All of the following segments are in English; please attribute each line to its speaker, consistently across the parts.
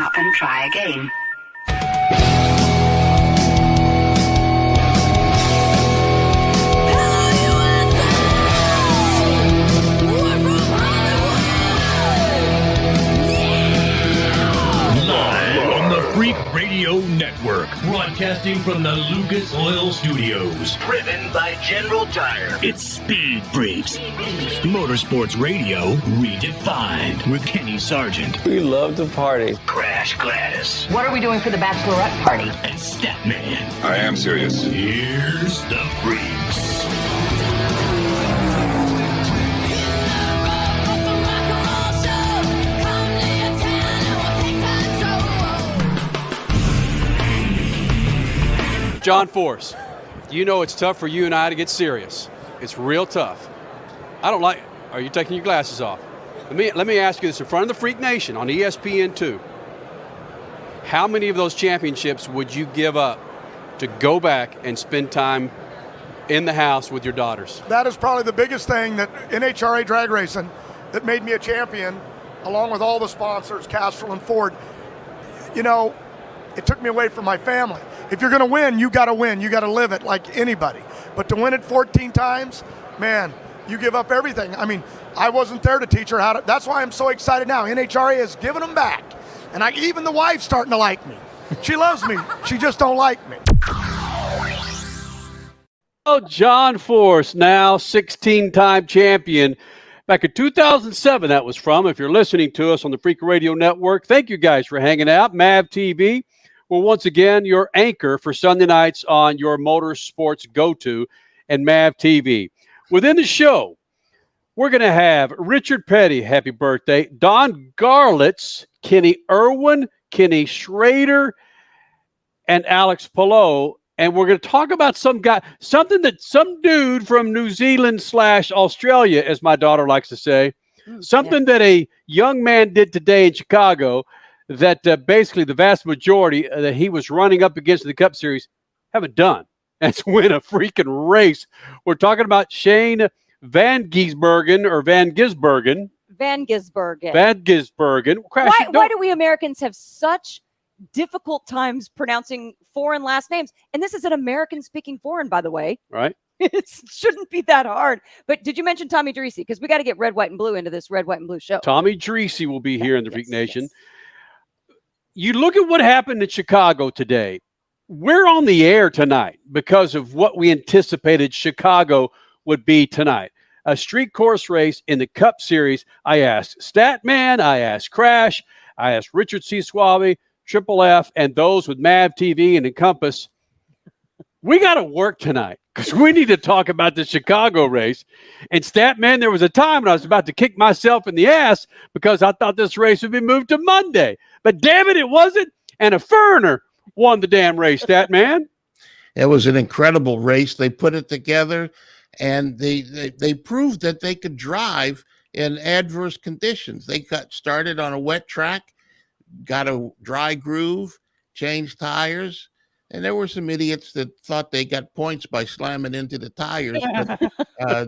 Speaker 1: up and try again.
Speaker 2: Freak Radio Network, broadcasting from the Lucas Oil Studios. Driven by General Tire. It's Speed Freaks. Motorsports Radio redefined with Kenny Sargent.
Speaker 3: We love to party.
Speaker 2: Crash Gladys.
Speaker 1: What are we doing for the bachelorette party?
Speaker 2: And Statman.
Speaker 4: I am serious.
Speaker 2: Here's the Freaks.
Speaker 5: John Force, you know it's tough for you and I to get serious. It's real tough. Are you taking your glasses off? Let me ask you this in front of the Freak Nation on ESPN2. How many of those championships would you give up to go back and spend time in the house with your daughters?
Speaker 6: That is probably the biggest thing that NHRA drag racing that made me a champion, along with all the sponsors, Castrol and Ford. You know, it took me away from my family. If you're going to win, you got to win. You got to live it like anybody. But to win it 14 times, man, you give up everything. I mean, I wasn't there to teach her how to. That's why I'm so excited now. NHRA has given them back. And even the wife's starting to like me. She loves me. She just don't like me.
Speaker 5: Oh, John Force, now 16-time champion. Back in 2007, that was from. If you're listening to us on the Freak Radio Network, thank you guys for hanging out. MAV TV. Well, once again, your anchor for Sunday nights on your motorsports go-to and MAV TV. Within the show, we're going to have Richard Petty, happy birthday, Don Garlitz, Kenny Irwin, Kenny Schrader, and Alex Palou. And we're going to talk about some dude from New Zealand / Australia, as my daughter likes to say, that a young man did today in Chicago that basically the vast majority that he was running up against in the Cup Series haven't done. That's win a freaking race. We're talking about Shane Van Gisbergen.
Speaker 7: Why do we Americans have such difficult times pronouncing foreign last names? And this is an American-speaking foreign, by the way.
Speaker 5: Right.
Speaker 7: It shouldn't be that hard. But did you mention Tommy Dreese? Because we got to get Red, White, and Blue into this Red, White, and Blue show.
Speaker 5: Tommy Dreese will be here in the Freak Nation. Yes. You look at what happened in Chicago today. We're on the air tonight because of what we anticipated Chicago would be tonight. A street course race in the Cup Series. I asked Statman, I asked Crash, I asked Richard C. Suave, Triple F, and those with MAV TV and Encompass. We got to work tonight because we need to talk about the Chicago race. And Statman, there was a time when I was about to kick myself in the ass because I thought this race would be moved to Monday. But damn it wasn't. And a foreigner won the damn race, Statman.
Speaker 8: It was an incredible race. They put it together, and they proved that they could drive in adverse conditions. They got started on a wet track, got a dry groove, changed tires, and there were some idiots that thought they got points by slamming into the tires. But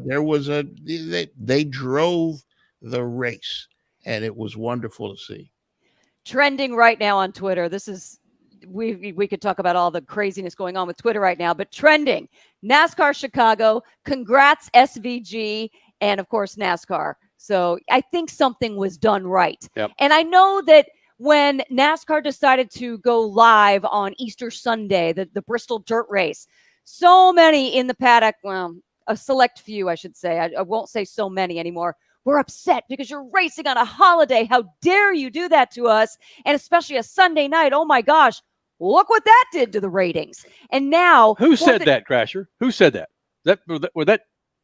Speaker 8: they drove the race, and it was wonderful to see.
Speaker 7: Trending right now on Twitter. This is we could talk about all the craziness going on with Twitter right now, but trending NASCAR Chicago. Congrats SVG and of course NASCAR. So I think something was done right.
Speaker 5: Yep.
Speaker 7: And I know that when NASCAR decided to go live on Easter Sunday, the Bristol Dirt Race, so many in the paddock, well, a select few, I should say. I won't say so many anymore. We're upset because you're racing on a holiday. How dare you do that to us? And especially a Sunday night. Oh my gosh, look what that did to the ratings. And now,
Speaker 5: who said that, Crasher? Who said that? Were that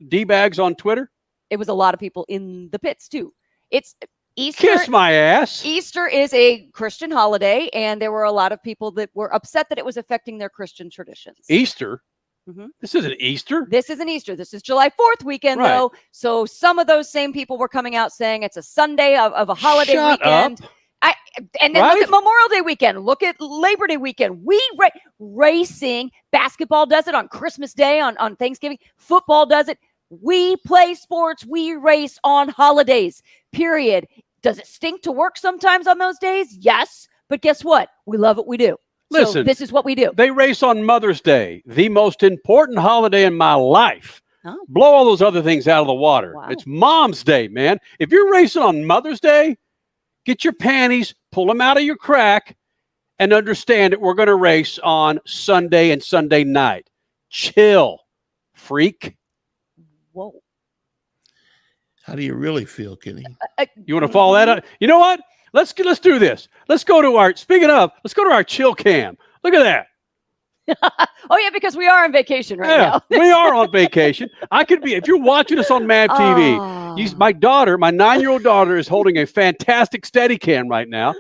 Speaker 5: D-bags on Twitter?
Speaker 7: It was a lot of people in the pits too. It's Easter.
Speaker 5: Kiss my ass.
Speaker 7: Easter is a Christian holiday, and there were a lot of people that were upset that it was affecting their Christian traditions.
Speaker 5: Easter?
Speaker 7: Mm-hmm.
Speaker 5: This isn't Easter.
Speaker 7: This isn't Easter. This is July 4th weekend, though. So some of those same people were coming out saying it's a Sunday of a holiday weekend. And then look at Memorial Day weekend. Look at Labor Day weekend. Racing. Basketball does it on Christmas Day, on Thanksgiving. Football does it. We play sports. We race on holidays, period. Does it stink to work sometimes on those days? Yes. But guess what? We love what we do. So
Speaker 5: Listen,
Speaker 7: this is what we do.
Speaker 5: They race on Mother's Day, the most important holiday in my life.
Speaker 7: Oh.
Speaker 5: Blow all those other things out of the water.
Speaker 7: Wow.
Speaker 5: It's Mom's Day, man. If you're racing on Mother's Day, get your panties, pull them out of your crack, and understand that we're going to race on Sunday and Sunday night. Chill, freak.
Speaker 7: Whoa.
Speaker 8: How do you really feel, Kenny?
Speaker 5: You want to follow that up? You know what? Let's do this. Let's go to our chill cam. Look at that.
Speaker 7: Oh, yeah, because we are on vacation right now.
Speaker 5: We are on vacation. I could be, if you're watching us on MAV TV, my 9-year-old daughter is holding a fantastic Steadicam right now.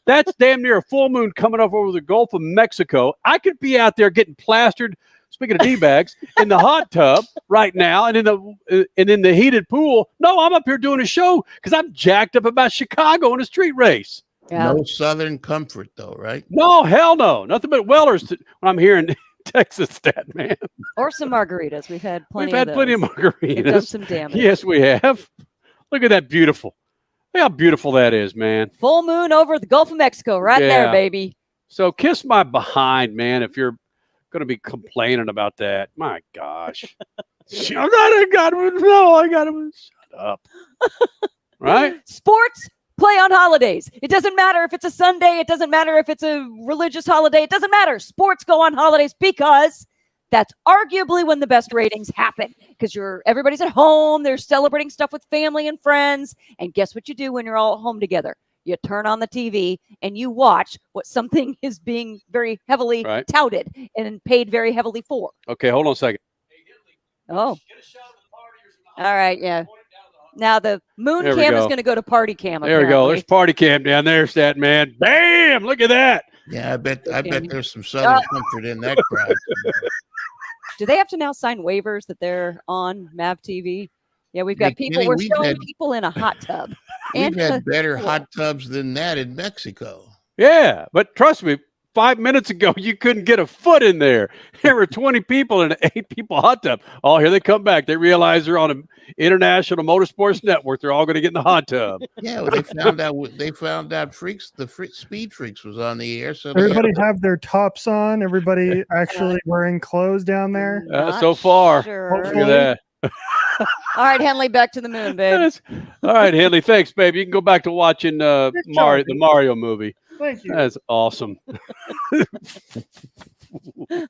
Speaker 5: That's damn near a full moon coming up over the Gulf of Mexico. I could be out there getting plastered, speaking of D-bags, in the hot tub right now and in the heated pool. No, I'm up here doing a show because I'm jacked up about Chicago in a street race.
Speaker 7: Yeah.
Speaker 8: No Southern comfort, though, right?
Speaker 5: No, hell no. Nothing but Wellers when I'm here in Texas, stat man.
Speaker 7: Or some margaritas. We've had plenty
Speaker 5: We've had plenty of
Speaker 7: They've
Speaker 5: margaritas.
Speaker 7: done some damage.
Speaker 5: Yes, we have. Look at that beautiful. Look how beautiful that is, man.
Speaker 7: Full moon over the Gulf of Mexico right there,
Speaker 5: Yeah.
Speaker 7: baby.
Speaker 5: So kiss my behind, man, if you're going to be complaining about that. My gosh. I got to shut up. Right?
Speaker 7: Sports play on holidays. It doesn't matter if it's a Sunday. It doesn't matter if it's a religious holiday. It doesn't matter. Sports go on holidays because that's arguably when the best ratings happen because everybody's at home. They're celebrating stuff with family and friends. And guess what you do when you're all at home together? You turn on the TV and you watch what something is being very heavily touted and paid very heavily for.
Speaker 5: Okay, hold on a second.
Speaker 7: Oh. All right, yeah. Now the moon cam is going to go to party cam.
Speaker 5: There we go. There's party cam down there, stat man. Bam! Look at that.
Speaker 8: Yeah, I bet there's some Southern comfort in that crowd.
Speaker 7: Do they have to now sign waivers that they're on MAV TV? Yeah, we've got people. We're showing people in a hot tub.
Speaker 8: We've had better hot tubs than that in Mexico.
Speaker 5: Yeah, but trust me, 5 minutes ago, you couldn't get a foot in there. There were 20 people in an 8-people hot tub. Oh, here they come back. They realize they're on an international motorsports network. They're all going to get in the hot tub.
Speaker 8: Yeah, well, they found out Speed Freaks was on the air. So
Speaker 3: everybody have their tops on. Everybody actually wearing clothes down there.
Speaker 5: So far,
Speaker 7: sure.
Speaker 5: Look at that.
Speaker 7: All right, Henley, back to the moon, babe.
Speaker 5: All right, Henley, thanks, baby. You can go back to watching the Mario movie.
Speaker 3: Thank you.
Speaker 5: That's awesome.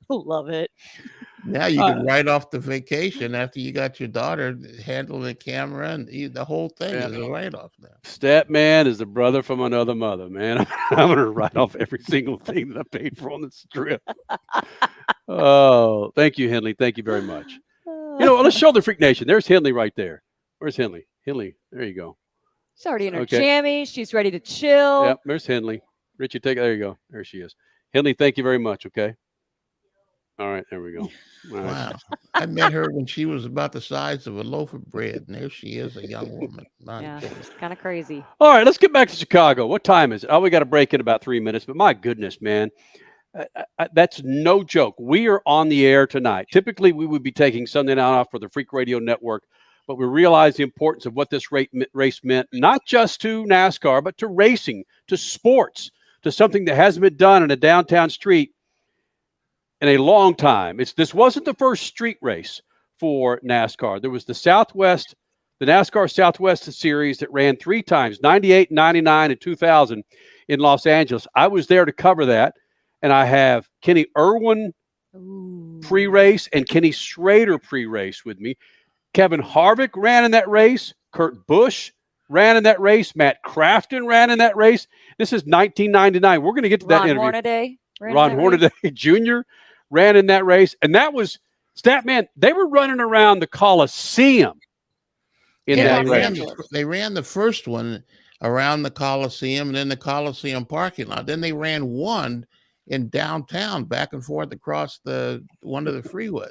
Speaker 7: Love it.
Speaker 8: Now you can write off the vacation after you got your daughter handling the camera and the whole thing is a write-off now.
Speaker 5: Stat man is the brother from another mother, man. I'm going to write off every single thing that I paid for on the strip. Oh, thank you, Henley. Thank you very much. You know, let's show the Freak Nation. There's Henley right there. Where's Henley? Henley, there you go.
Speaker 7: She's already in her jammies. She's ready to chill.
Speaker 5: Yep, there's Henley. Richie, there you go. There she is. Henley, thank you very much, okay? All right, there we go. All
Speaker 8: Wow.
Speaker 5: right.
Speaker 8: I met her when she was about the size of a loaf of bread, and there she is, a young woman.
Speaker 7: Yeah, it's kind of crazy.
Speaker 5: All right, let's get back to Chicago. What time is it? Oh, we got to break in about 3 minutes, but my goodness, man. That's no joke. We are on the air tonight. Typically, we would be taking Sunday night off for the Freak Radio Network, but we realized the importance of what this race meant, not just to NASCAR, but to racing, to sports, to something that hasn't been done in a downtown street in a long time. This wasn't the first street race for NASCAR. There was the NASCAR Southwest Series that ran 3 times, 98, 99, and 2000 in Los Angeles. I was there to cover that. And I have Kenny Irwin pre-race and Kenny Schrader pre-race with me. Kevin Harvick ran in that race. Kurt Busch ran in that race. Matt Crafton ran in that race. This is 1999. We're going to get to that interview. Ron Hornaday Jr. ran in that race. And that was, Statman, they were running around the Coliseum in that race.
Speaker 8: They ran the first one around the Coliseum and then the Coliseum parking lot. Then they ran one in downtown, back and forth across one of the freeways.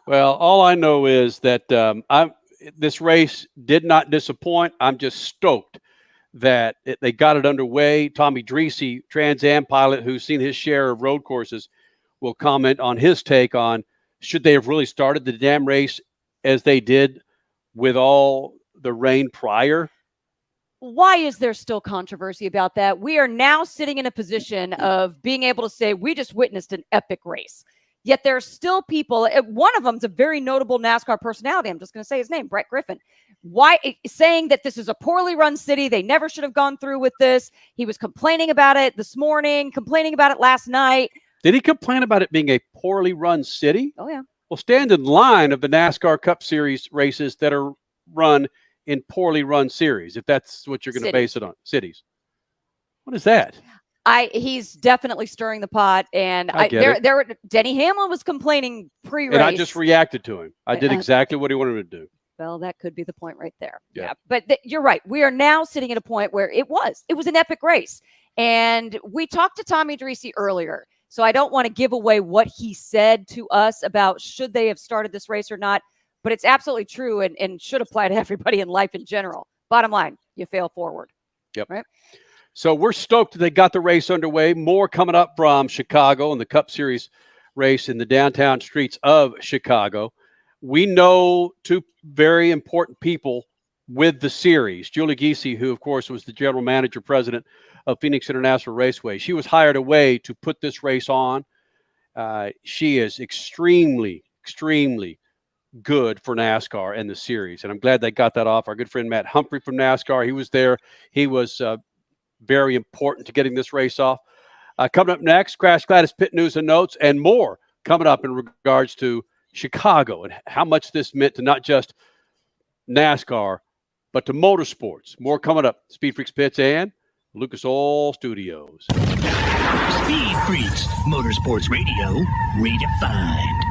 Speaker 5: Well, all I know is that this race did not disappoint. I'm just stoked that they got it underway. Tommy Dreese, Trans Am pilot, who's seen his share of road courses, will comment on his take on should they have really started the damn race as they did with all the rain prior.
Speaker 7: why is there still controversy about that? We are now sitting in a position of being able to say we just witnessed an epic race. Yet there are still people, one of them is a very notable NASCAR personality. I'm just going to say his name, Brett Griffin. Why saying that this is a poorly run city? They never should have gone through with this. He was complaining about it this morning, complaining about it last night.
Speaker 5: Did he complain about it being a poorly run city?
Speaker 7: Oh, yeah.
Speaker 5: Well, stand in line of the NASCAR Cup Series races that are run in poorly run series, if that's what you're going to base it on. Cities. What is that?
Speaker 7: He's definitely stirring the pot, and Denny Hamlin was complaining pre-race.
Speaker 5: And I just reacted to him. I did exactly what he wanted me to do.
Speaker 7: Well, that could be the point right there.
Speaker 5: Yeah.
Speaker 7: But you're right. We are now sitting at a point where it was an epic race. And we talked to Tommy Dreese earlier, so I don't want to give away what he said to us about should they have started this race or not, but it's absolutely true and should apply to everybody in life in general. Bottom line, you fail forward.
Speaker 5: Yep.
Speaker 7: Right?
Speaker 5: So we're stoked that they got the race underway. More coming up from Chicago and the Cup Series race in the downtown streets of Chicago. We know two very important people with the series. Julie Giese, who, of course, was the general manager, president of Phoenix International Raceway. She was hired away to put this race on. She is extremely, extremely good for NASCAR and the series. And I'm glad they got that off. Our good friend Matt Humphrey from NASCAR, he was there. He was very important to getting this race off. Coming up next, Crash Gladys pit news and notes and more coming up in regards to Chicago and how much this meant to not just NASCAR, but to motorsports. More coming up. Speed Freaks Pits and Lucas Oil Studios.
Speaker 2: Speed Freaks, Motorsports Radio, redefined.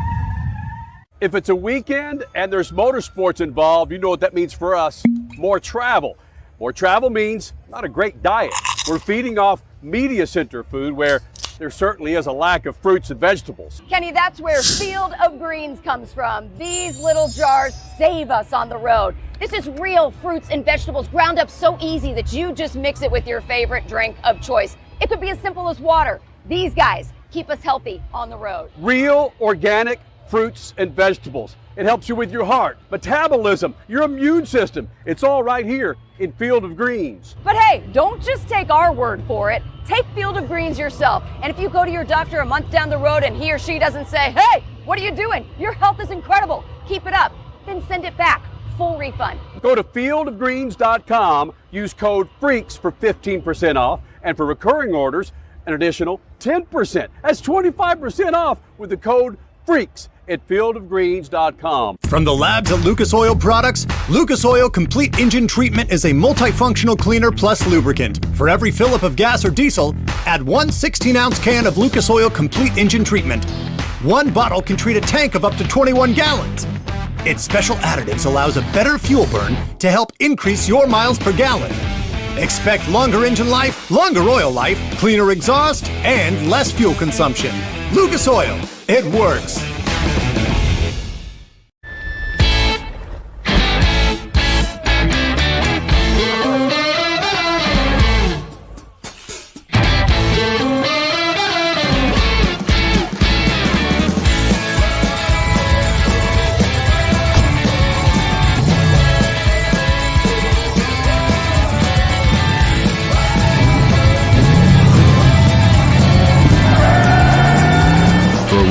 Speaker 5: If it's a weekend and there's motorsports involved, you know what that means for us. More travel. More travel means not a great diet. We're feeding off media center food where there certainly is a lack of fruits and vegetables.
Speaker 7: Kenny, that's where Field of Greens comes from. These little jars save us on the road. This is real fruits and vegetables ground up so easy that you just mix it with your favorite drink of choice. It could be as simple as water. These guys keep us healthy on the road.
Speaker 5: Real organic fruits and vegetables. It helps you with your heart, metabolism, your immune system. It's all right here in Field of Greens.
Speaker 7: But hey, don't just take our word for it. Take Field of Greens yourself. And if you go to your doctor a month down the road and he or she doesn't say, hey, what are you doing? Your health is incredible. Keep it up. Then send it back. Full refund.
Speaker 5: Go to fieldofgreens.com. Use code FREAKS for 15% off. And for recurring orders, an additional 10%. That's 25% off with the code FREAKS at fieldofgreens.com.
Speaker 4: From the labs at Lucas Oil Products, Lucas Oil Complete Engine Treatment is a multifunctional cleaner plus lubricant. For every fill-up of gas or diesel, add one 16-ounce can of Lucas Oil Complete Engine Treatment. One bottle can treat a tank of up to 21 gallons. Its special additives allows a better fuel burn to help increase your miles per gallon. Expect longer engine life, longer oil life, cleaner exhaust, and less fuel consumption. Lucas Oil, it works.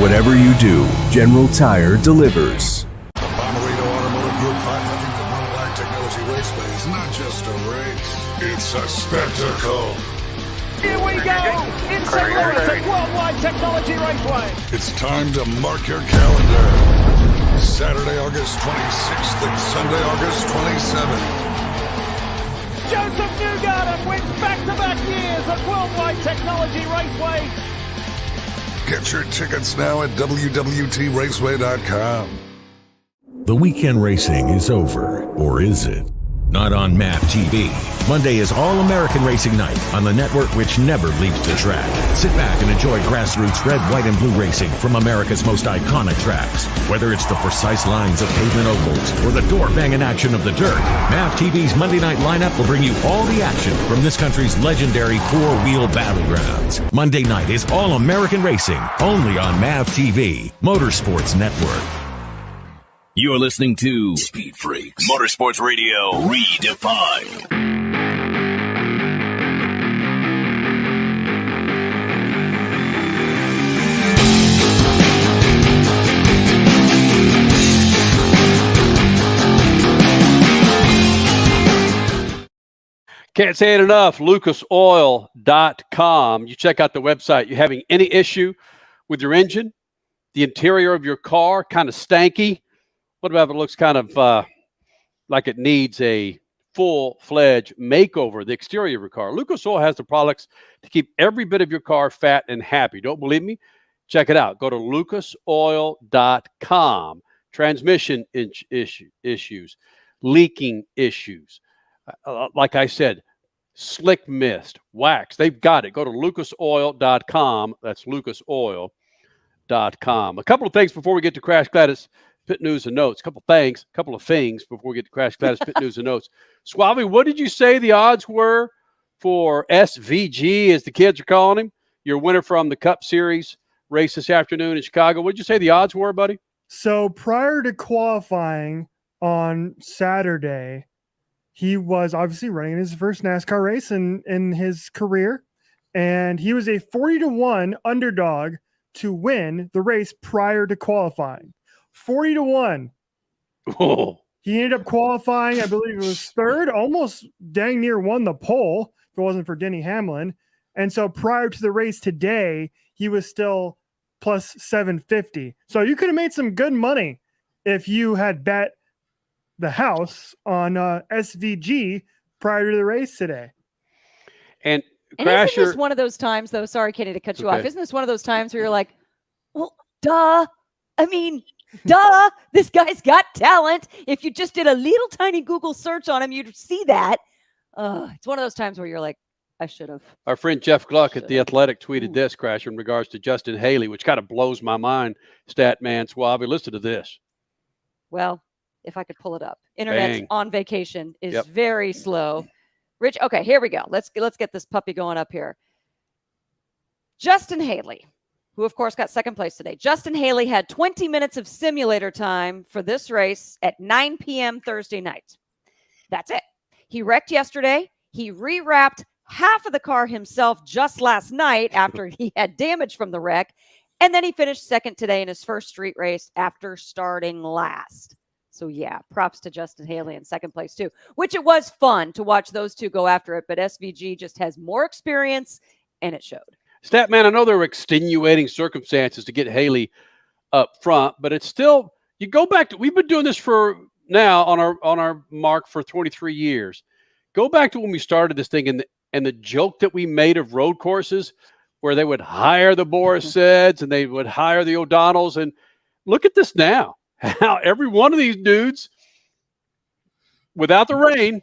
Speaker 9: Whatever you do, General Tire delivers.
Speaker 10: The Palou Automotive Group 500th Worldwide Technology Raceway is not just a race, it's a spectacle.
Speaker 11: Here we go! In St. Louis at Worldwide Technology Raceway.
Speaker 10: It's time to mark your calendar. Saturday, August 26th and Sunday, August 27th.
Speaker 11: Joseph Newgarden wins back-to-back years at Worldwide Technology Raceway.
Speaker 10: Get your tickets now at www.raceway.com.
Speaker 9: The weekend racing is over, or is it? Not on MAP TV. Monday is All-American Racing Night on the network which never leaves the track. Sit back and enjoy grassroots red, white, and blue racing from America's most iconic tracks. Whether it's the precise lines of pavement ovals or the door-banging action of the dirt, MAP TV's Monday night lineup will bring you all the action from this country's legendary four-wheel battlegrounds. Monday night is All-American Racing, only on MAP TV, Motorsports Network.
Speaker 2: You're listening to Speed Freaks, Motorsports Radio, redefined.
Speaker 5: Can't say it enough. LucasOil.com. You check out the website. You're having any issue with your engine, the interior of your car, kind of stanky. What about if it looks kind of like it needs a full-fledged makeover, the exterior of your car? Lucas Oil has the products to keep every bit of your car fat and happy. Don't believe me? Check it out. Go to lucasoil.com. Transmission issues, leaking issues. Like I said, slick mist, wax. They've got it. Go to lucasoil.com. That's lucasoil.com. A couple of things before we get to Crash Gladys Pit News and Notes. A couple of things before we get to Crash Gladys Pit News and Notes. Suave, what did you say the odds were for SVG, as the kids are calling him, your winner from the Cup Series race this afternoon in Chicago? What did you say the odds were, buddy?
Speaker 3: So prior to qualifying on Saturday, he was obviously running his first NASCAR race in his career, and he was a 40-1 underdog to win the race prior to qualifying. 40-1.
Speaker 5: Oh.
Speaker 3: He ended up qualifying, I believe it was third, almost dang near won the pole if it wasn't for Denny Hamlin. And so prior to the race today, he was still plus 750. So you could have made some good money if you had bet the house on SVG prior to the race today.
Speaker 5: And
Speaker 7: isn't this one of those times, though? Sorry, Kenny, to cut you off. Isn't this one of those times where you're like, well, duh. I mean, duh. This guy's got talent. If you just did a little tiny Google search on him, you'd see that. It's one of those times where you're like, I should have.
Speaker 5: Our friend Jeff Gluck at The Athletic tweeted this, Crasher, in regards to Justin Haley, which kind of blows my mind. Stat man, Suave, listen to this.
Speaker 7: Well, if I could pull it up. Internet on vacation is very slow. Rich, okay, here we go. Let's get this puppy going up here. Justin Haley, who of course got second place today. Justin Haley had 20 minutes of simulator time for this race at 9 p.m. Thursday night. That's it. He wrecked yesterday. He rewrapped half of the car himself just last night after he had damage from the wreck. And then he finished second today in his first street race after starting last. So yeah, props to Justin Haley in second place too, which it was fun to watch those two go after it. But SVG just has more experience and it showed.
Speaker 5: Statman, I know there were extenuating circumstances to get Haley up front, but it's still, you go back to, we've been doing this for now on our mark for 23 years. Go back to when we started this thing and the joke that we made of road courses where they would hire the Boris Seds and they would hire the O'Donnells. And look at this now, how every one of these dudes, without the rain,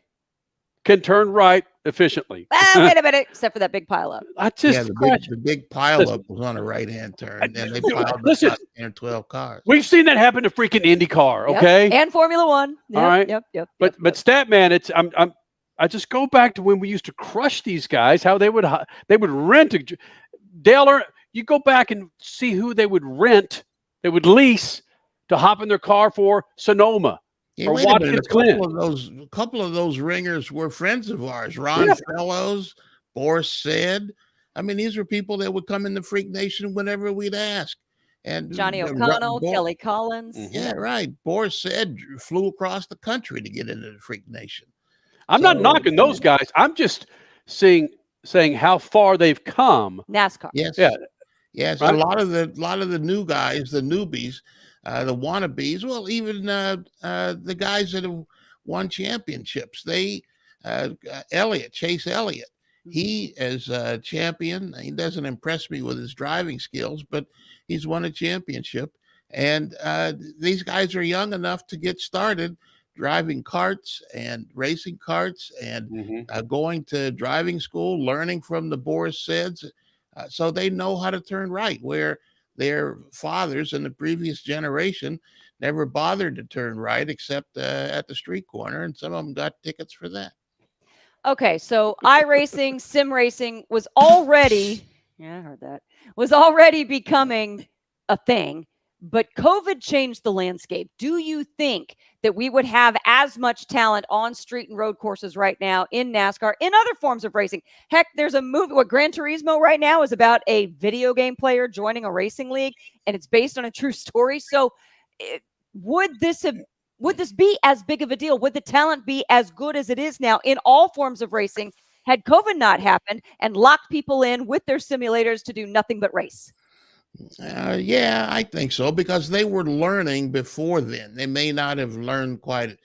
Speaker 5: can turn right efficiently.
Speaker 7: Wait a minute, except for that big pileup.
Speaker 8: The big pileup was on a right-hand turn, and they piled up 10 or 12 cars.
Speaker 5: We've seen that happen to freaking IndyCar, okay?
Speaker 7: Yep. And Formula One. Yep,
Speaker 5: all right.
Speaker 7: Yep.
Speaker 5: But Statman, it's I just go back to when we used to crush these guys. How they would rent Dale. You go back and see who they would rent. They would lease to hop in their car for Sonoma.
Speaker 8: Yeah, wait a minute. A couple of those ringers were friends of ours. Ron Fellows, Boris Said. I mean, these were people that would come in the Freak Nation whenever we'd ask. And
Speaker 7: Johnny O'Connell, Kelly Collins.
Speaker 8: Yeah, right. Boris Said flew across the country to get into the Freak Nation.
Speaker 5: I'm not knocking those guys. I'm just saying how far they've come.
Speaker 7: NASCAR.
Speaker 8: Yes.
Speaker 5: Yeah.
Speaker 8: Yes. Right? A lot of the new guys, the newbies, the wannabes, well, even the guys that have won championships. Chase Elliott, he is a champion. He doesn't impress me with his driving skills, but he's won a championship. And these guys are young enough to get started driving karts and racing karts and going to driving school, learning from the Boris Seds. So they know how to turn right, where their fathers in the previous generation never bothered to turn right except at the street corner, and some of them got tickets for that.
Speaker 7: Okay, so iRacing, sim racing was already, I heard that, was already becoming a thing, but COVID changed the landscape. Do you think that we would have as much talent on street and road courses right now in NASCAR, in other forms of racing? Heck, there's a movie, Gran Turismo right now is about a video game player joining a racing league, and it's based on a true story. So would this have Would this be as big of a deal? Would the talent be as good as it is now in all forms of racing had COVID not happened and locked people in with their simulators to do nothing but race?
Speaker 8: Yeah, I think so, because they were learning before then. They may not have learned quite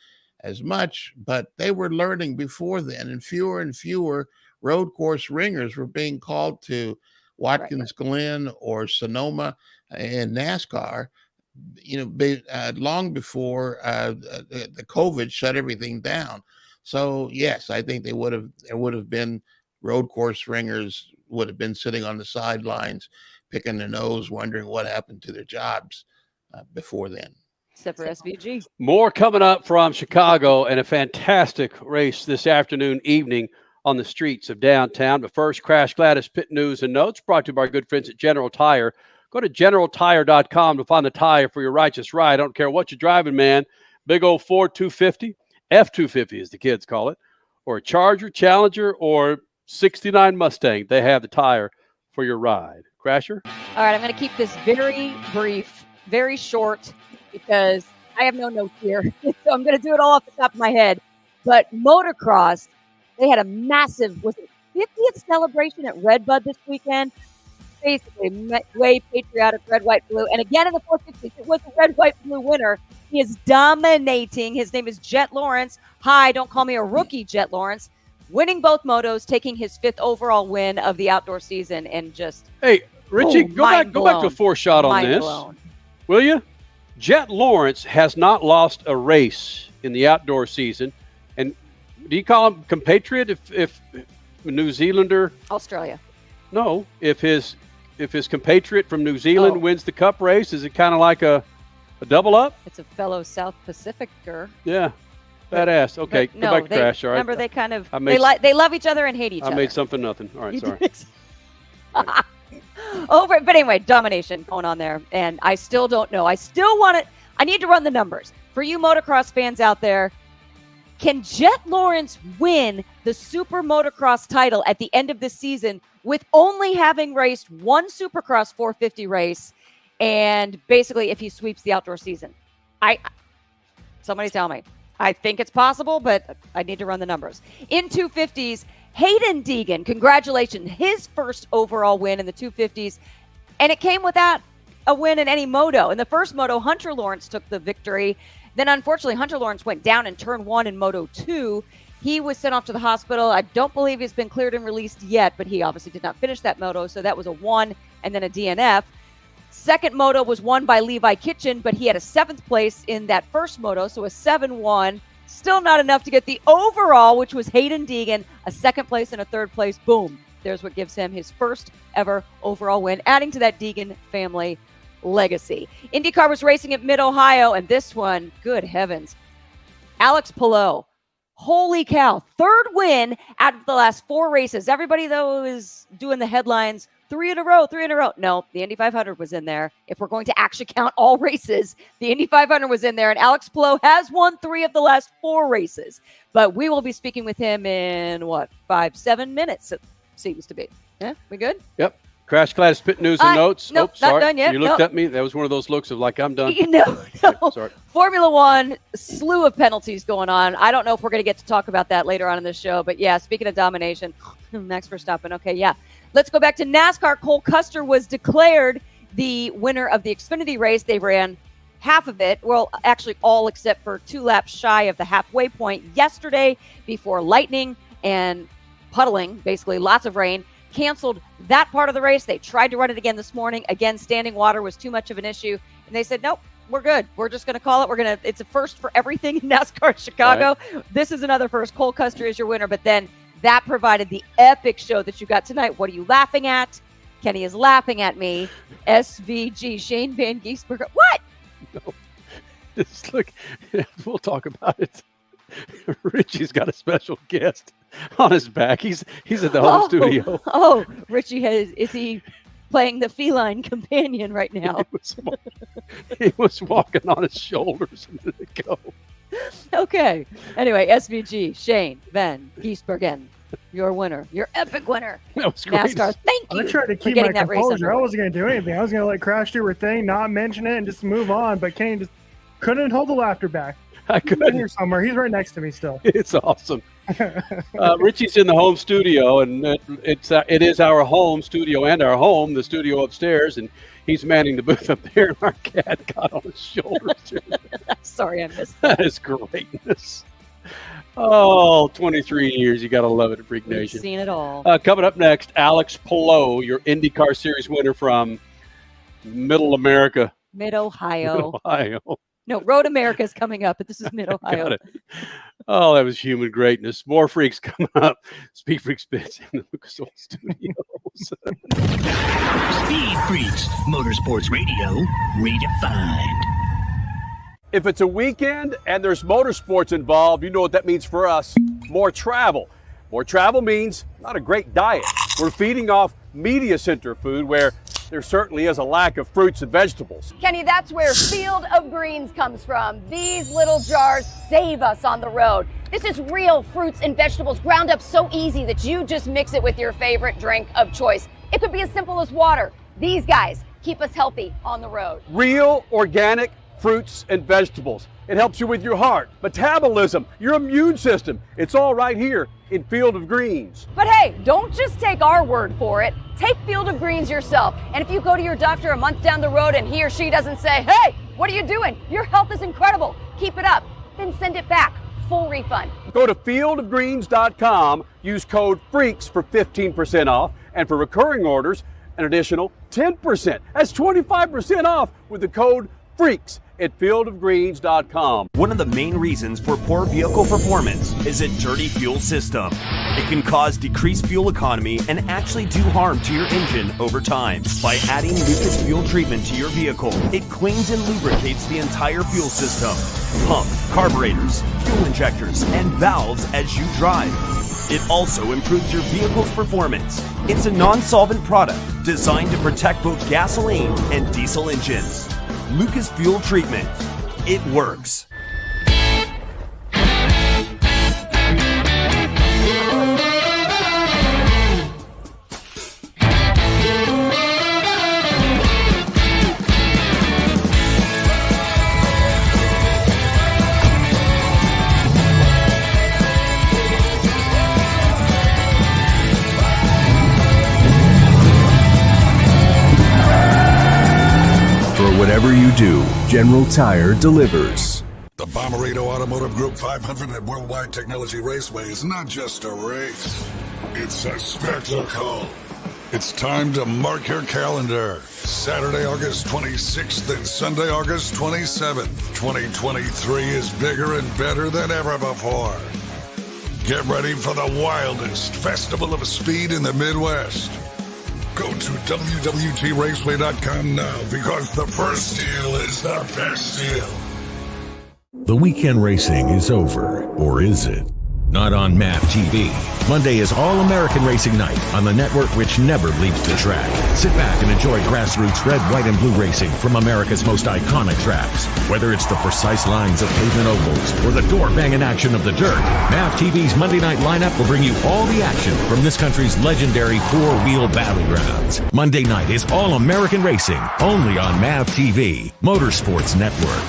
Speaker 8: as much, but they were learning before then, and fewer road course ringers were being called to Watkins Glen or Sonoma in NASCAR, long before the COVID shut everything down. So yes, I think there would have been road course ringers would have been sitting on the sidelines, picking their nose, wondering what happened to their jobs before then.
Speaker 7: Except for SVG.
Speaker 5: More coming up from Chicago, and a fantastic race this afternoon, evening on the streets of downtown. But first, Crash Gladys Pit News and Notes, brought to you by our good friends at General Tire. Go to GeneralTire.com to find the tire for your righteous ride. I don't care what you're driving, man. Big old Ford 250, F-250 as the kids call it, or a Charger, Challenger, or 69 Mustang. They have the tire for your ride. Crasher?
Speaker 7: All right, I'm going to keep this very brief, very short, because I have no notes here. So I'm going to do it all off the top of my head. But motocross, they had a massive, was it 50th celebration at Redbud this weekend? Basically, way patriotic, red, white, blue. And again in the 450s, it was a red, white, blue winner. He is dominating. His name is Jet Lawrence. Hi, don't call me a rookie, Jet Lawrence. Winning both motos, taking his 5th overall win of the outdoor season, and just
Speaker 5: hey, Richie, go back to a 4-shot on this, will you? Jet Lawrence has not lost a race in the outdoor season, and do you call him compatriot if New Zealander?
Speaker 7: Australia.
Speaker 5: No, if his compatriot from New Zealand wins the Cup race, is it kind of like a double up?
Speaker 7: It's a fellow South Pacificer.
Speaker 5: Yeah. Badass. Okay, go back to Crash. All right.
Speaker 7: Remember, they kind of they love each other and hate each other.
Speaker 5: I made something nothing. All right, sorry.
Speaker 7: But anyway, domination going on there, and I still don't know. I still want it. I need to run the numbers for you motocross fans out there. Can Jet Lawrence win the Super Motocross title at the end of the season with only having raced one Supercross 450 race, and basically if he sweeps the outdoor season? Somebody tell me. I think it's possible, but I need to run the numbers. In 250s, Hayden Deegan, congratulations, his first overall win in the 250s, and it came without a win in any moto. In the first moto, Hunter Lawrence took the victory. Then, unfortunately, Hunter Lawrence went down in turn 1 in Moto 2. He was sent off to the hospital. I don't believe he's been cleared and released yet, but he obviously did not finish that moto, so that was a 1 and then a DNF. Second moto was won by Levi Kitchen, but he had a 7th place in that first moto, so a 7-1. Still not enough to get the overall, which was Hayden Deegan, a 2nd place and a 3rd place. Boom. There's what gives him his first ever overall win, adding to that Deegan family legacy. IndyCar was racing at Mid-Ohio, and this one, good heavens, Alex Palou. Holy cow. 3rd win out of the last 4 races. Everybody, though, is doing the headlines 3 in a row. No, the Indy 500 was in there. If we're going to actually count all races, the Indy 500 was in there, and Alex Palou has won 3 of the last 4 races. But we will be speaking with him in, 5-7 minutes, it seems to be. Yeah, we good?
Speaker 5: Yep. Crash Gladys Pit News and Notes.
Speaker 7: Nope,
Speaker 5: sorry.
Speaker 7: not done yet.
Speaker 5: You looked at me. That was one of those looks of like, I'm done.
Speaker 7: No.
Speaker 5: Sorry.
Speaker 7: Formula One, slew of penalties going on. I don't know if we're going to get to talk about that later on in the show. But yeah, speaking of domination, Max Verstappen. Okay, yeah. Let's go back to NASCAR. Cole Custer was declared the winner of the Xfinity race. They ran half of it. Well, actually all except for 2 laps shy of the halfway point yesterday before lightning and puddling, basically lots of rain, canceled that part of the race. They tried to run it again this morning. Again, standing water was too much of an issue. And they said, nope, we're good. We're just going to call it. It's a first for everything in NASCAR Chicago. Right. This is another first. Cole Custer is your winner. But then that provided the epic show that you got tonight. What are you laughing at? Kenny is laughing at me. SVG, Shane Van Gisbergen. What?
Speaker 5: No. Just look, we'll talk about it. Richie's got a special guest on his back. He's at the home studio.
Speaker 7: Oh, Richie is he playing the feline companion right now?
Speaker 5: He was walking on his shoulders a minute ago.
Speaker 7: Okay. Anyway, SVG, Shane Van Gisbergen, your winner, your epic winner.
Speaker 5: That was great.
Speaker 7: NASCAR, thank you.
Speaker 3: I tried to keep my composure. I wasn't going to do anything. I was going to let Crash do her thing, not mention it, and just move on. But Kenny just couldn't hold the laughter back.
Speaker 5: I
Speaker 3: He's in
Speaker 5: couldn't.
Speaker 3: here somewhere. He's right next to me still.
Speaker 5: It's awesome. Richie's in the home studio, and it is our home studio and our home, the studio upstairs, and he's manning the booth up there, and our cat got on his shoulders.
Speaker 7: Sorry, I missed that.
Speaker 5: That is greatness. Oh, 23 years. You got to love it, Freak
Speaker 7: We've
Speaker 5: Nation.
Speaker 7: seen it all.
Speaker 5: Coming up next, Alex Palou, your IndyCar Series winner from Middle America.
Speaker 7: Mid-Ohio.
Speaker 5: Ohio.
Speaker 7: No, Road America is coming up, but this is Mid-Ohio.
Speaker 5: Got it. Oh, that was human greatness. More freaks coming up. Speed Freak Spits in the Lucas Oil Studios.
Speaker 2: Speed Freaks, Motorsports Radio, redefined.
Speaker 5: If it's a weekend and there's motorsports involved, you know what that means for us. More travel. More travel means not a great diet. We're feeding off media center food where there certainly is a lack of fruits and vegetables.
Speaker 12: Kenny, that's where Field of Greens comes from. These little jars save us on the road. This is real fruits and vegetables ground up so easy that you just mix it with your favorite drink of choice. It could be as simple as water. These guys keep us healthy on the road.
Speaker 5: Real, organic fruits and vegetables. It helps you with your heart, metabolism, your immune system. It's all right here in Field of Greens.
Speaker 12: But hey, don't just take our word for it. Take Field of Greens yourself. And if you go to your doctor a month down the road and he or she doesn't say, hey, what are you doing? Your health is incredible. Keep it up. Then send it back. Full refund.
Speaker 5: Go to fieldofgreens.com, use code FREAKS for 15% off, and for recurring orders, an additional 10%. That's 25% off with the code FREAKS at fieldofgreens.com.
Speaker 13: One of the main reasons for poor vehicle performance is a dirty fuel system. It can cause decreased fuel economy and actually do harm to your engine over time. By adding Lucas Fuel Treatment to your vehicle, it cleans and lubricates the entire fuel system. Pump, carburetors, fuel injectors, and valves as you drive. It also improves your vehicle's performance. It's a non-solvent product designed to protect both gasoline and diesel engines. Lucas Fuel Treatment. It works.
Speaker 14: Whatever you do, General Tire delivers.
Speaker 10: The Bommarito Automotive Group 500 at Worldwide Technology Raceway is not just a race, it's a spectacle. It's time to mark your calendar. Saturday, August 26th and Sunday, August 27th. 2023 is bigger and better than ever before. Get ready for the wildest festival of speed in the Midwest. Go to WWTRaceway.com now because the first deal is the best deal.
Speaker 9: The weekend racing is over, or is it? Not on MAP TV. Monday is All-American Racing Night on the network which never leaves the track. Sit back and enjoy grassroots red, white, and blue racing from America's most iconic tracks. Whether it's the precise lines of pavement ovals or the door-banging action of the dirt, MAP TV's Monday night lineup will bring you all the action from this country's legendary four-wheel battlegrounds. Monday night is All-American Racing, only on MAP TV, Motorsports Network.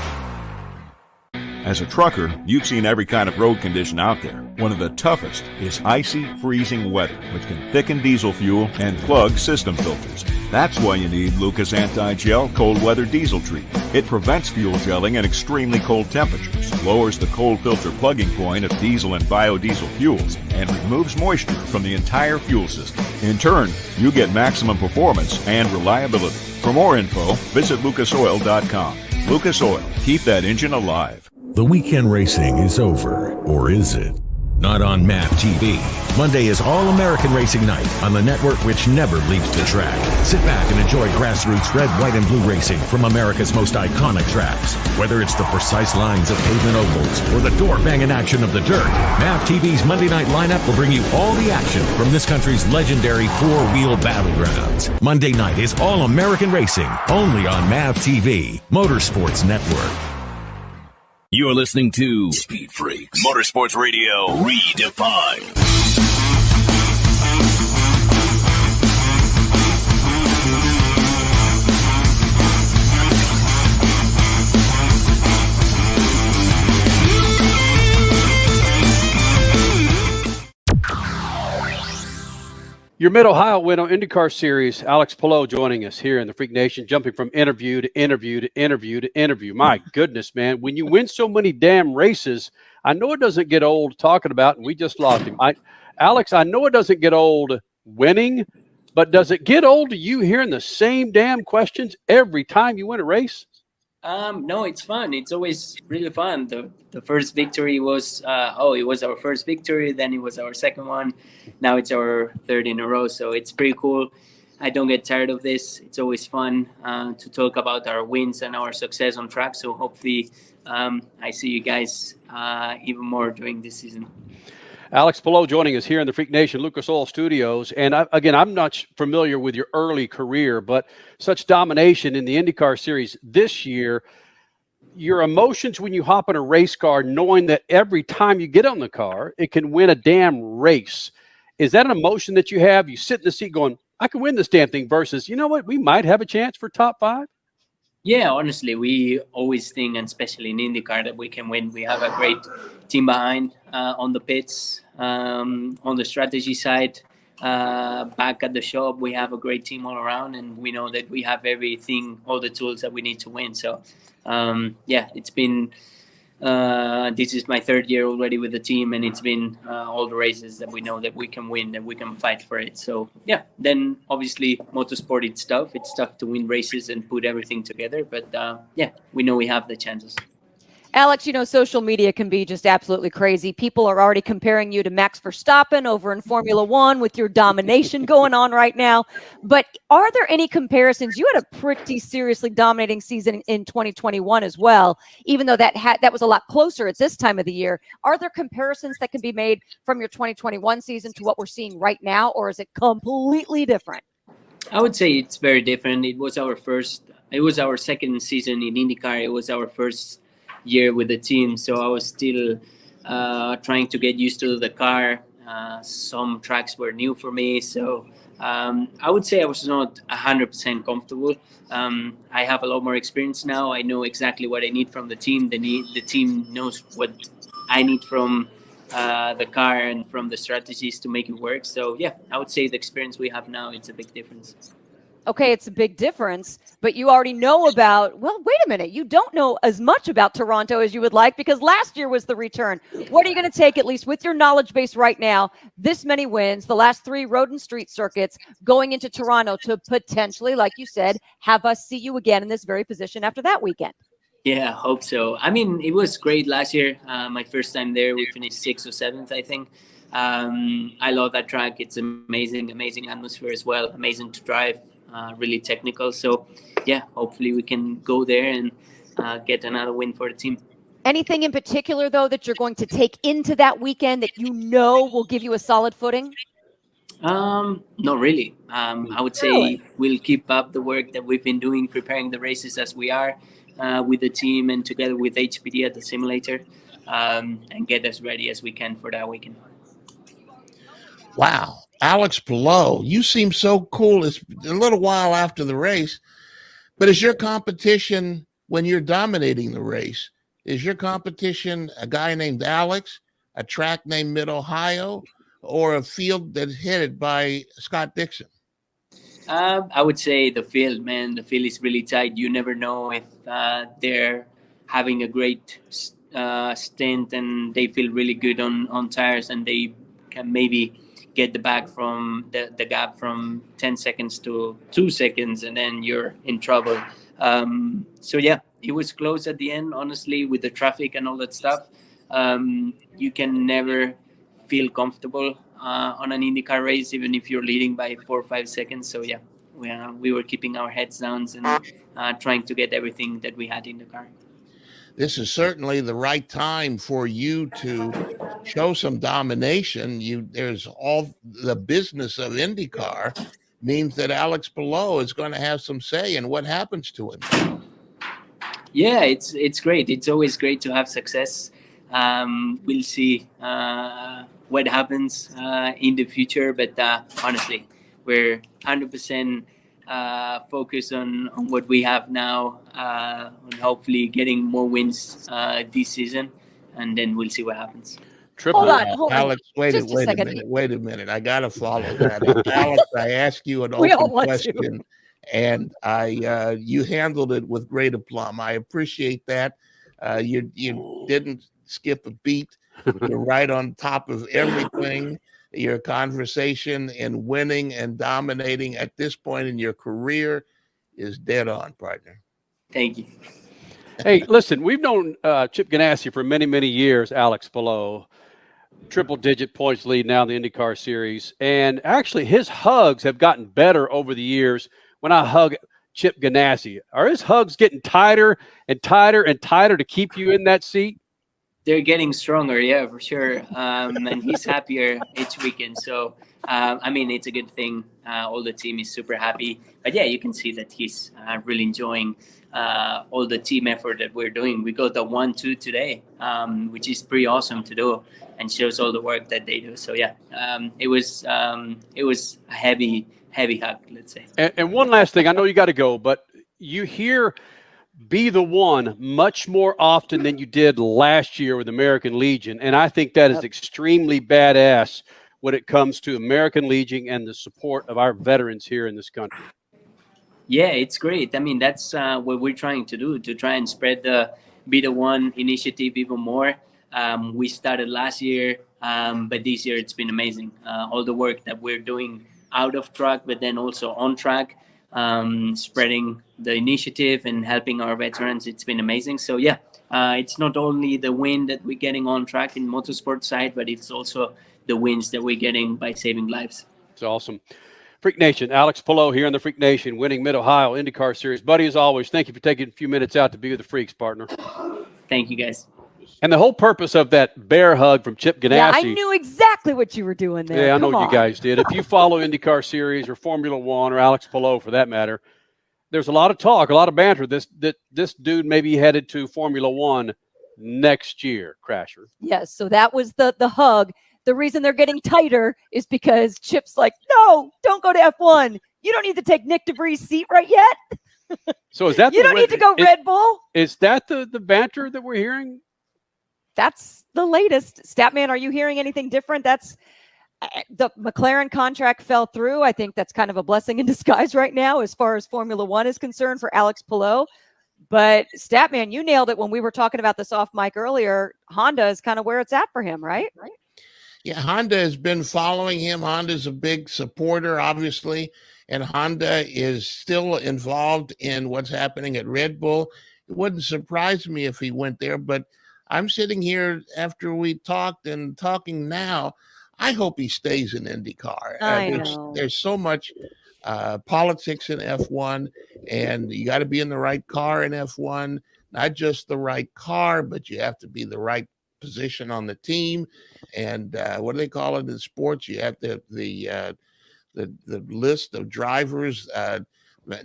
Speaker 15: As a trucker, you've seen every kind of road condition out there. One of the toughest is icy, freezing weather, which can thicken diesel fuel and clog system filters. That's why you need Lucas Anti-Gel Cold Weather Diesel Treatment. It prevents fuel gelling at extremely cold temperatures, lowers the cold filter plugging point of diesel and biodiesel fuels, and removes moisture from the entire fuel system. In turn, you get maximum performance and reliability. For more info, visit lucasoil.com. Lucas Oil. Keep that engine alive.
Speaker 9: The weekend racing is over, or is it? Not on MAP TV. Monday is All-American Racing Night on the network which never leaves the track. Sit back and enjoy grassroots red, white, and blue racing from America's most iconic tracks. Whether it's the precise lines of pavement ovals or the door-banging action of the dirt, MAP TV's Monday night lineup will bring you all the action from this country's legendary four-wheel battlegrounds. Monday night is All-American Racing, only on MAP TV, Motorsports Network.
Speaker 2: You're listening to Speed Freaks, Motorsports Radio Redefined.
Speaker 5: Your Mid-Ohio win on IndyCar Series, Alex Palou joining us here in the Freak Nation, jumping from interview to interview to interview to interview. My goodness, man. When you win so many damn races, I know it doesn't get old talking about, and we just lost him. Alex, I know it doesn't get old winning, but does it get old to you hearing the same damn questions every time you win a race?
Speaker 16: No, it's fun. It's always really fun. The first victory was it was our first victory. Then it was our second one. Now it's our third in a row. So it's pretty cool. I don't get tired of this. It's always fun to talk about our wins and our success on track. So hopefully, I see you guys even more during this season.
Speaker 5: Alex Palou joining us here in the Freak Nation Lucas Oil Studios. And I'm not familiar with your early career, but such domination in the IndyCar Series this year, your emotions when you hop in a race car, knowing that every time you get on the car, it can win a damn race. Is that an emotion that you have? You sit in the seat going, I can win this damn thing versus, you know what, we might have a chance for top 5?
Speaker 16: Yeah, honestly, we always think, and especially in IndyCar, that we can win. We have a great team behind on the pits, on the strategy side. Back at the shop, we have a great team all around, and we know that we have everything, all the tools that we need to win. So, it's been this is my third year already with the team, and it's been all the races that we know that we can win, that we can fight for it. So then obviously motorsport, it's tough to win races and put everything together, but we know we have the chances.
Speaker 7: Alex, social media can be just absolutely crazy. People are already comparing you to Max Verstappen over in Formula One with your domination going on right now. But are there any comparisons? You had a pretty seriously dominating season in 2021 as well, even though that was a lot closer at this time of the year. Are there comparisons that can be made from your 2021 season to what we're seeing right now, or is it completely different?
Speaker 16: I would say it's very different. It was our second season in IndyCar. It was our first year with the team, so I was still trying to get used to the car. Some tracks were new for me, so I would say I was not 100% comfortable. I have a lot more experience now. I know exactly what I need from the team. The team knows what I need from the car and from the strategies to make it work. So I would say the experience we have now, it's a big difference.
Speaker 7: Okay, it's a big difference, but you already know about, well, wait a minute, you don't know as much about Toronto as you would like because last year was the return. What are you going to take, at least with your knowledge base right now, this many wins, the last 3 road and street circuits, going into Toronto to potentially, like you said, have us see you again in this very position after that weekend?
Speaker 16: Yeah, I hope so. I mean, it was great last year. My first time there, we finished 6th or 7th, I think. I love that track. It's amazing atmosphere as well. Amazing to drive. Really technical. So, hopefully we can go there and get another win for the team.
Speaker 7: Anything in particular, though, that you're going to take into that weekend that will give you a solid footing?
Speaker 16: Not really. I would say we'll keep up the work that we've been doing, preparing the races as we are with the team and together with HPD at the simulator, and get as ready as we can for that weekend.
Speaker 8: Wow. Alex Palou, you seem so cool. It's a little while after the race, but is your competition when you're dominating the race, is your competition a guy named Alex, a track named Mid-Ohio, or a field that's headed by Scott Dixon?
Speaker 16: I would say the field, man. The field is really tight. You never know if they're having a great stint and they feel really good on tires and they can maybe get the back from the gap from 10 seconds to 2 seconds, and then you're in trouble. It was close at the end, honestly, with the traffic and all that stuff. You can never feel comfortable on an IndyCar race, even if you're leading by 4 or 5 seconds. So we were keeping our heads down and trying to get everything that we had in the car.
Speaker 8: This is certainly the right time for you to show some domination. There's all the business of IndyCar means that Alex Palou is going to have some say in what happens to him.
Speaker 16: Yeah, it's great. It's always great to have success. We'll see what happens in the future, but honestly, we're 100% focus on what we have now, and hopefully getting more wins this season, and then we'll see what happens.
Speaker 7: Hold on.
Speaker 8: Alex, wait
Speaker 7: Just
Speaker 8: a
Speaker 7: second.
Speaker 8: minute. Wait a minute. I got to follow that. Alex, I asked you an
Speaker 7: We all
Speaker 8: open
Speaker 7: want to.
Speaker 8: question, and you handled it with great aplomb. I appreciate that. You didn't skip a beat. You're right on top of everything. Your conversation in winning and dominating at this point in your career is dead on, partner.
Speaker 16: Thank you.
Speaker 5: Hey, listen, we've known Chip Ganassi for many, many years, Alex Palou. Triple-digit points lead now in the IndyCar series. And actually, his hugs have gotten better over the years when I hug Chip Ganassi. Are his hugs getting tighter and tighter and tighter to keep you in that seat?
Speaker 16: They're getting stronger, yeah, for sure. And he's happier each weekend. So, I mean, it's a good thing. All the team is super happy. But, yeah, you can see that he's really enjoying all the team effort that we're doing. We got the 1-2 today, which is pretty awesome to do and shows all the work that they do. So, yeah, it was a heavy hug, let's say.
Speaker 5: And one last thing. I know you got to go, but you hear – be the one much more often than you did last year with American Legion. And I think that is extremely badass when it comes to American Legion and the support of our veterans here in this country.
Speaker 16: Yeah, it's great. I mean, that's what we're trying to do, to try and spread the Be the One initiative even more. We started last year, but this year it's been amazing. All the work that we're doing out of track, but then also on track, spreading the initiative and helping our veterans. It's been amazing. So yeah, it's not only the win that we're getting on track in motorsport side, but it's also the wins that we're getting by saving lives.
Speaker 5: It's awesome. Freak Nation, Alex Palou here in the Freak Nation, winning Mid-Ohio IndyCar Series. Buddy, as always, thank you for taking a few minutes out to be with the Freaks, partner.
Speaker 16: Thank you, guys.
Speaker 5: And the whole purpose of that bear hug from Chip Ganassi.
Speaker 7: Yeah, I knew exactly what you were doing there.
Speaker 5: Yeah, I know you guys did. If you follow IndyCar Series or Formula One or Alex Palou for that matter, there's a lot of talk, a lot of banter. This dude may be headed to Formula One next year, Crasher.
Speaker 7: Yes, so that was the hug. The reason they're getting tighter is because Chip's like, no, don't go to F1. You don't need to take Nick DeVries' seat right yet.
Speaker 5: So is that
Speaker 7: you don't need to go Red Bull?
Speaker 5: Is that the banter that we're hearing?
Speaker 7: That's the latest. Statman, are you hearing anything different? That's the McLaren contract fell through. I think that's kind of a blessing in disguise right now as far as Formula One is concerned for Alex Palou. But Statman, you nailed it when we were talking about this off mic earlier. Honda is kind of where it's at for him, right?
Speaker 8: Yeah, Honda has been following him. Honda's a big supporter, obviously, and Honda is still involved in what's happening at Red Bull. It wouldn't surprise me if he went there, but I'm sitting here after we talked and talking now. I hope he stays in IndyCar.
Speaker 7: I know.
Speaker 8: There's so much politics in F1, and you got to be in the right car in F1. Not just the right car, but you have to be the right position on the team. And what do they call it in sports? You have to the list of drivers. And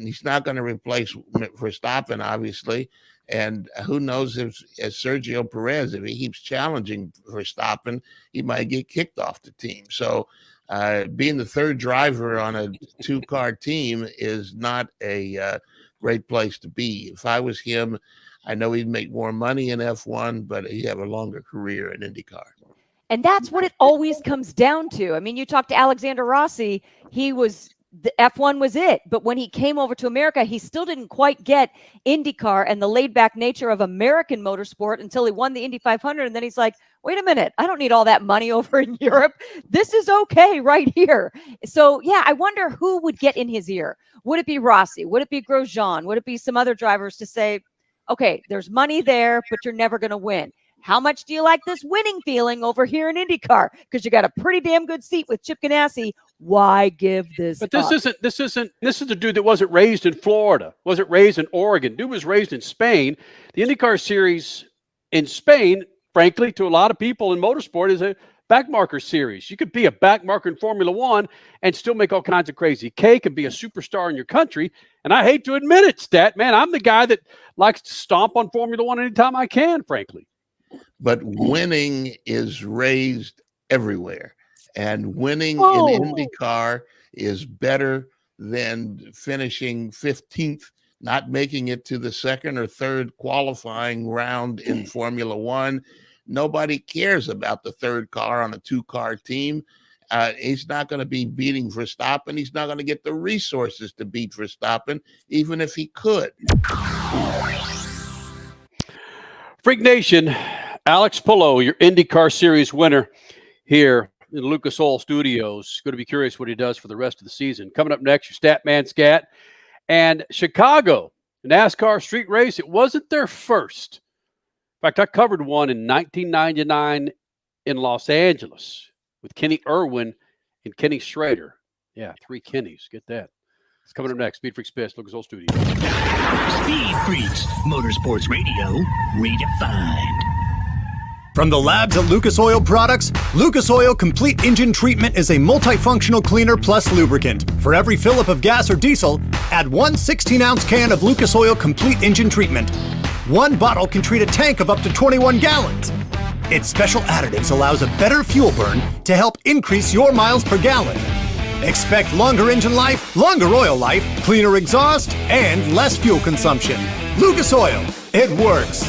Speaker 8: he's not going to replace Verstappen, obviously. And who knows if Sergio Perez, if he keeps challenging Verstappen, he might get kicked off the team. So being the third driver on a two-car team is not a great place to be. If I was him, I know he'd make more money in F1, but he'd have a longer career in IndyCar.
Speaker 7: And that's what it always comes down to. I mean, you talk to Alexander Rossi, the F1 was it. But when he came over to America, he still didn't quite get IndyCar and the laid-back nature of American motorsport until he won the Indy 500. And then he's like, wait a minute, I don't need all that money over in Europe. This is okay right here. So, yeah, I wonder who would get in his ear. Would it be Rossi? Would it be Grosjean? Would it be some other drivers to say, okay, there's money there, but you're never going to win. How much do you like this winning feeling over here in IndyCar? Because you got a pretty damn good seat with Chip Ganassi. Why give this
Speaker 5: But this is a dude that wasn't raised in Florida, wasn't raised in Oregon. Dude was raised in Spain. The IndyCar series in Spain, frankly, to a lot of people in motorsport, is a backmarker series. You could be a backmarker in Formula One and still make all kinds of crazy cake and be a superstar in your country. And I hate to admit it, Stat, man, I'm the guy that likes to stomp on Formula One anytime I can, frankly.
Speaker 8: But winning is raised everywhere. And winning in IndyCar is better than finishing 15th, not making it to the second or third qualifying round in Formula One. nobody cares about the third car on a two-car team. He's not going to be beating Verstappen. He's not going to get the resources to beat Verstappen, even if he could.
Speaker 5: Freak Nation, Alex Palou, your IndyCar Series winner here in the Lucas Oil Studios. Going to be curious what he does for the rest of the season. Coming up next, your Statman Scat. And Chicago, NASCAR street race, it wasn't their first. In fact, I covered one in 1999 in Los Angeles with Kenny Irwin and Kenny Schrader. Yeah, 3 Kennys. Get that. It's coming up next. Speed Freaks Best, Lucas Oil Studios.
Speaker 2: Speed Freaks, Motorsports Radio, redefined.
Speaker 4: From the labs at Lucas Oil Products, Lucas Oil Complete Engine Treatment is a multifunctional cleaner plus lubricant. For every fill-up of gas or diesel, add 1 16-ounce can of Lucas Oil Complete Engine Treatment. 1 bottle can treat a tank of up to 21 gallons. Its special additives allows a better fuel burn to help increase your miles per gallon. Expect longer engine life, longer oil life, cleaner exhaust, and less fuel consumption. Lucas Oil, it works.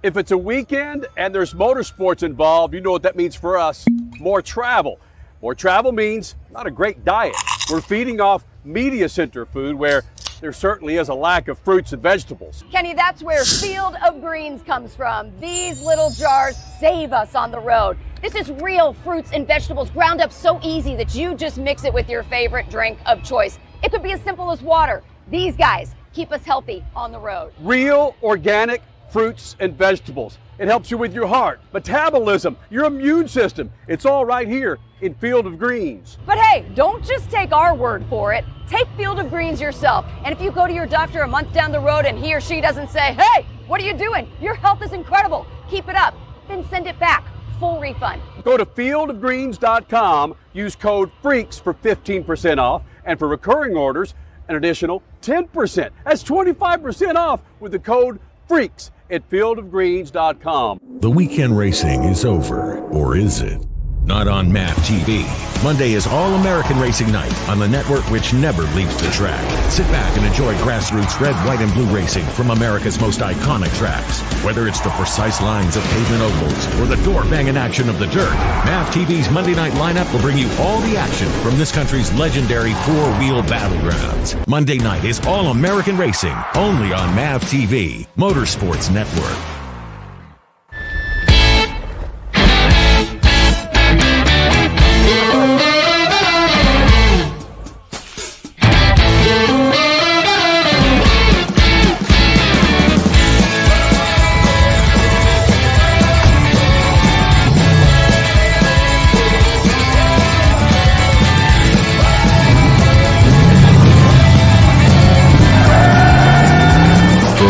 Speaker 5: If it's a weekend and there's motorsports involved, you know what that means for us. More travel. More travel means not a great diet. We're feeding off media center food where there certainly is a lack of fruits and vegetables.
Speaker 12: Kenny, that's where Field of Greens comes from. These little jars save us on the road. This is real fruits and vegetables ground up so easy that you just mix it with your favorite drink of choice. It could be as simple as water. These guys keep us healthy on the road.
Speaker 5: Real, organic fruits and vegetables. It helps you with your heart, metabolism, your immune system. It's all right here in Field of Greens.
Speaker 12: But hey, don't just take our word for it. Take Field of Greens yourself. And if you go to your doctor a month down the road and he or she doesn't say, hey, what are you doing? Your health is incredible. Keep it up. Then send it back. Full refund.
Speaker 5: Go to fieldofgreens.com. Use code FREAKS for 15% off. And for recurring orders, an additional 10%. That's 25% off with the code FREAKS at fieldofgreens.com.
Speaker 9: The weekend racing is over, or is it? Not on MAP TV. Monday is All-American Racing Night on the network which never leaves the track. Sit back and enjoy grassroots red, white, and blue racing from America's most iconic tracks. Whether it's the precise lines of pavement ovals or the door-banging action of the dirt, MAP TV's Monday night lineup will bring you all the action from this country's legendary four-wheel battlegrounds. Monday night is All-American Racing, only on MAP TV, Motorsports Network.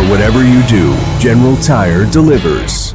Speaker 14: Whatever you do, General Tire delivers.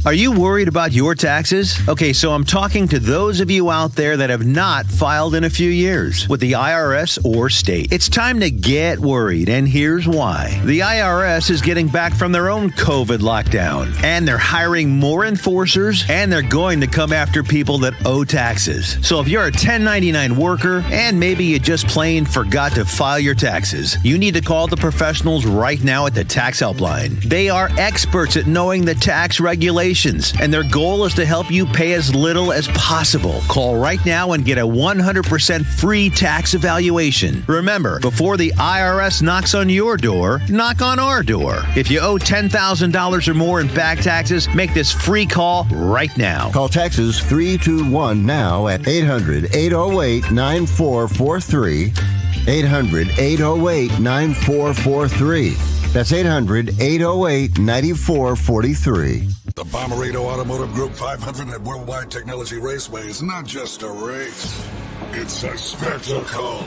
Speaker 17: Are you worried about your taxes? Okay, so I'm talking to those of you out there that have not filed in a few years with the IRS or state. It's time to get worried, and here's why. The IRS is getting back from their own COVID lockdown, and they're hiring more enforcers, and they're going to come after people that owe taxes. So if you're a 1099 worker, and maybe you just plain forgot to file your taxes, you need to call the professionals right now at the Tax Helpline. They are experts at knowing the tax regulations, and their goal is to help you pay as little as possible. Call right now and get a 100% free tax evaluation. Remember, before the IRS knocks on your door, knock on our door. If you owe $10,000 or more in back taxes, make this free call right now.
Speaker 18: Call Texas 321 now at 800-808-9443. 800-808-9443. That's 800-808-9443.
Speaker 10: The Bommarito Automotive Group 500 at Worldwide Technology Raceway is not just a race, it's a spectacle.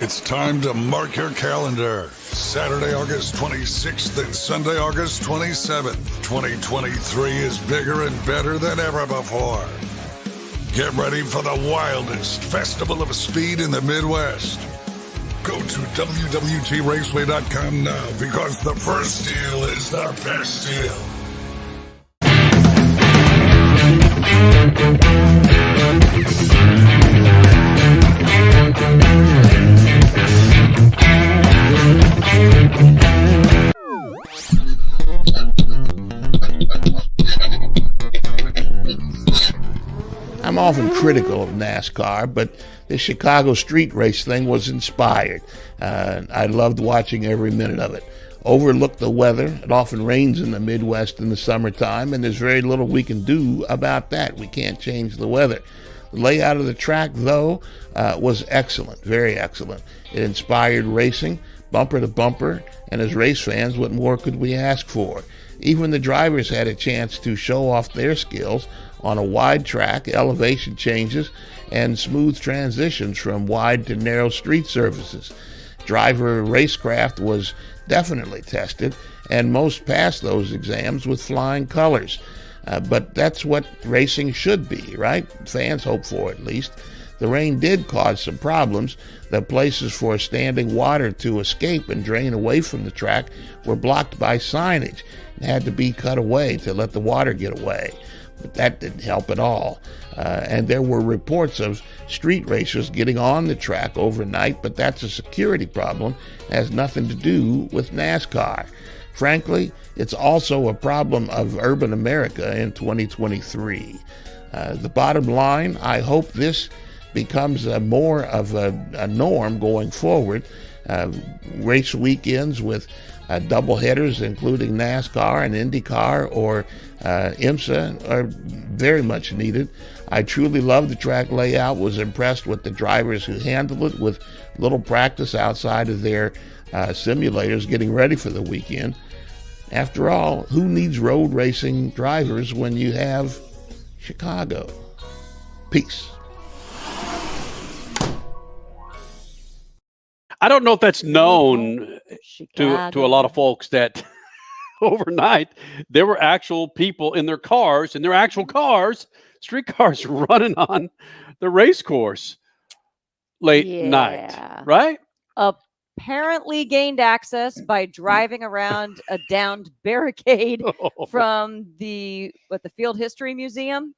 Speaker 10: It's time to mark your calendar. Saturday, August 26th and Sunday, August 27th. 2023 is bigger and better than ever before. Get ready for the wildest festival of speed in the Midwest. Go to WWTRaceway.com now because the first deal is the best deal.
Speaker 8: often critical of NASCAR, but the Chicago street race thing was inspired. I loved watching every minute of it. Overlook the weather. It often rains in the Midwest in the summertime, and there's very little we can do about that. We can't change the weather. The layout of the track, though, was excellent, very excellent. It inspired racing, bumper to bumper, and as race fans, what more could we ask for? Even the drivers had a chance to show off their skills on a wide track, elevation changes, and smooth transitions from wide to narrow street surfaces. Driver racecraft was definitely tested, and most passed those exams with flying colors. But that's what racing should be, right? Fans hope for, at least. The rain did cause some problems. The places for standing water to escape and drain away from the track were blocked by signage and had to be cut away to let the water get away. But that didn't help at all. And there were reports of street racers getting on the track overnight, but that's a security problem. It has nothing to do with NASCAR. Frankly, it's also a problem of urban America in 2023. The bottom line, I hope this becomes more of a norm going forward. Race weekends with double headers, including NASCAR and IndyCar or IMSA, are very much needed. I truly love the track layout, was impressed with the drivers who handled it with little practice outside of their simulators getting ready for the weekend. After all, who needs road racing drivers when you have Chicago? Peace.
Speaker 5: I don't know if that's known to a lot of folks that overnight there were actual people in their cars, street cars running on the race course late night, right?
Speaker 7: Apparently gained access by driving around a downed barricade from the Field History Museum.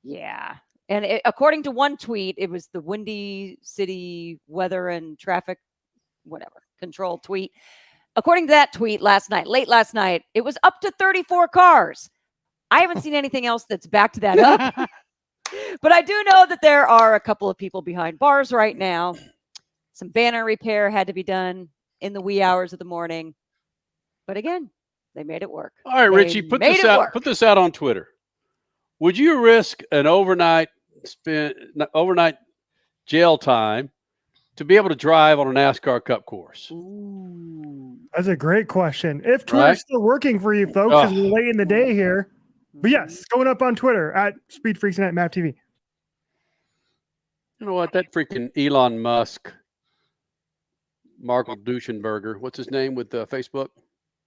Speaker 7: Yeah. And according to one tweet, it was the Windy City Weather and Traffic control tweet. According to that tweet late last night, it was up to 34 cars. I haven't seen anything else that's backed that up. But I do know that there are a couple of people behind bars right now. Some banner repair had to be done in the wee hours of the morning. But again, they made it work.
Speaker 5: All right, Richie, put this out on Twitter. Would you risk an overnight jail time to be able to drive on a NASCAR Cup course?
Speaker 3: Ooh, that's a great question. If Twitter's still working for you folks, because we're late in the day here. But yes, going up on Twitter at SpeedFreaks and at MapTV.
Speaker 5: You know what? That freaking Elon Musk, Markle Duschenberger, what's his name with Facebook?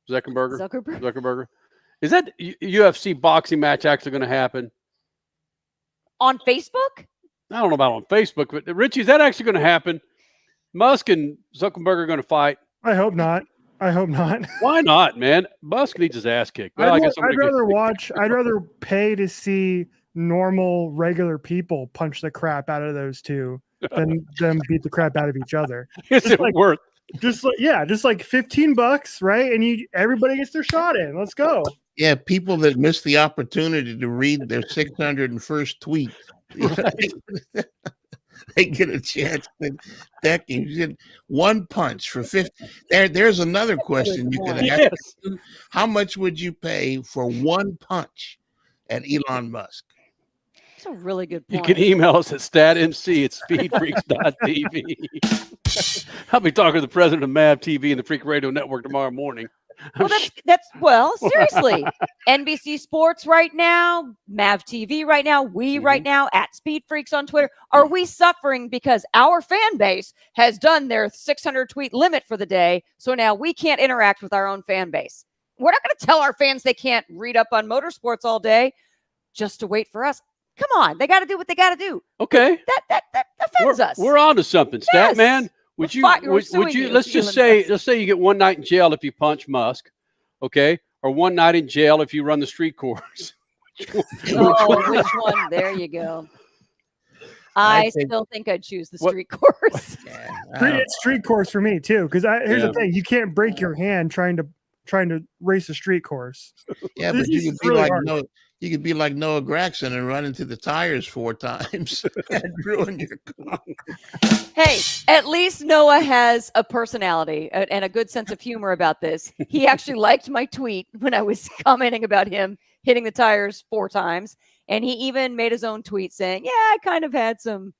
Speaker 5: Zuckerberger. Is that UFC boxing match actually going to happen?
Speaker 7: On Facebook?
Speaker 5: I don't know about on Facebook, but Richie, is that actually going to happen? Musk and Zuckerberg are going to fight?
Speaker 3: I hope not.
Speaker 5: Why not, man? Musk needs his ass kicked. Well,
Speaker 3: I'd rather pay to see normal, regular people punch the crap out of those two than them beat the crap out of each other.
Speaker 5: Is it worth?
Speaker 3: Just like $15, right? And everybody gets their shot in. Let's go.
Speaker 8: Yeah, people that miss the opportunity to read their 601st tweet. They get a chance to deck you. One punch for 50. There's another question you can ask. Yes. How much would you pay for one punch at Elon Musk?
Speaker 7: That's a really good point.
Speaker 5: You can email us at statmc@speedfreaks.tv. I'll be talking to the president of MAV TV and the Freak Radio Network tomorrow morning.
Speaker 7: Well, seriously. NBC Sports right now, MAV TV right now, right now at Speed Freaks on Twitter. Are we suffering because our fan base has done their 600 tweet limit for the day? So now we can't interact with our own fan base. We're not going to tell our fans they can't read up on motorsports all day just to wait for us. Come on, they got to do what they got to do.
Speaker 5: Okay,
Speaker 7: that offends us.
Speaker 5: We're on to something, Stat Man. Would you? Let's say you get one night in jail if you punch Musk, okay, or one night in jail if you run the street course.
Speaker 7: Which one? There you go. I still think I'd choose the street course.
Speaker 3: It's street course for me too, because here's the thing: you can't break your hand trying to race a street course.
Speaker 8: Yeah, but you can be like, You could be like Noah Gragson and run into the tires 4 times and ruin your car.
Speaker 7: Hey, at least Noah has a personality and a good sense of humor about this. He actually liked my tweet when I was commenting about him hitting the tires 4 times. And he even made his own tweet saying, yeah, I kind of had some,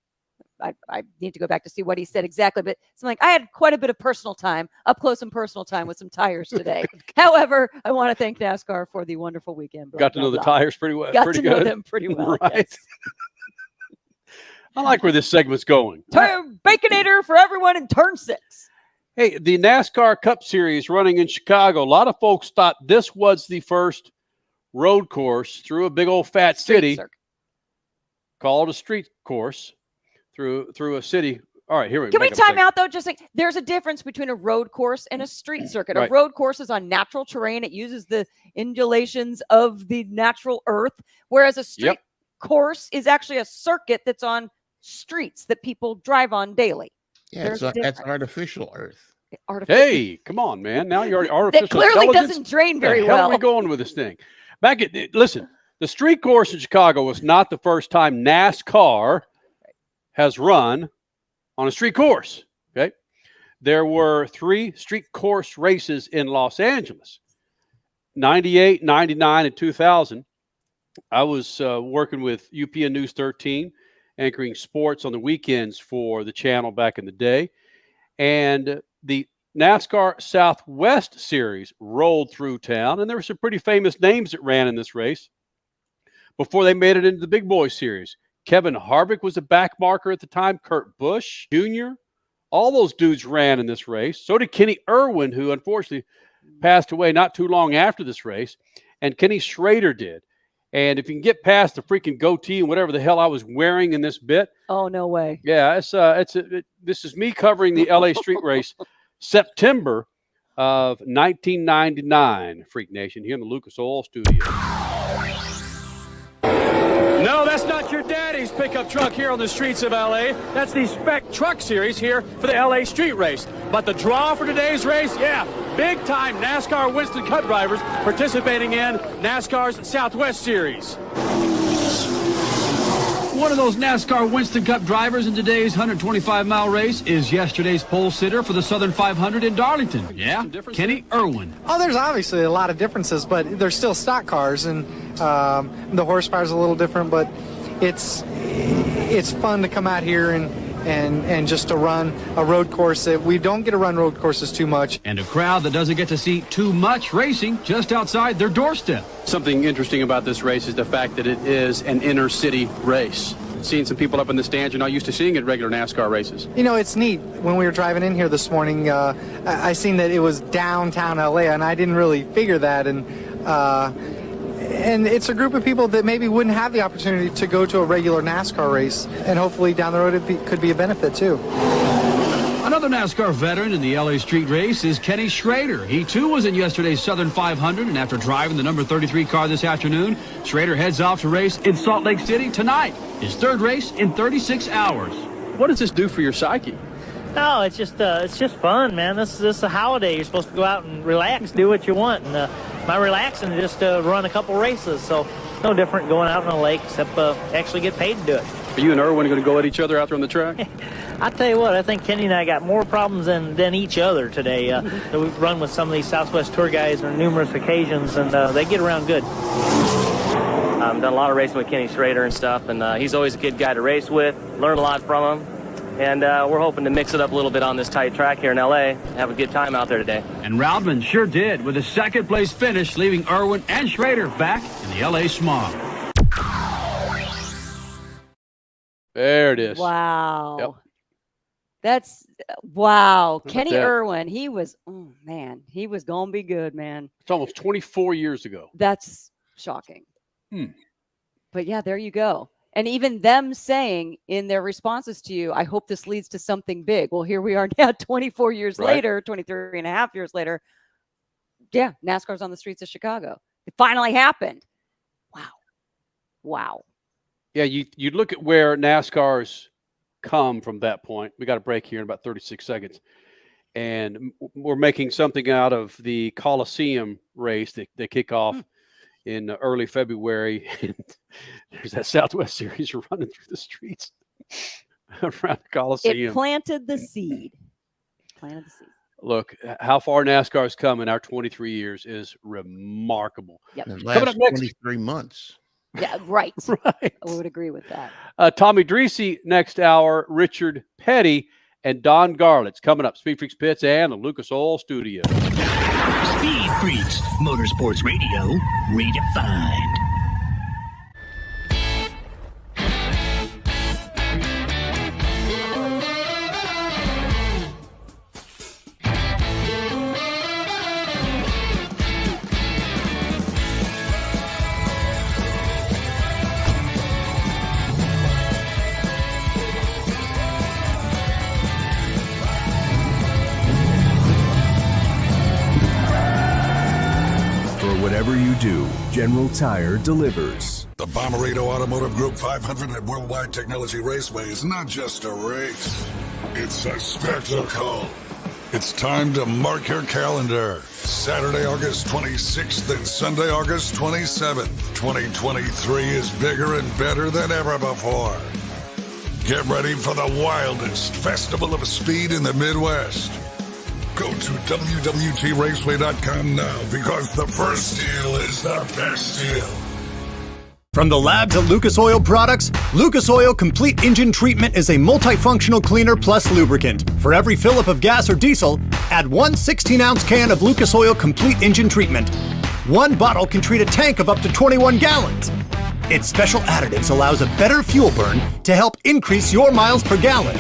Speaker 7: I need to go back to see what he said exactly, but it's like, I had quite a bit of personal time, up close and personal time with some tires today. However, I want to thank NASCAR for the wonderful weekend.
Speaker 5: Got to know the tires pretty well.
Speaker 7: Got
Speaker 5: pretty
Speaker 7: to
Speaker 5: good.
Speaker 7: know them pretty well.
Speaker 5: Right.
Speaker 7: Yes.
Speaker 5: I like where this segment's going.
Speaker 7: Baconator for everyone in turn 6.
Speaker 5: Hey, the NASCAR Cup Series running in Chicago. A lot of folks thought this was the first road course through a big old fat city. Called a street course through a city. All right, here we go.
Speaker 7: Can we time out though? Just like there's a difference between a road course and a street circuit.
Speaker 5: Right.
Speaker 7: A road course is on natural terrain. It uses the undulations of the natural earth, whereas a street course is actually a circuit that's on streets that people drive on daily.
Speaker 8: Yeah, that's artificial earth.
Speaker 5: Hey, come on, man. Now you're artificial.
Speaker 7: That clearly doesn't drain very
Speaker 5: well. Where are we
Speaker 7: well.
Speaker 5: going with this thing? Listen, the street course in Chicago was not the first time NASCAR has run on a street course. Okay. There were 3 street course races in Los Angeles, 98, 99, and 2000. I was working with UPN News 13, anchoring sports on the weekends for the channel back in the day. And the NASCAR Southwest Series rolled through town, and there were some pretty famous names that ran in this race before they made it into the Big Boy Series. Kevin Harvick was a back marker at the time. Kurt Busch Jr., all those dudes ran in this race. So did Kenny Irwin, who unfortunately passed away not too long after this race, and Kenny Schrader did. And if you can get past the freaking goatee and whatever the hell I was wearing in this bit.
Speaker 7: Oh, no way.
Speaker 5: Yeah, this is me covering the LA Street Race, September of 1999, Freak Nation, here in the Lucas Oil Studio.
Speaker 11: No, that's not your daddy's pickup truck here on the streets of LA. That's the Spec Truck Series here for the LA Street Race. But the draw for today's race, big time NASCAR Winston Cup drivers participating in NASCAR's Southwest Series.
Speaker 19: One of those NASCAR Winston Cup drivers in today's 125-mile race is yesterday's pole sitter for the Southern 500 in Darlington. Yeah, Kenny Irwin.
Speaker 20: Oh, there's obviously a lot of differences, but they're still stock cars, and the horsepower's a little different, but it's fun to come out here and just to run a road course that we don't get to run road courses too much.
Speaker 19: And a crowd that doesn't get to see too much racing just outside their doorstep.
Speaker 21: Something interesting about this race is the fact that it is an inner city race. Seeing some people up in the stands you're not used to seeing at regular NASCAR races.
Speaker 20: You know, it's neat. When we were driving in here this morning, I seen that it was downtown LA, and I didn't really figure that. And it's a group of people that maybe wouldn't have the opportunity to go to a regular NASCAR race, and hopefully down the road it could be a benefit too.
Speaker 19: Another NASCAR veteran in the LA Street Race is Kenny Schrader. He too was in yesterday's Southern 500, and after driving the number 33 car this afternoon, Schrader heads off to race in Salt Lake City tonight, his 3rd race in 36 hours.
Speaker 21: What does this do for your psyche?
Speaker 22: No, it's just fun, man. This is a holiday. You're supposed to go out and relax, do what you want. And my relaxing is just run a couple races. So no different going out on a lake except actually get paid to do it.
Speaker 21: Are you and Irwin going to go at each other out there on the track?
Speaker 22: I tell you what, I think Kenny and I got more problems than each other today. We've run with some of these Southwest Tour guys on numerous occasions, and they get around good.
Speaker 23: I've done a lot of racing with Kenny Schrader and stuff, and he's always a good guy to race with, learn a lot from him. And we're hoping to mix it up a little bit on this tight track here in LA. Have a good time out there today.
Speaker 19: And Roudman sure did, with a 2nd place finish, leaving Irwin and Schrader back in the LA smog.
Speaker 5: There it is.
Speaker 7: Wow. Yep. That's wow. Kenny
Speaker 5: that?
Speaker 7: Irwin, he was he was gonna be good, man.
Speaker 5: It's almost 24 years ago.
Speaker 7: That's shocking. But yeah, there you go. And even them saying in their responses to you, I hope this leads to something big. Well, here we are now 24 years later, 23 and a half years later. Yeah, NASCAR's on the streets of Chicago. It finally happened. Wow.
Speaker 5: Yeah, you look at where NASCAR's come from that point. We got a break here in about 36 seconds. And we're making something out of the Coliseum race that they kick off in early February. And there's that Southwest Series running through the streets around the Coliseum.
Speaker 7: It planted the seed.
Speaker 5: Look, how far NASCAR's come in our 23 years is remarkable.
Speaker 7: Yep.
Speaker 8: The
Speaker 5: Coming
Speaker 8: last
Speaker 5: up next,
Speaker 8: 23 months.
Speaker 7: Yeah, right.
Speaker 5: right.
Speaker 7: I would agree with that.
Speaker 5: Tommy Dreese next hour, Richard Petty, and Don Garlett's coming up. Speed Freaks Pits and the Lucas Oil Studio.
Speaker 2: Speed Freaks, Motorsports Radio, redefined.
Speaker 14: Whatever you do, General Tire delivers.
Speaker 10: The Bommarito Automotive Group 500 at Worldwide Technology Raceway is not just a race. It's a spectacle. It's time to mark your calendar. Saturday, August 26th and Sunday, August 27th. 2023 is bigger and better than ever before. Get ready for the wildest festival of speed in the Midwest. Go to WWTRaceway.com now because the first deal is the best deal.
Speaker 4: From the labs at Lucas Oil Products, Lucas Oil Complete Engine Treatment is a multifunctional cleaner plus lubricant. For every fill-up of gas or diesel, add one 16-ounce can of Lucas Oil Complete Engine Treatment. One bottle can treat a tank of up to 21 gallons. Its special additives allows a better fuel burn to help increase your miles per gallon.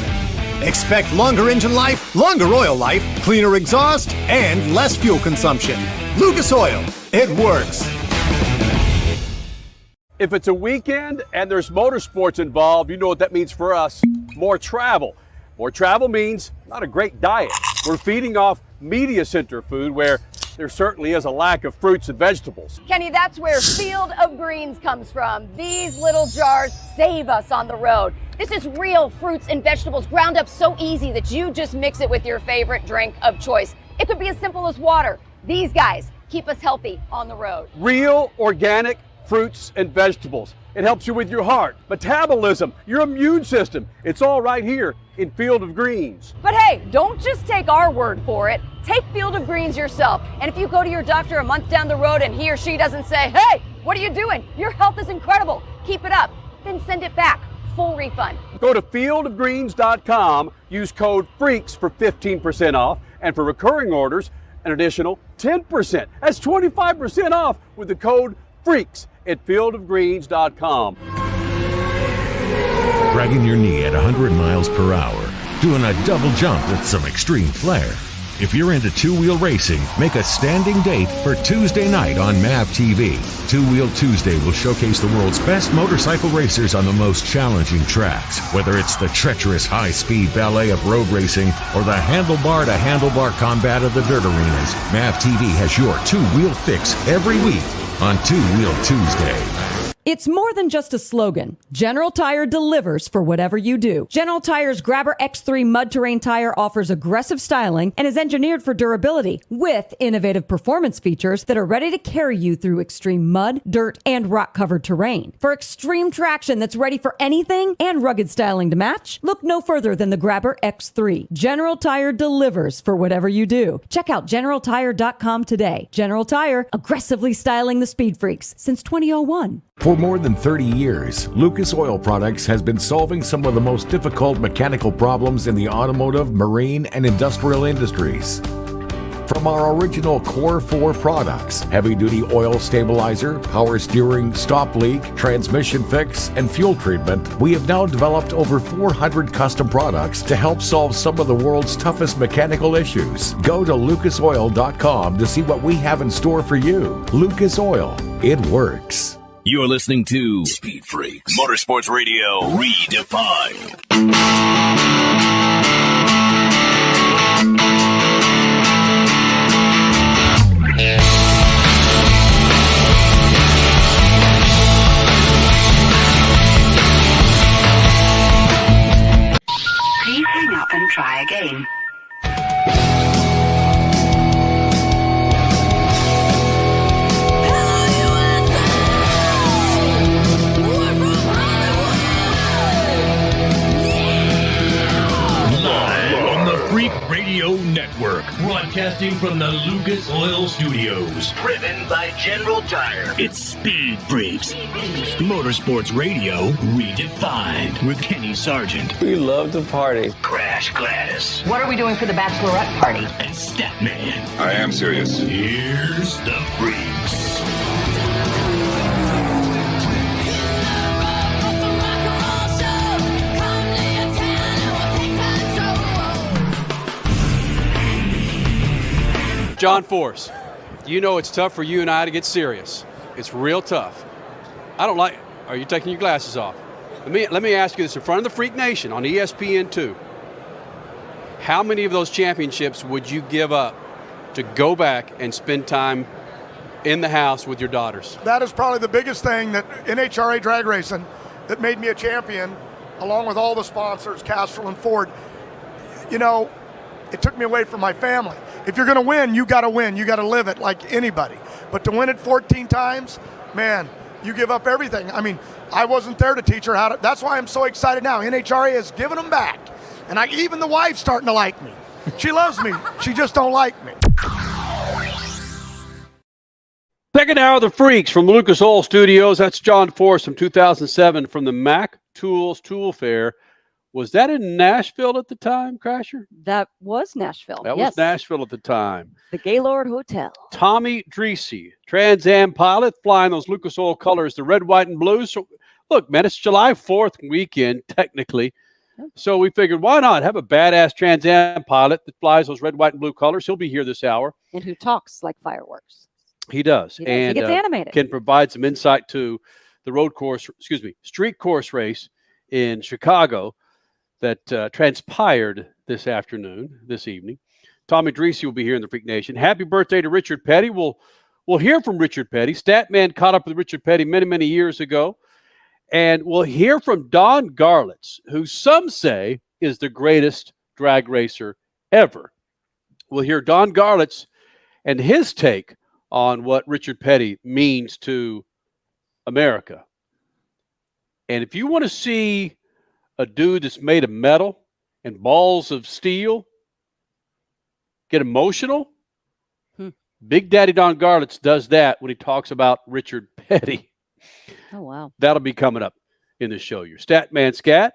Speaker 4: Expect longer engine life, longer oil life, cleaner exhaust, and less fuel consumption. Lucas Oil, it works.
Speaker 5: If it's a weekend and there's motorsports involved, you know what that means for us. More travel. More travel means not a great diet. We're feeding off media center food where there certainly is a lack of fruits and vegetables.
Speaker 12: Kenny, that's where Field of Greens comes from. These little jars save us on the road. This is real fruits and vegetables ground up so easy that you just mix it with your favorite drink of choice. It could be as simple as water. These guys keep us healthy on the road.
Speaker 5: Real, organic fruits and vegetables. It helps you with your heart, metabolism, your immune system. It's all right here in Field of Greens.
Speaker 12: But hey, don't just take our word for it. Take Field of Greens yourself. And if you go to your doctor a month down the road and he or she doesn't say, hey, what are you doing? Your health is incredible. Keep it up. Then send it back. Full refund.
Speaker 5: Go to fieldofgreens.com, use code FREAKS for 15% off, and for recurring orders, an additional 10%. That's 25% off with the code FREAKS at fieldofgreens.com.
Speaker 9: Dragging your knee at 100 miles per hour, doing a double jump with some extreme flair. If you're into two-wheel racing, make a standing date for Tuesday night on MAV TV. Two-Wheel Tuesday will showcase the world's best motorcycle racers on the most challenging tracks. Whether it's the treacherous high-speed ballet of road racing or the handlebar-to-handlebar combat of the dirt arenas, MAV TV has your two-wheel fix every week on Two-Wheel Tuesday.
Speaker 1: It's more than just a slogan. General Tire delivers for whatever you do. General Tire's Grabber X3 mud terrain tire offers aggressive styling and is engineered for durability with innovative performance features that are ready to carry you through extreme mud, dirt, and rock-covered terrain. For extreme traction that's ready for anything and rugged styling to match, look no further than the Grabber X3. General Tire delivers for whatever you do. Check out GeneralTire.com today. General Tire, aggressively styling the speed freaks since 2001.
Speaker 9: For more than 30 years, Lucas Oil Products has been solving some of the most difficult mechanical problems in the automotive, marine, and industrial industries. From our original Core 4 products, heavy-duty oil stabilizer, power steering, stop leak, transmission fix, and fuel treatment, we have now developed over 400 custom products to help solve some of the world's toughest mechanical issues. Go to lucasoil.com to see what we have in store for you. Lucas Oil, it works.
Speaker 2: You're listening to Speed Freaks, Motorsports Radio Redefined.
Speaker 6: Please hang up and try again.
Speaker 13: Hello, USA!
Speaker 2: Network, broadcasting from the Lucas Oil Studios. Driven by General Tire. It's Speed Freaks. Motorsports Radio redefined with Kenny Sargent.
Speaker 13: We love to party.
Speaker 2: Crash Gladys.
Speaker 6: What are we doing for the bachelorette party?
Speaker 2: And Statman.
Speaker 10: I am serious.
Speaker 2: Here's the Freaks.
Speaker 11: John Force, you know it's tough for you and I to get serious. It's real tough. Are you taking your glasses off? Let me ask you this in front of the Freak Nation on ESPN2. How many of those championships would you give up to go back and spend time in the house with your daughters?
Speaker 15: That is probably the biggest thing that NHRA drag racing that made me a champion, along with all the sponsors, Castrol and Ford. You know, it took me away from my family. If you're going to win, you got to win. You got to live it like anybody. But to win it 14 times, man, you give up everything. I mean, I wasn't there to teach her how to. That's why I'm so excited now. NHRA has given them back. And even the wife's starting to like me. She loves me. She just don't like me.
Speaker 5: Second hour of the Freaks from Lucas Oil Studios. That's John Force from 2007 from the Mac Tools Tool Fair. Was that in Nashville at the time, Crasher?
Speaker 7: That was Nashville.
Speaker 5: That
Speaker 7: yes.
Speaker 5: was Nashville at the time.
Speaker 7: The Gaylord Hotel.
Speaker 5: Tommy Dreesy, Trans Am pilot, flying those Lucas Oil colors, the red, white, and blue. So, look, man, it's July 4th weekend, technically. So we figured, why not have a badass Trans Am pilot that flies those red, white, and blue colors? He'll be here this hour.
Speaker 7: And who talks like fireworks.
Speaker 5: He does. And
Speaker 7: he gets animated.
Speaker 5: Can provide some insight to the street course race in Chicago that transpired this evening. Tommy Dreesy will be here in the Freak Nation. Happy birthday to Richard Petty. We'll hear from Richard Petty. Statman caught up with Richard Petty many, many years ago. And we'll hear from Don Garlitz, who some say is the greatest drag racer ever. We'll hear Don Garlitz and his take on what Richard Petty means to America. And if you want to see a dude that's made of metal and balls of steel get emotional, Big Daddy Don Garlitz does that when he talks about Richard Petty.
Speaker 7: Oh, wow.
Speaker 5: That'll be coming up in the show. Your Statman Scat.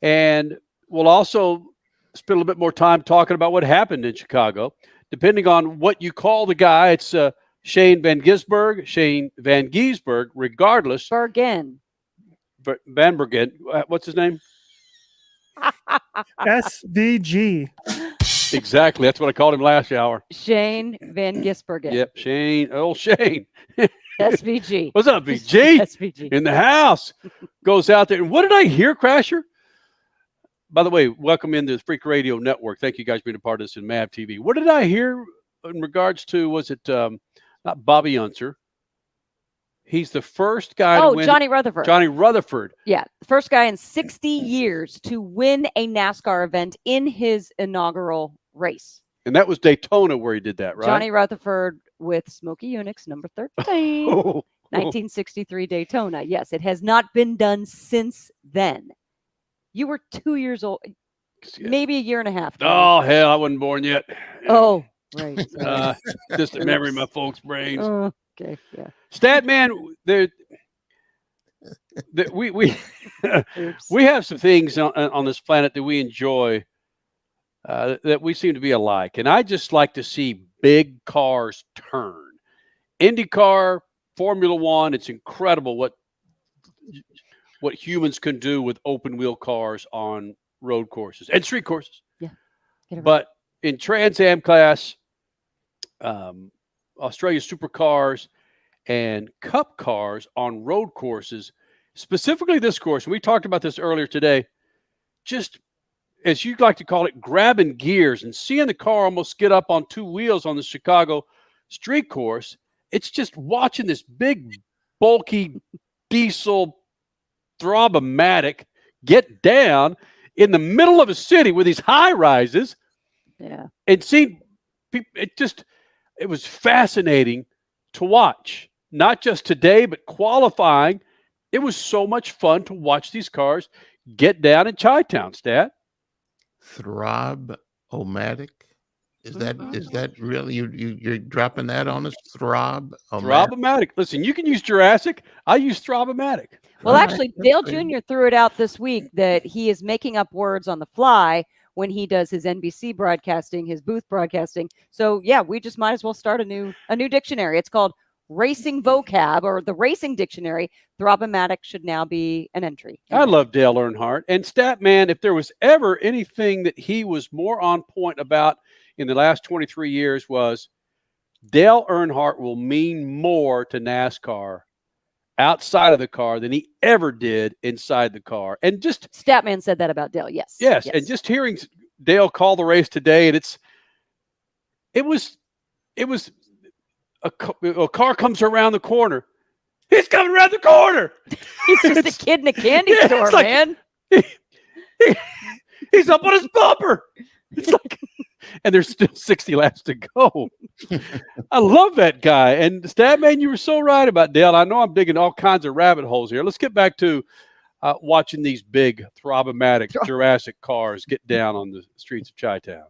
Speaker 5: And we'll also spend a little bit more time talking about what happened in Chicago. Depending on what you call the guy, it's Shane Van Gisberg, regardless. Van Bergen. What's his name?
Speaker 3: SVG.
Speaker 5: Exactly. That's what I called him last hour.
Speaker 7: Shane Van Gisbergen.
Speaker 5: Yep. Shane. Oh, Shane.
Speaker 7: SVG.
Speaker 5: What's up, VG?
Speaker 7: SVG.
Speaker 5: In the house. Goes out there. And what did I hear, Crasher? By the way, welcome into the Freak Radio Network. Thank you guys for being a part of this in MAV TV. What did I hear in regards to, was it not Bobby Unser? He's the first guy to win.
Speaker 7: Johnny Rutherford.
Speaker 5: Johnny Rutherford.
Speaker 7: Yeah, the first guy in 60 years to win a NASCAR event in his inaugural race.
Speaker 5: And that was Daytona where he did that, right?
Speaker 7: Johnny Rutherford with Smokey Unix, number 13. 1963 Daytona. Yes, it has not been done since then. You were 2 years old, maybe a year and a half.
Speaker 5: Oh, hell, I wasn't born yet.
Speaker 7: Oh, right.
Speaker 5: Just a memory in my folks' brains.
Speaker 7: Okay, yeah.
Speaker 5: Statman, we have some things on this planet that we enjoy that we seem to be alike. And I just like to see big cars turn. IndyCar, Formula One, it's incredible what humans can do with open wheel cars on road courses and street courses.
Speaker 7: Yeah.
Speaker 5: But in Trans Am class, Australia supercars and cup cars on road courses, specifically this course, and we talked about this earlier today, just as you'd like to call it, grabbing gears and seeing the car almost get up on two wheels on the Chicago street course. It's just watching this big, bulky diesel Throb-O-Matic get down in the middle of a city with these high rises.
Speaker 7: Yeah.
Speaker 5: And see people, it was fascinating to watch. Not just today, but qualifying. It was so much fun to watch these cars get down in Chi-Town, Stat.
Speaker 8: Throb-O-Matic? Is that really you're dropping that on us?
Speaker 5: Throb-o-matic. Listen, you can use Jurassic. I use Throb-o-matic.
Speaker 7: Well,
Speaker 8: All
Speaker 7: actually,
Speaker 8: right,
Speaker 7: Dale
Speaker 8: okay.
Speaker 7: Jr. threw it out this week that he is making up words on the fly when he does his NBC broadcasting, his booth broadcasting. So yeah, we just might as well start a new dictionary. It's called Racing Vocab, or the Racing Dictionary. Throb-o-matic should now be an entry.
Speaker 5: I love Dale Earnhardt. And Statman, if there was ever anything that he was more on point about in the last 23 years, was Dale Earnhardt will mean more to NASCAR outside of the car than he ever did inside the car. And just
Speaker 7: Statman said that about Dale. Yes.
Speaker 5: Yes. And just hearing Dale call the race today, and it was a car comes around the corner. He's coming around the corner.
Speaker 7: He's just a kid in a candy store,
Speaker 5: like,
Speaker 7: man.
Speaker 5: He's up on his bumper. It's like, and there's still 60 laps to go. I love that guy. And Statman, you were so right about Dale. I know I'm digging all kinds of rabbit holes here. Let's get back to watching these big Throb-o-matic Jurassic cars get down on the streets of Chi-Town.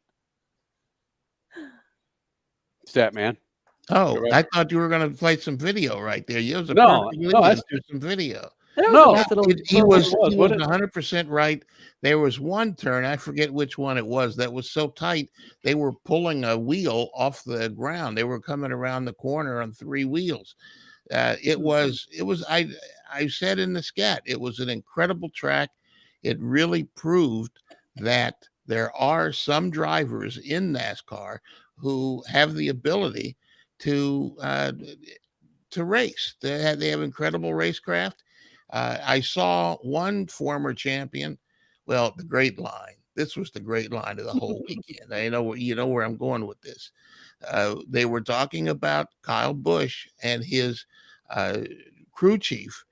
Speaker 5: Statman.
Speaker 8: Oh, I thought you were going to play some video right there. You was a
Speaker 5: No,
Speaker 8: perfect
Speaker 5: no,
Speaker 8: lead
Speaker 5: that's
Speaker 8: into some video.
Speaker 5: No,
Speaker 8: he was 100% right. There was one turn, I forget which one it was, that was so tight they were pulling a wheel off the ground. They were coming around the corner on three wheels. It was. I said in the scat, it was an incredible track. It really proved that there are some drivers in NASCAR who have the ability to race. They have incredible racecraft. I saw one former champion. Well, the great line. This was the great line of the whole weekend. You know where I'm going with this. They were talking about Kyle Busch and his crew chief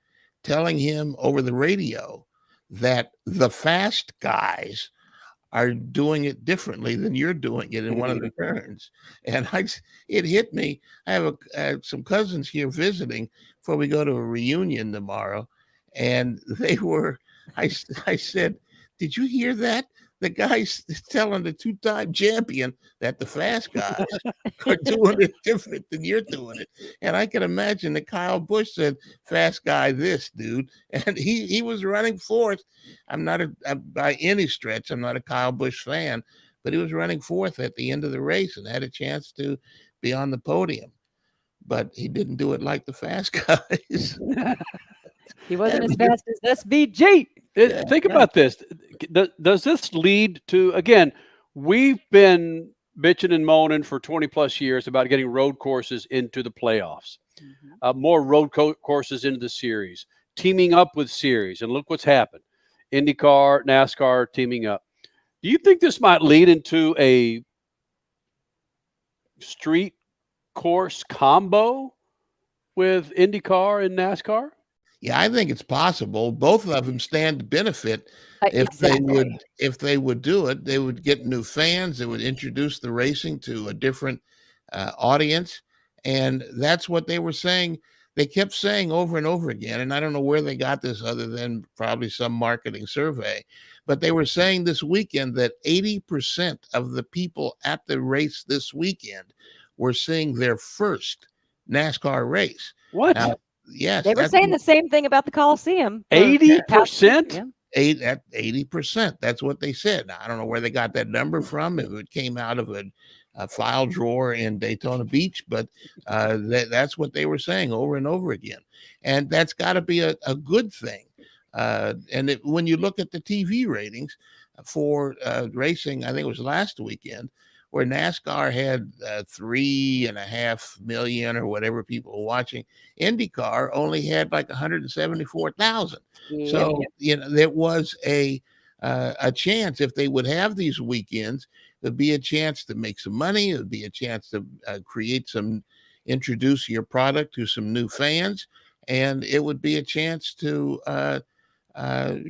Speaker 8: telling him over the radio that the fast guys are doing it differently than you're doing it in one of the turns. And it hit me. I have some cousins here visiting before we go to a reunion tomorrow. And they were, I said, did you hear that? The guy's telling the two-time champion that the fast guys are doing it different than you're doing it. And I can imagine that Kyle Busch said, fast guy this, dude. And he was running fourth. By any stretch, I'm not a Kyle Busch fan, but he was running fourth at the end of the race and had a chance to be on the podium. But he didn't do it like the fast guys.
Speaker 7: He wasn't as fast as SVG.
Speaker 5: Think about this. Does this lead to, again, we've been bitching and moaning for 20 plus years about getting road courses into the playoffs, more road courses into the series, teaming up with series. And look what's happened. IndyCar, NASCAR teaming up. Do you think this might lead into a street course combo with IndyCar and NASCAR?
Speaker 8: Yeah, I think it's possible. Both of them stand to benefit if they would do it. They would get new fans. They would introduce the racing to a different audience, and that's what they were saying. They kept saying over and over again, and I don't know where they got this other than probably some marketing survey, but they were saying this weekend that 80% of the people at the race this weekend were seeing their first NASCAR race.
Speaker 5: What?
Speaker 8: Yes,
Speaker 7: They were saying the same thing about the Coliseum.
Speaker 5: 80%?
Speaker 8: 80%. That's what they said. Now, I don't know where they got that number from. If it came out of a file drawer in Daytona Beach, but that's what they were saying over and over again. And that's got to be a good thing. When you look at the TV ratings for racing, I think it was last weekend, where NASCAR had 3.5 million or whatever people were watching. IndyCar only had like 174,000. So, there was a chance if they would have these weekends, there'd be a chance to make some money. It'd be a chance to introduce your product to some new fans. And it would be a chance to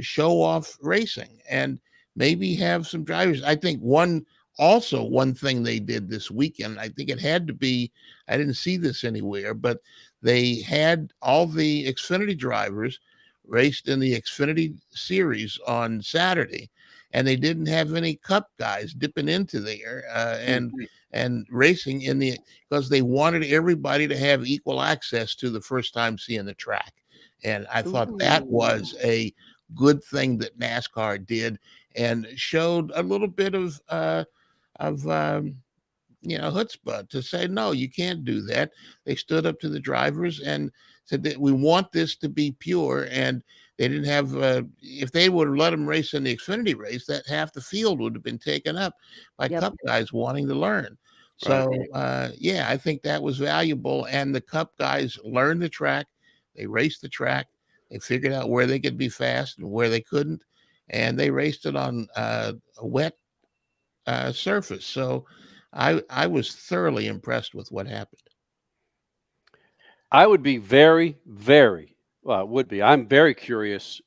Speaker 8: show off racing and maybe have some drivers. I think one thing they did this weekend, I think it had to be, I didn't see this anywhere, but they had all the Xfinity drivers raced in the Xfinity series on Saturday. and they didn't have any Cup guys dipping into there and racing because they wanted everybody to have equal access to the first time seeing the track. And I thought that was a good thing that NASCAR did and showed a little bit of chutzpah to say, no, you can't do that. They stood up to the drivers and said that we want this to be pure. And they didn't have, if they would have let them race in the Xfinity race, that half the field would have been taken up by Cup guys wanting to learn. So, I think that was valuable. And the Cup guys learned the track. They raced the track. They figured out where they could be fast and where they couldn't. And they raced it on a wet surface. So I was thoroughly impressed with what happened.
Speaker 5: I would be very, very, I'm very curious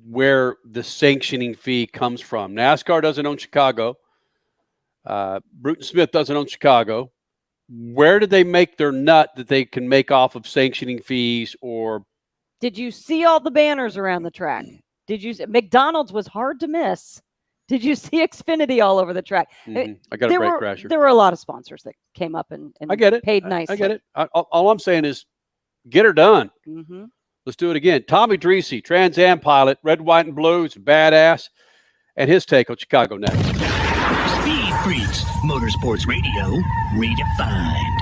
Speaker 5: where the sanctioning fee comes from. NASCAR doesn't own Chicago. Bruton Smith doesn't own Chicago. Where do they make their nut that they can make off of sanctioning fees? Or
Speaker 7: did you see all the banners around the track? Did you? McDonald's was hard to miss. Did you see Xfinity all over the track?
Speaker 5: I got a brake crasher.
Speaker 7: There were a lot of sponsors that came up and
Speaker 5: I get it.
Speaker 7: Paid nicely.
Speaker 5: I get it. All I'm saying is get her done.
Speaker 7: Mm-hmm.
Speaker 5: Let's do it again. Tommy Dreese, Trans Am pilot, red, white, and blue. It's badass. And his take on Chicago next.
Speaker 2: Speed Freaks, Motorsports Radio, redefined.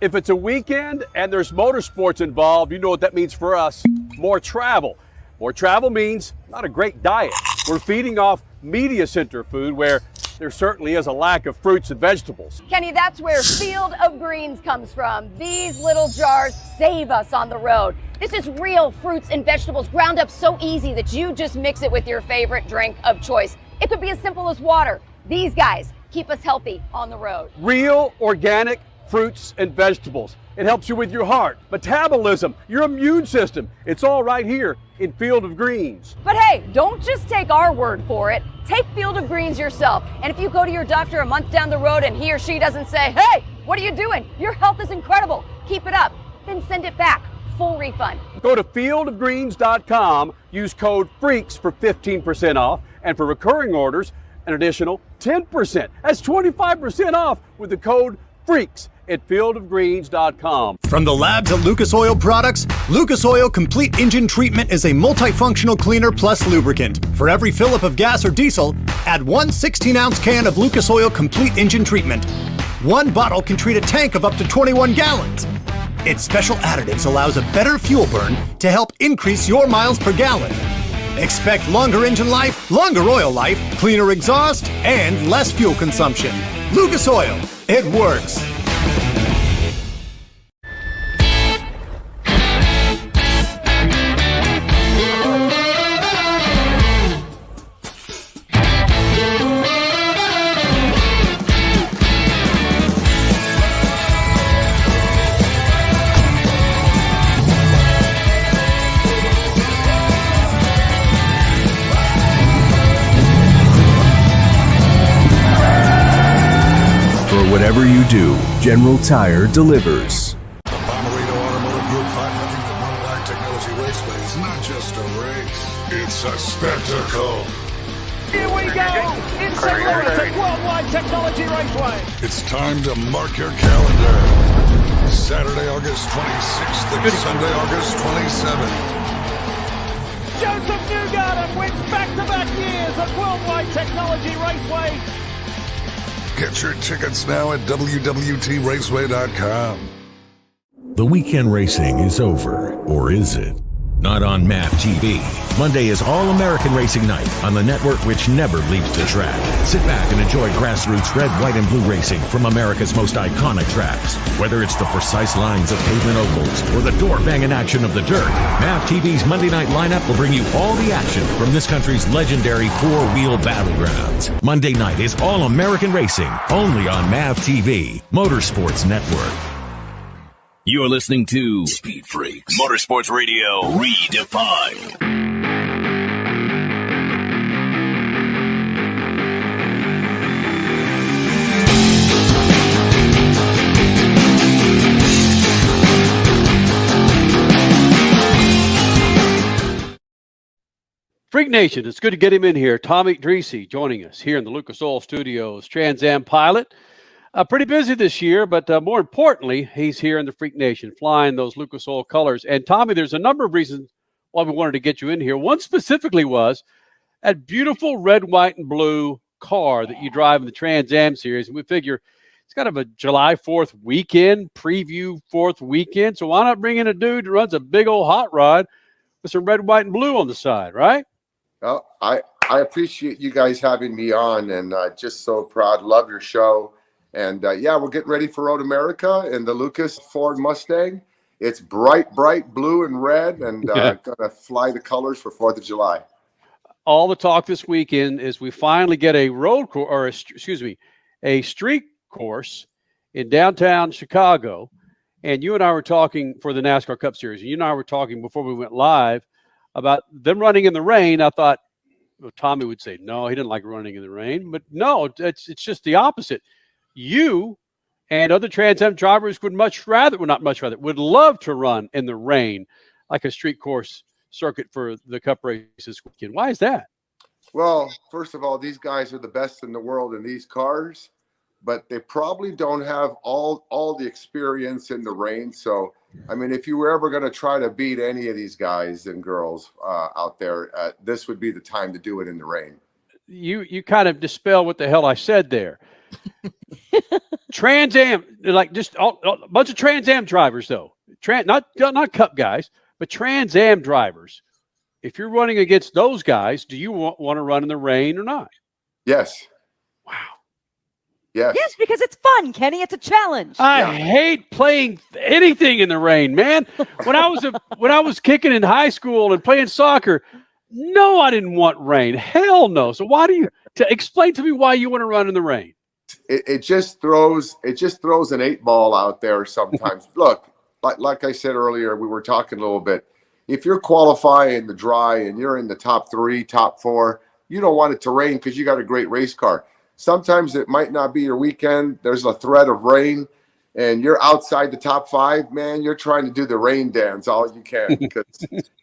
Speaker 11: If it's a weekend and there's motorsports involved, you know what that means for us. More travel. More travel means not a great diet. We're feeding off media center food where there certainly is a lack of fruits and vegetables.
Speaker 12: Kenny, that's where Field of Greens comes from. These little jars save us on the road. This is real fruits and vegetables ground up so easy that you just mix it with your favorite drink of choice. It could be as simple as water. These guys keep us healthy on the road.
Speaker 11: Real organic fruits and vegetables. It helps you with your heart, metabolism, your immune system. It's all right here in Field of Greens.
Speaker 12: But hey, don't just take our word for it. Take Field of Greens yourself. And if you go to your doctor a month down the road and he or she doesn't say, hey, what are you doing? Your health is incredible. Keep it up. Then send it back. Full refund.
Speaker 11: Go to fieldofgreens.com. Use code FREAKS for 15% off. And for recurring orders, an additional 10%. That's 25% off with the code FREAKS at fieldofgreens.com.
Speaker 4: From the labs at Lucas Oil Products, Lucas Oil Complete Engine Treatment is a multifunctional cleaner plus lubricant. For every fill-up of gas or diesel, add one 16-ounce can of Lucas Oil Complete Engine Treatment. One bottle can treat a tank of up to 21 gallons. Its special additives allows a better fuel burn to help increase your miles per gallon. Expect longer engine life, longer oil life, cleaner exhaust, and less fuel consumption. Lucas Oil, it works.
Speaker 14: Whatever you do, General Tire delivers.
Speaker 10: The Bommarito Automotive Group 500 at Worldwide Technology Raceway is not just a race, it's a spectacle.
Speaker 11: Here we go! In St. Louis at Worldwide Technology Raceway.
Speaker 10: It's time to mark your calendar. Saturday, August 26th and Sunday, August 27th.
Speaker 11: Joseph Newgarden wins back-to-back years at Worldwide Technology Raceway.
Speaker 10: Get your tickets now at www.raceway.com.
Speaker 9: The weekend racing is over, or is it? Not on MAP TV. Monday is All-American Racing Night on the network which never leaves the track. Sit back and enjoy grassroots red, white, and blue racing from America's most iconic tracks. Whether it's the precise lines of pavement ovals or the door-banging action of the dirt, MAP TV's Monday night lineup will bring you all the action from this country's legendary four-wheel battlegrounds. Monday night is All-American Racing, only on MAP TV, Motorsports Network.
Speaker 2: You're listening to Speed Freaks, Motorsports Radio redefined.
Speaker 5: Freak Nation, it's good to get him in here. Tommy Dreese joining us here in the Lucas Oil Studios. Trans Am pilot. Pretty busy this year, but more importantly, he's here in the Freak Nation flying those Lucas Oil colors. And Tommy, there's a number of reasons why we wanted to get you in here. One specifically was that beautiful red, white, and blue car that you drive in the Trans Am series. And we figure it's kind of a July 4th weekend, preview 4th weekend. So why not bring in a dude who runs a big old hot rod with some red, white, and blue on the side, right?
Speaker 13: Well, I appreciate you guys having me on, and just so proud. Love your show. And yeah, we're getting ready for Road America in the Lucas Ford Mustang. It's bright blue and red, and gonna fly the colors for 4th of July.
Speaker 5: All the talk this weekend is we finally get a road course, or a street course in downtown Chicago. And you and I were talking for the NASCAR Cup Series. And you and I were talking before we went live about them running in the rain. I thought, well, Tommy would say, no, he didn't like running in the rain. But no, it's just the opposite. You and other Trans Am drivers would would love to run in the rain like a street course circuit for the Cup race this weekend. Why is that?
Speaker 13: Well, first of all, these guys are the best in the world in these cars, but they probably don't have all the experience in the rain. So, I mean, if you were ever going to try to beat any of these guys and girls out there, this would be the time to do it in the rain.
Speaker 5: You kind of dispel what the hell I said there. Trans Am, like just a bunch of Trans Am drivers, though. Not Cup guys, but Trans Am drivers. If you're running against those guys, do you want to run in the rain or not?
Speaker 13: Yes.
Speaker 5: Wow.
Speaker 13: Yes.
Speaker 7: Yes, because it's fun, Kenny. It's a challenge.
Speaker 5: I hate playing anything in the rain, man. When I was kicking in high school and playing soccer, no, I didn't want rain. Hell no. So why do you explain to me why you want to run in the rain?
Speaker 13: It just throws an 8 ball out there sometimes. Look, like I said earlier, we were talking a little bit. If you're qualifying the dry and you're in the top 3, top 4, you don't want it to rain because you got a great race car. Sometimes it might not be your weekend. There's a threat of rain and you're outside the top 5, man. You're trying to do the rain dance all you can because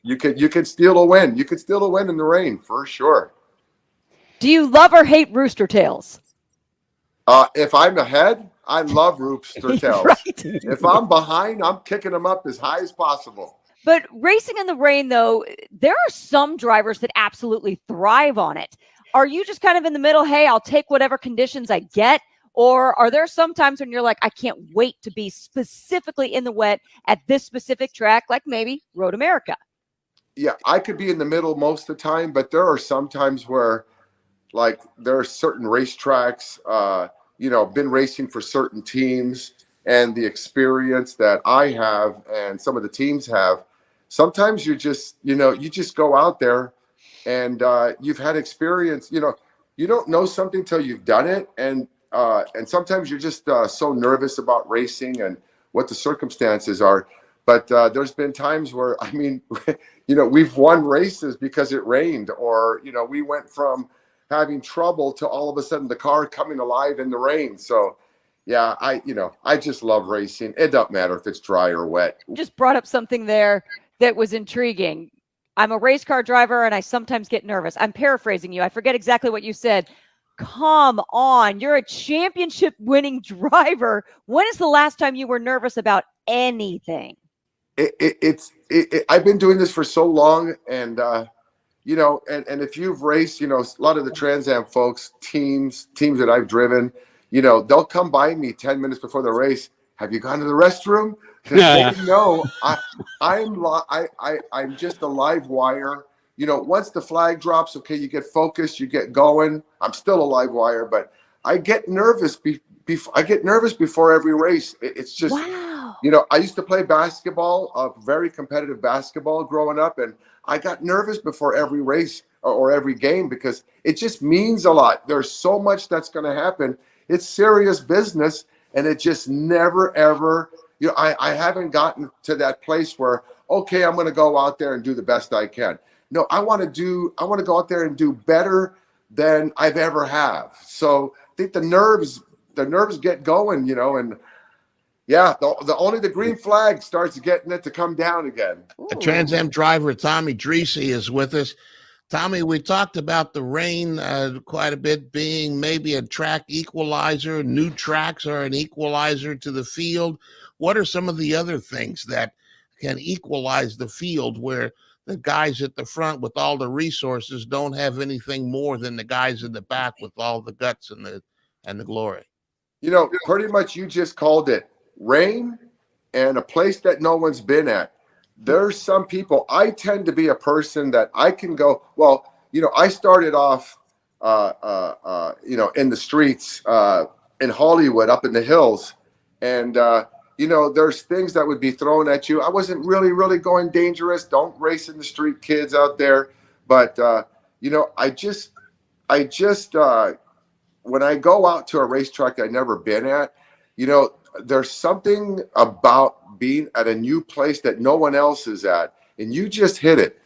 Speaker 13: you can steal a win. You can steal a win in the rain for sure.
Speaker 7: Do you love or hate rooster tails?
Speaker 13: If I'm ahead, I love rooster tails.
Speaker 7: Right.
Speaker 13: If I'm behind, I'm kicking them up as high as possible.
Speaker 7: But racing in the rain, though, there are some drivers that absolutely thrive on it. Are you just kind of in the middle? Hey, I'll take whatever conditions I get. Or are there some times when you're like, I can't wait to be specifically in the wet at this specific track, like maybe Road America?
Speaker 13: Yeah, I could be in the middle most of the time, but there are some times where, like, there are certain racetracks, been racing for certain teams, and the experience that I have and some of the teams have, sometimes you just go out there and you've had experience. You don't know something till you've done it, and sometimes you're just so nervous about racing and what the circumstances are. But there's been times where, I mean, we've won races because it rained, or we went from having trouble to all of a sudden the car coming alive in the rain. So yeah, I just love racing. It doesn't matter if it's dry or wet.
Speaker 7: You just brought up something there that was intriguing. I'm a race car driver and I sometimes get nervous. I'm paraphrasing you. I forget exactly what you said. Come on. You're a championship winning driver. When is the last time you were nervous about anything?
Speaker 13: I've been doing this for so long, and and if you've raced, a lot of the Trans Am folks, teams that I've driven, they'll come by me 10 minutes before the race. Have you gone to the restroom? Because they know I'm just a live wire. Once the flag drops, okay, you get focused, you get going. I'm still a live wire, but I get nervous. I get nervous before every race. It's just,
Speaker 7: wow.
Speaker 13: I used to play basketball, very competitive basketball growing up, and I got nervous before every race or every game because it just means a lot. There's so much that's going to happen. It's serious business, and it just never, ever, I haven't gotten to that place where, okay, I'm going to go out there and do the best I can. No, I want to go out there and do better than I've ever have. So I think the nerves get going, and yeah, only the green flag starts getting it to come down again.
Speaker 8: A Trans Am driver, Tommy Dreese, is with us. Tommy, we talked about the rain quite a bit being maybe a track equalizer. New tracks are an equalizer to the field. What are some of the other things that can equalize the field where the guys at the front with all the resources don't have anything more than the guys in the back with all the guts and the glory?
Speaker 13: You know, pretty much you just called it. Rain and a place that no one's been at. There's some people, I tend to be a person that I can go, well, you know, I started off, you know, in the streets in Hollywood, up in the hills. And, you know, there's things that would be thrown at you. I wasn't really going dangerous. Don't race in the street, kids out there. But, you know, I just when I go out to a racetrack I've never been at, you know, there's something about being at a new place that no one else is at. And you just hit it.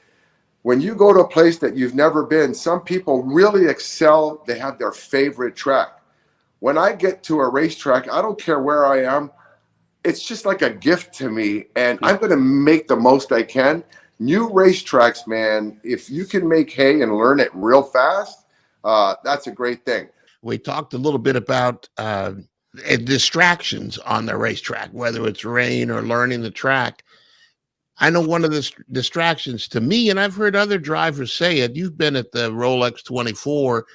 Speaker 13: When you go to a place that you've never been, some people really excel. They have their favorite track. When I get to a racetrack, I don't care where I am. It's just like a gift to me. And I'm going to make the most I can. New racetracks, man, if you can make hay and learn it real fast, that's a great thing.
Speaker 8: We talked a little bit about distractions on the racetrack, whether it's rain or learning the track. I know one of the distractions to me, and I've heard other drivers say it, you've been at the Rolex 24,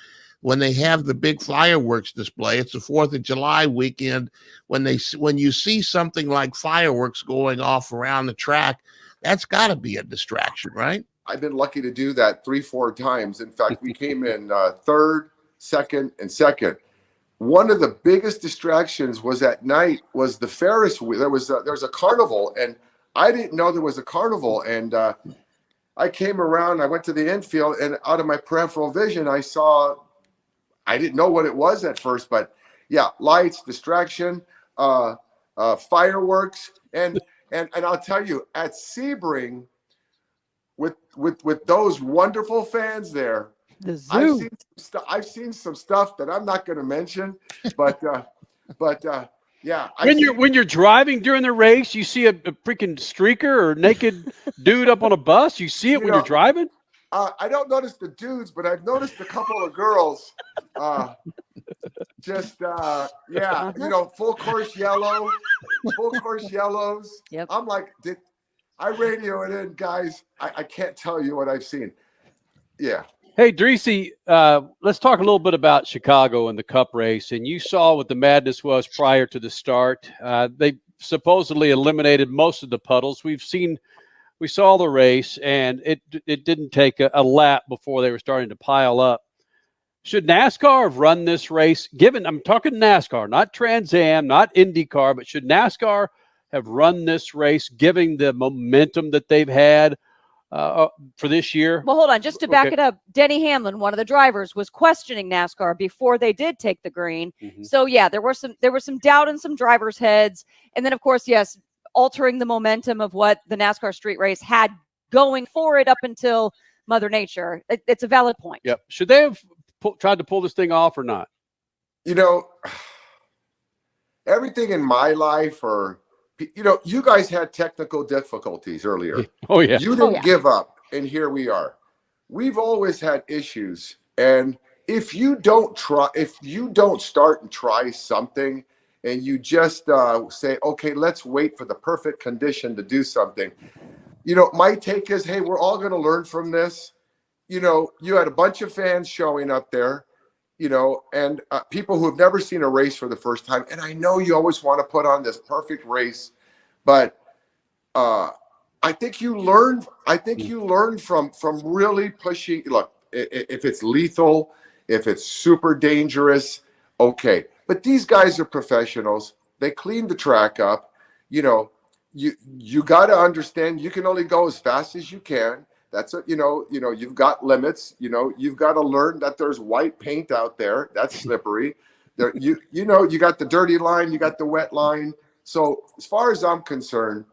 Speaker 8: when they have the big fireworks display. It's the 4th of July weekend. When you see something like fireworks going off around the track, that's got to be a distraction, right?
Speaker 13: I've been lucky to do that 3-4 times. In fact, we came in third, second, and second. One of the biggest distractions was at night was the Ferris wheel. There was a carnival, and I didn't know there was a carnival. And I came around, I went to the infield, and out of my peripheral vision, I didn't know what it was at first, but yeah, lights, distraction, fireworks, and I'll tell you, at Sebring, with those wonderful fans there,
Speaker 7: the zoo.
Speaker 13: I've seen some stuff that I'm not going to mention, but yeah.
Speaker 5: When you're driving during the race, you see a freaking streaker or naked dude up on a bus. You see it when you're driving.
Speaker 13: I don't notice the dudes, but I've noticed a couple of girls. Yeah, you know, full course yellows.
Speaker 7: Yep.
Speaker 13: I'm like, I radio it in, guys. I can't tell you what I've seen. Yeah.
Speaker 5: Hey, Dreesy, let's talk a little bit about Chicago and the Cup race. And you saw what the madness was prior to the start. They supposedly eliminated most of the puddles. We saw the race, and it didn't take a lap before they were starting to pile up. Should NASCAR have run this race? I'm talking NASCAR, not Trans Am, not IndyCar, but should NASCAR have run this race, given the momentum that they've had for this year?
Speaker 7: Well, hold on. Just to back it up, Denny Hamlin, one of the drivers, was questioning NASCAR before they did take the green.
Speaker 5: Mm-hmm.
Speaker 7: So yeah, there was some doubt in some drivers' heads, and then of course, yes, altering the momentum of what the NASCAR street race had going for it up until Mother Nature. It's a valid point.
Speaker 5: Yep. Should they have tried to pull this thing off or not?
Speaker 13: You know, everything in my life, you guys had technical difficulties earlier.
Speaker 5: Oh, yeah.
Speaker 13: You didn't give up, and here we are. We've always had issues, and if you don't start and try something, and you just say, okay, let's wait for the perfect condition to do something. You know, my take is, hey, we're all going to learn from this. You know, you had a bunch of fans showing up there, you know, and people who have never seen a race for the first time. And I know you always want to put on this perfect race, but I think you learn. From really pushing. Look, if it's lethal, if it's super dangerous, okay. But these guys are professionals. They clean the track up. You know, you got to understand you can only go as fast as you can. That's you know, you've got limits. You know, you've got to learn that there's white paint out there. That's slippery. There, you got the dirty line, you got the wet line. So as far as I'm concerned,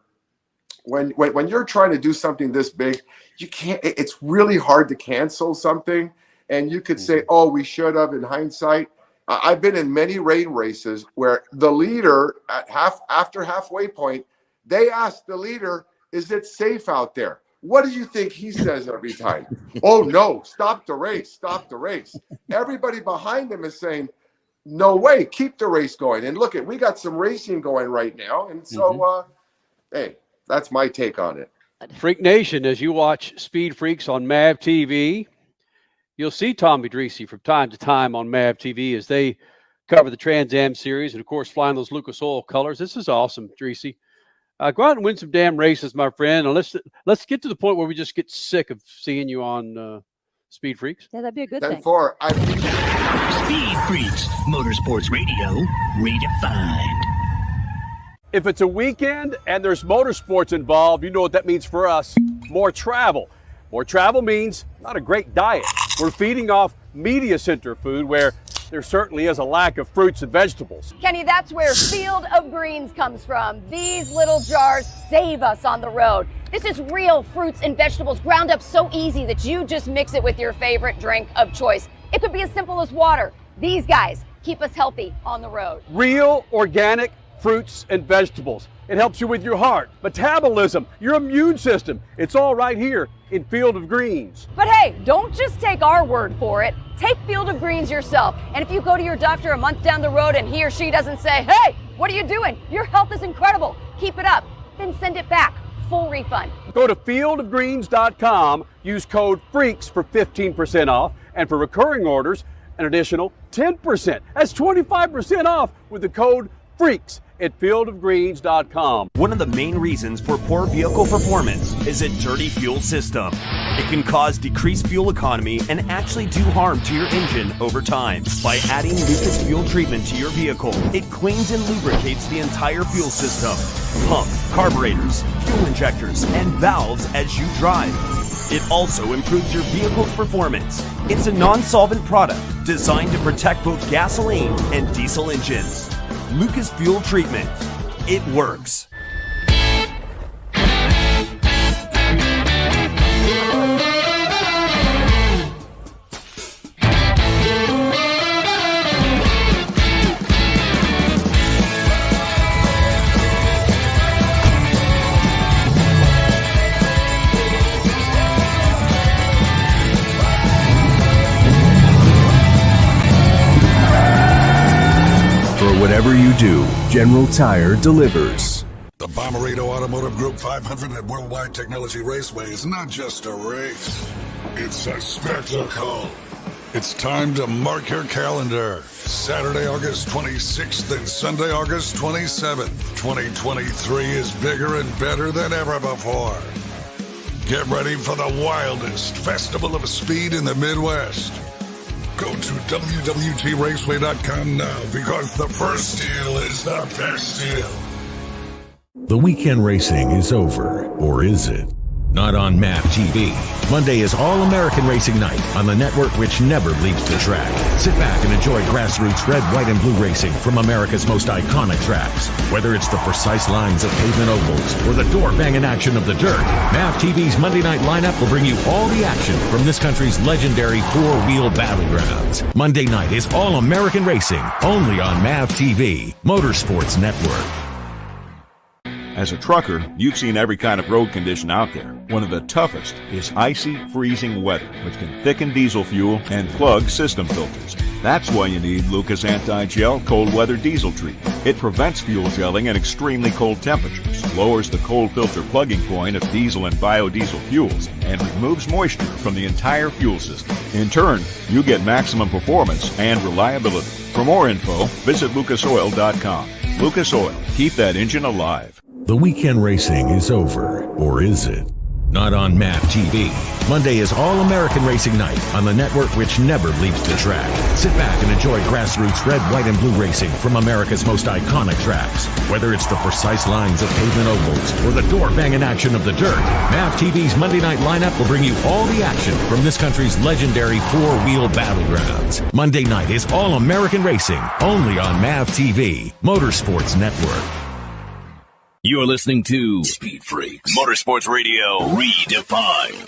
Speaker 13: when you're trying to do something this big, you can't. It's really hard to cancel something. And you could say, oh, we should have in hindsight. I've been in many rain races where the leader after halfway point, they asked the leader, is it safe out there? What do you think he says every time? Oh, no, stop the race, stop the race. Everybody behind him is saying, no way, keep the race going. And look, we got some racing going right now. And so, hey, that's my take on it.
Speaker 5: Freak Nation, as you watch Speed Freaks on MAV TV, you'll see Tommy Dreese from time to time on MAV TV as they cover the Trans Am Series and, of course, flying those Lucas Oil colors. This is awesome, Dreese. Go out and win some damn races, my friend. And let's get to the point where we just get sick of seeing you on Speed Freaks.
Speaker 7: Yeah, that'd be a good thing.
Speaker 2: Speed Freaks, Motorsports Radio, redefined.
Speaker 11: If it's a weekend and there's motorsports involved, you know what that means for us. More travel. More travel means not a great diet. We're feeding off media center food where there certainly is a lack of fruits and vegetables.
Speaker 12: Kenny, that's where Field of Greens comes from. These little jars save us on the road. This is real fruits and vegetables ground up so easy that you just mix it with your favorite drink of choice. It could be as simple as water. These guys keep us healthy on the road.
Speaker 11: Real organic fruits and vegetables. It helps you with your heart, metabolism, your immune system. It's all right here in Field of Greens.
Speaker 12: But hey, don't just take our word for it. Take Field of Greens yourself. And if you go to your doctor a month down the road and he or she doesn't say, hey, what are you doing? Your health is incredible. Keep it up. Then send it back. Full refund.
Speaker 11: Go to fieldofgreens.com. Use code FREAKS for 15% off. And for recurring orders, an additional 10%. That's 25% off with the code FREAKS at fieldofgreens.com.
Speaker 16: One of the main reasons for poor vehicle performance is a dirty fuel system. It can cause decreased fuel economy and actually do harm to your engine over time. By adding Lucas Fuel Treatment to your vehicle, it cleans and lubricates the entire fuel system, pump, carburetors, fuel injectors, and valves as you drive. It also improves your vehicle's performance. It's a non-solvent product designed to protect both gasoline and diesel engines. Lucas Fuel Treatment. It works.
Speaker 14: Whatever you do, General Tire delivers.
Speaker 10: The Bommarito Automotive Group 500 at Worldwide Technology Raceway is not just a race. It's a spectacle. It's time to mark your calendar. Saturday, August 26th and Sunday, August 27th. 2023 is bigger and better than ever before. Get ready for the wildest festival of speed in the Midwest. Go to WWTRaceway.com now because the first deal is the best deal.
Speaker 9: The weekend racing is over, or is it? Not on MAP TV. Monday is All-American Racing Night on the network which never leaves the track. Sit back and enjoy grassroots red, white, and blue racing from America's most iconic tracks. Whether it's the precise lines of pavement ovals or the door-banging action of the dirt, MAP TV's Monday night lineup will bring you all the action from this country's legendary four-wheel battlegrounds. Monday night is All-American Racing, only on MAP TV, Motorsports Network.
Speaker 17: As a trucker, you've seen every kind of road condition out there. One of the toughest is icy, freezing weather, which can thicken diesel fuel and plug system filters. That's why you need Lucas Anti-Gel Cold Weather Diesel Treatment. It prevents fuel gelling at extremely cold temperatures, lowers the cold filter plugging point of diesel and biodiesel fuels, and removes moisture from the entire fuel system. In turn, you get maximum performance and reliability. For more info, visit lucasoil.com. Lucas Oil. Keep that engine alive.
Speaker 9: The weekend racing is over, or is it? Not on MAP TV. Monday is All-American Racing Night on the network which never leaves the track. Sit back and enjoy grassroots red, white, and blue racing from America's most iconic tracks. Whether it's the precise lines of pavement ovals or the door-banging action of the dirt, MAP TV's Monday night lineup will bring you all the action from this country's legendary four-wheel battlegrounds. Monday night is All-American Racing, only on MAP TV, Motorsports Network.
Speaker 2: You're listening to Speed Freaks, Motorsports Radio Redefined.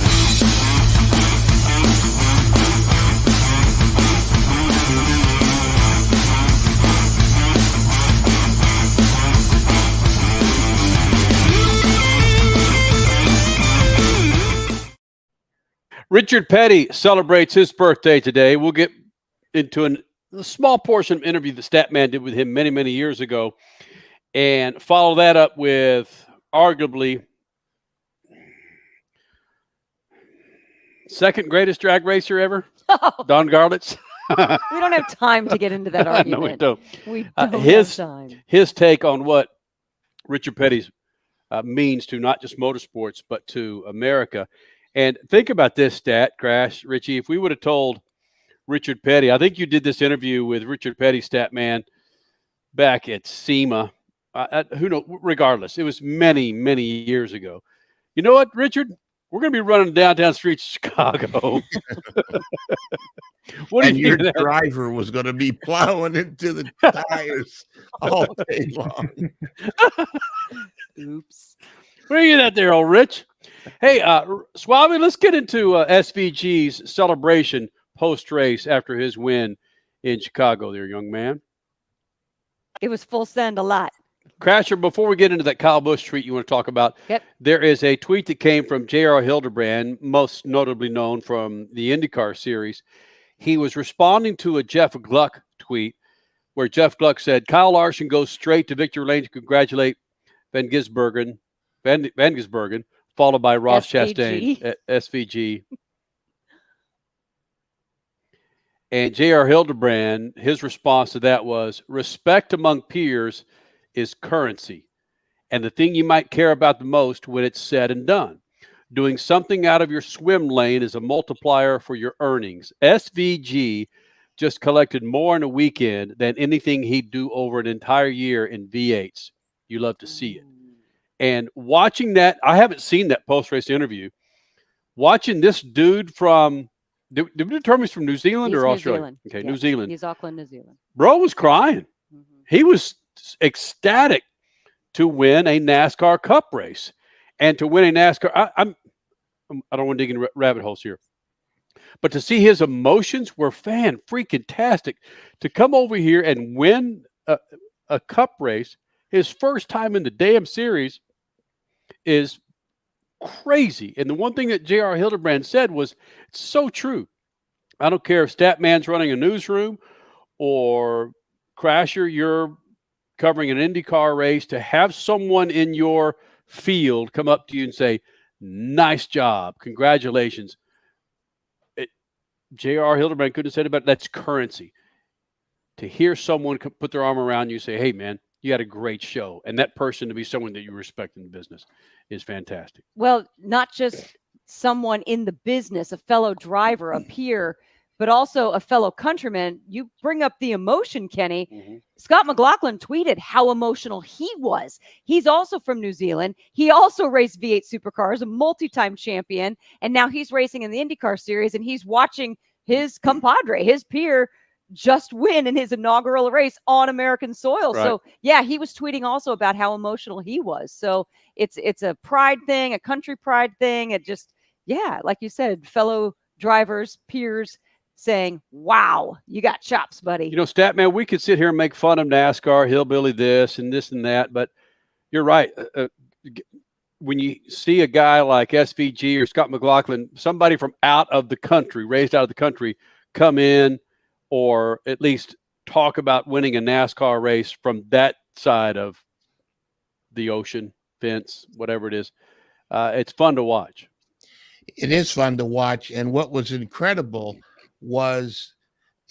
Speaker 5: Richard Petty celebrates his birthday today. We'll get into a small portion of an interview that Statman did with him many, many years ago, and follow that up with arguably second greatest drag racer ever, Don Garlitz.
Speaker 7: We don't have time to get into that argument.
Speaker 5: No, we don't.
Speaker 7: We don't
Speaker 5: his,
Speaker 7: have time.
Speaker 5: His take on what Richard Petty's means to not just motorsports, but to America. And think about this stat, Crash, Richie. If we would have told Richard Petty, I think you did this interview with Richard Petty, Statman, back at SEMA. Who knows? Regardless, it was many, many years ago. You know what, Richard? We're going to be running downtown streets of Chicago. What do
Speaker 8: And
Speaker 5: you
Speaker 8: your
Speaker 5: think of that?
Speaker 8: driver was going to be plowing into the tires all day long.
Speaker 7: Oops.
Speaker 5: Bring it out there, old Rich. Hey, Suave, let's get into SVG's celebration post-race after his win in Chicago there, young man.
Speaker 7: It was full send a lot.
Speaker 5: Crasher, before we get into that Kyle Busch tweet you want to talk about, there is a tweet that came from J.R. Hildebrand, most notably known from the IndyCar series. He was responding to a Jeff Gluck tweet where Jeff Gluck said, Kyle Larson goes straight to Victory Lane to congratulate Van Gisbergen, followed by Ross Chastain at SVG. And J.R. Hildebrand, his response to that was, respect among peers is currency, and the thing you might care about the most when it's said and done. Doing something out of your swim lane is a multiplier for your earnings. SVG just collected more in a weekend than anything he'd do over an entire year in V8s. You love to see it. And watching that, I haven't seen that post-race interview. Watching this dude from, did we determine he's from New Zealand or Australia?
Speaker 7: Zealand.
Speaker 5: Okay,
Speaker 7: Yeah,
Speaker 5: New Zealand.
Speaker 7: He's Auckland, New Zealand.
Speaker 5: Bro was crying. He was ecstatic to win a NASCAR Cup race and to win a NASCAR. I don't want to dig in rabbit holes here, but to see his emotions were fan-freaking-tastic. To come over here and win a Cup race, his first time in the damn series, is crazy. And the one thing that J.R. Hildebrand said was, it's so true. I don't care if Statman's running a newsroom or Crasher, you're covering an IndyCar race, to have someone in your field come up to you and say, nice job, congratulations. J.R. Hildebrand couldn't have said about it. That's currency. To hear someone put their arm around you and say, hey, man, you had a great show. And that person to be someone that you respect in the business is fantastic.
Speaker 7: Well, not just someone in the business, a fellow driver, a peer, but also a fellow countryman. You bring up the emotion, Kenny. Scott McLaughlin tweeted how emotional he was. He's also from New Zealand. He also raced V8 supercars, a multi-time champion, and now he's racing in the IndyCar series, and he's watching his compadre, his peer, just win in his inaugural race on American soil.
Speaker 5: Right.
Speaker 7: So yeah, he was tweeting also about how emotional he was. So it's a pride thing, a country pride thing. It just, yeah, like you said, fellow drivers, peers, saying, wow, you got chops, buddy.
Speaker 5: You know, Statman, we could sit here and make fun of NASCAR, hillbilly this and this and that, but you're right. When you see a guy like SVG or Scott McLaughlin, somebody from out of the country, raised out of the country, come in or at least talk about winning a NASCAR race from that side of the ocean, fence, whatever it is, it's fun to watch.
Speaker 8: It is fun to watch. And what was incredible was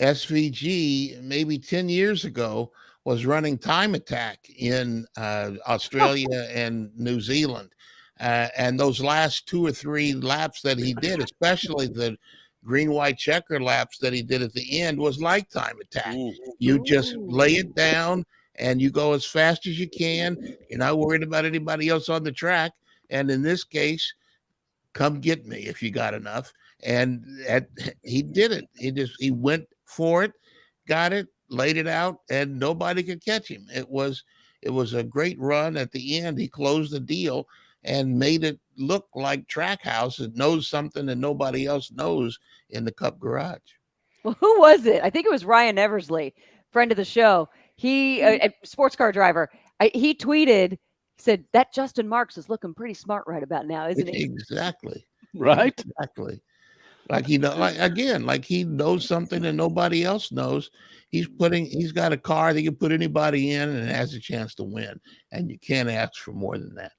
Speaker 8: SVG maybe 10 years ago was running Time Attack in Australia and New Zealand. And those last 2 or 3 laps that he did, especially the green, white checker laps that he did at the end, was like Time Attack. You just lay it down and you go as fast as you can. You're not worried about anybody else on the track. And in this case, come get me if you got enough. And he did it. He went for it, got it, laid it out, and nobody could catch him. It was a great run at the end. He closed the deal and made it look like Trackhouse. It knows something that nobody else knows in the Cup garage.
Speaker 7: Well, who was it? I think it was Ryan Eversley, friend of the show. He, a sports car driver. He tweeted, said, that Justin Marks is looking pretty smart right about now, isn't he?
Speaker 8: Exactly.
Speaker 5: Right?
Speaker 8: Exactly. Like he knows something that nobody else knows. He's got a car that can put anybody in and has a chance to win. And you can't ask for more than that.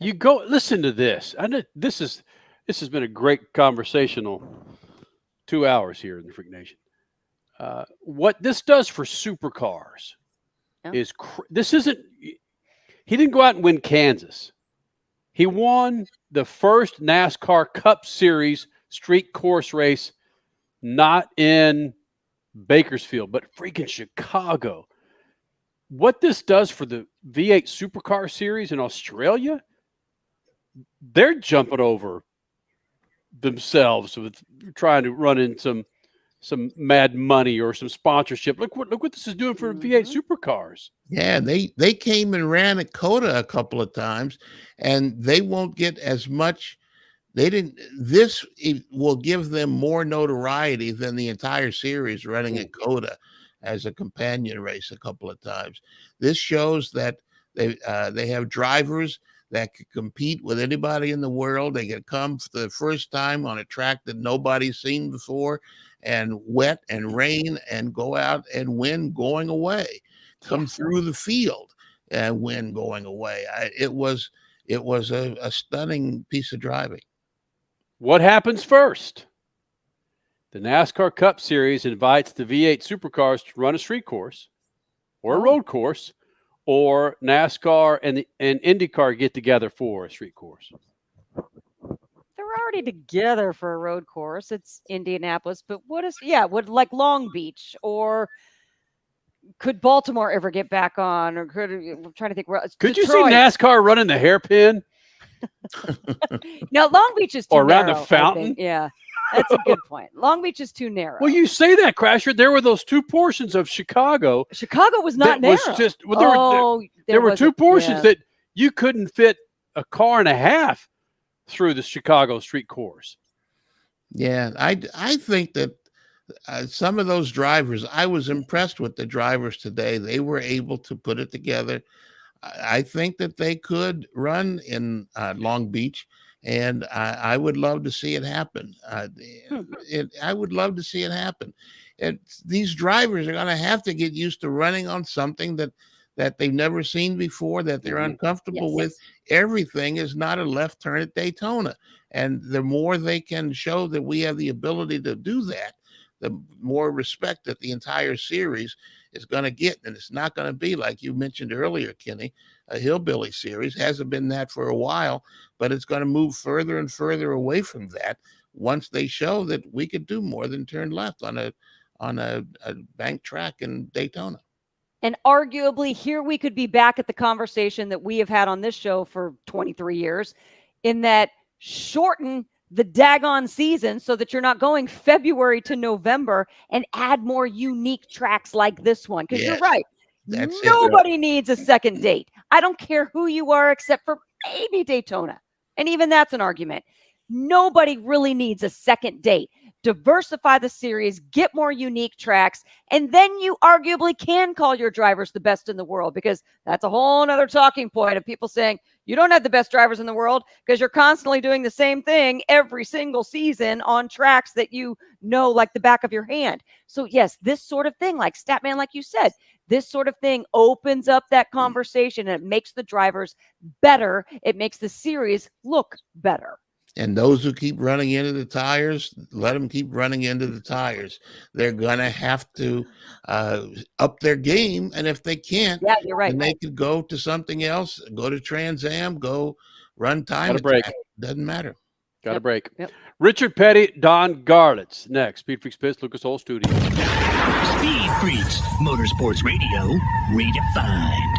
Speaker 5: You go listen to this. I know this has been a great conversational 2 hours here in the Freak Nation. What this does for supercars is this isn't. He didn't go out and win Kansas. He won the first NASCAR Cup Series street course race, not in Bakersfield, but freaking Chicago. What this does for the V8 Supercar Series in Australia, they're jumping over themselves with trying to run in some mad money or some sponsorship. Look what this is doing for V8 Supercars.
Speaker 8: Yeah, they came and ran at COTA a couple of times, and they won't get as much. This will give them more notoriety than the entire series running at COTA as a companion race a couple of times. This shows that they have drivers that can compete with anybody in the world. They can come for the first time on a track that nobody's seen before, and wet and rain, and go out and win going away. Come through the field and win going away. It was a stunning piece of driving.
Speaker 5: What happens first? The NASCAR Cup Series invites the V8 Supercars to run a street course or a road course, or NASCAR and IndyCar get together for a street course.
Speaker 7: They're already together for a road course. It's Indianapolis, but would like Long Beach, or could Baltimore ever get back on? Or I'm trying to think.
Speaker 5: Could you see NASCAR running the hairpin?
Speaker 7: No, Long Beach is too
Speaker 5: or around
Speaker 7: narrow,
Speaker 5: the fountain.
Speaker 7: Yeah, that's a good point. Long Beach is too narrow.
Speaker 5: Well, you say that, Crasher. There were those two portions of Chicago.
Speaker 7: Chicago was not narrow.
Speaker 5: There were two portions that you couldn't fit a car and a half through the Chicago street course.
Speaker 8: Yeah, I think that some of those drivers, I was impressed with the drivers today. They were able to put it together. I think that they could run in Long Beach, and I would love to see it happen. I would love to see it happen. These drivers are going to have to get used to running on something that they've never seen before, that they're uncomfortable with. Everything is not a left turn at Daytona. And the more they can show that we have the ability to do that, the more respect that the entire series is going to get. And it's not going to be, like you mentioned earlier, Kenny, a hillbilly series. Hasn't been that for a while, but it's going to move further and further away from that once they show that we could do more than turn left on a bank track in Daytona.
Speaker 7: And arguably, here we could be back at the conversation that we have had on this show for 23 years, in that shorten the daggone season so that you're not going February to November, and add more unique tracks like this one. Because you're right. Nobody needs a second date. I don't care who you are, except for maybe Daytona. And even that's an argument. Nobody really needs a second date. Diversify the series, get more unique tracks, and then you arguably can call your drivers the best in the world, because that's a whole other talking point of people saying you don't have the best drivers in the world because you're constantly doing the same thing every single season on tracks that you know like the back of your hand. So yes, this sort of thing, like Statman, like you said, this sort of thing opens up that conversation, and it makes the drivers better. It makes the series look better.
Speaker 8: And those who keep running into the tires, let them keep running into the tires. They're going to have to up their game. And if they can't,
Speaker 7: you're right,
Speaker 8: then they could go to something else, go to Trans Am, go run time.
Speaker 5: Got a break.
Speaker 8: Doesn't matter.
Speaker 5: Got a break. Richard Petty, Don Garlitz. Next, Speed Freaks Pits, Lucas Oil Studio.
Speaker 2: Speed Freaks, Motorsports Radio, redefined.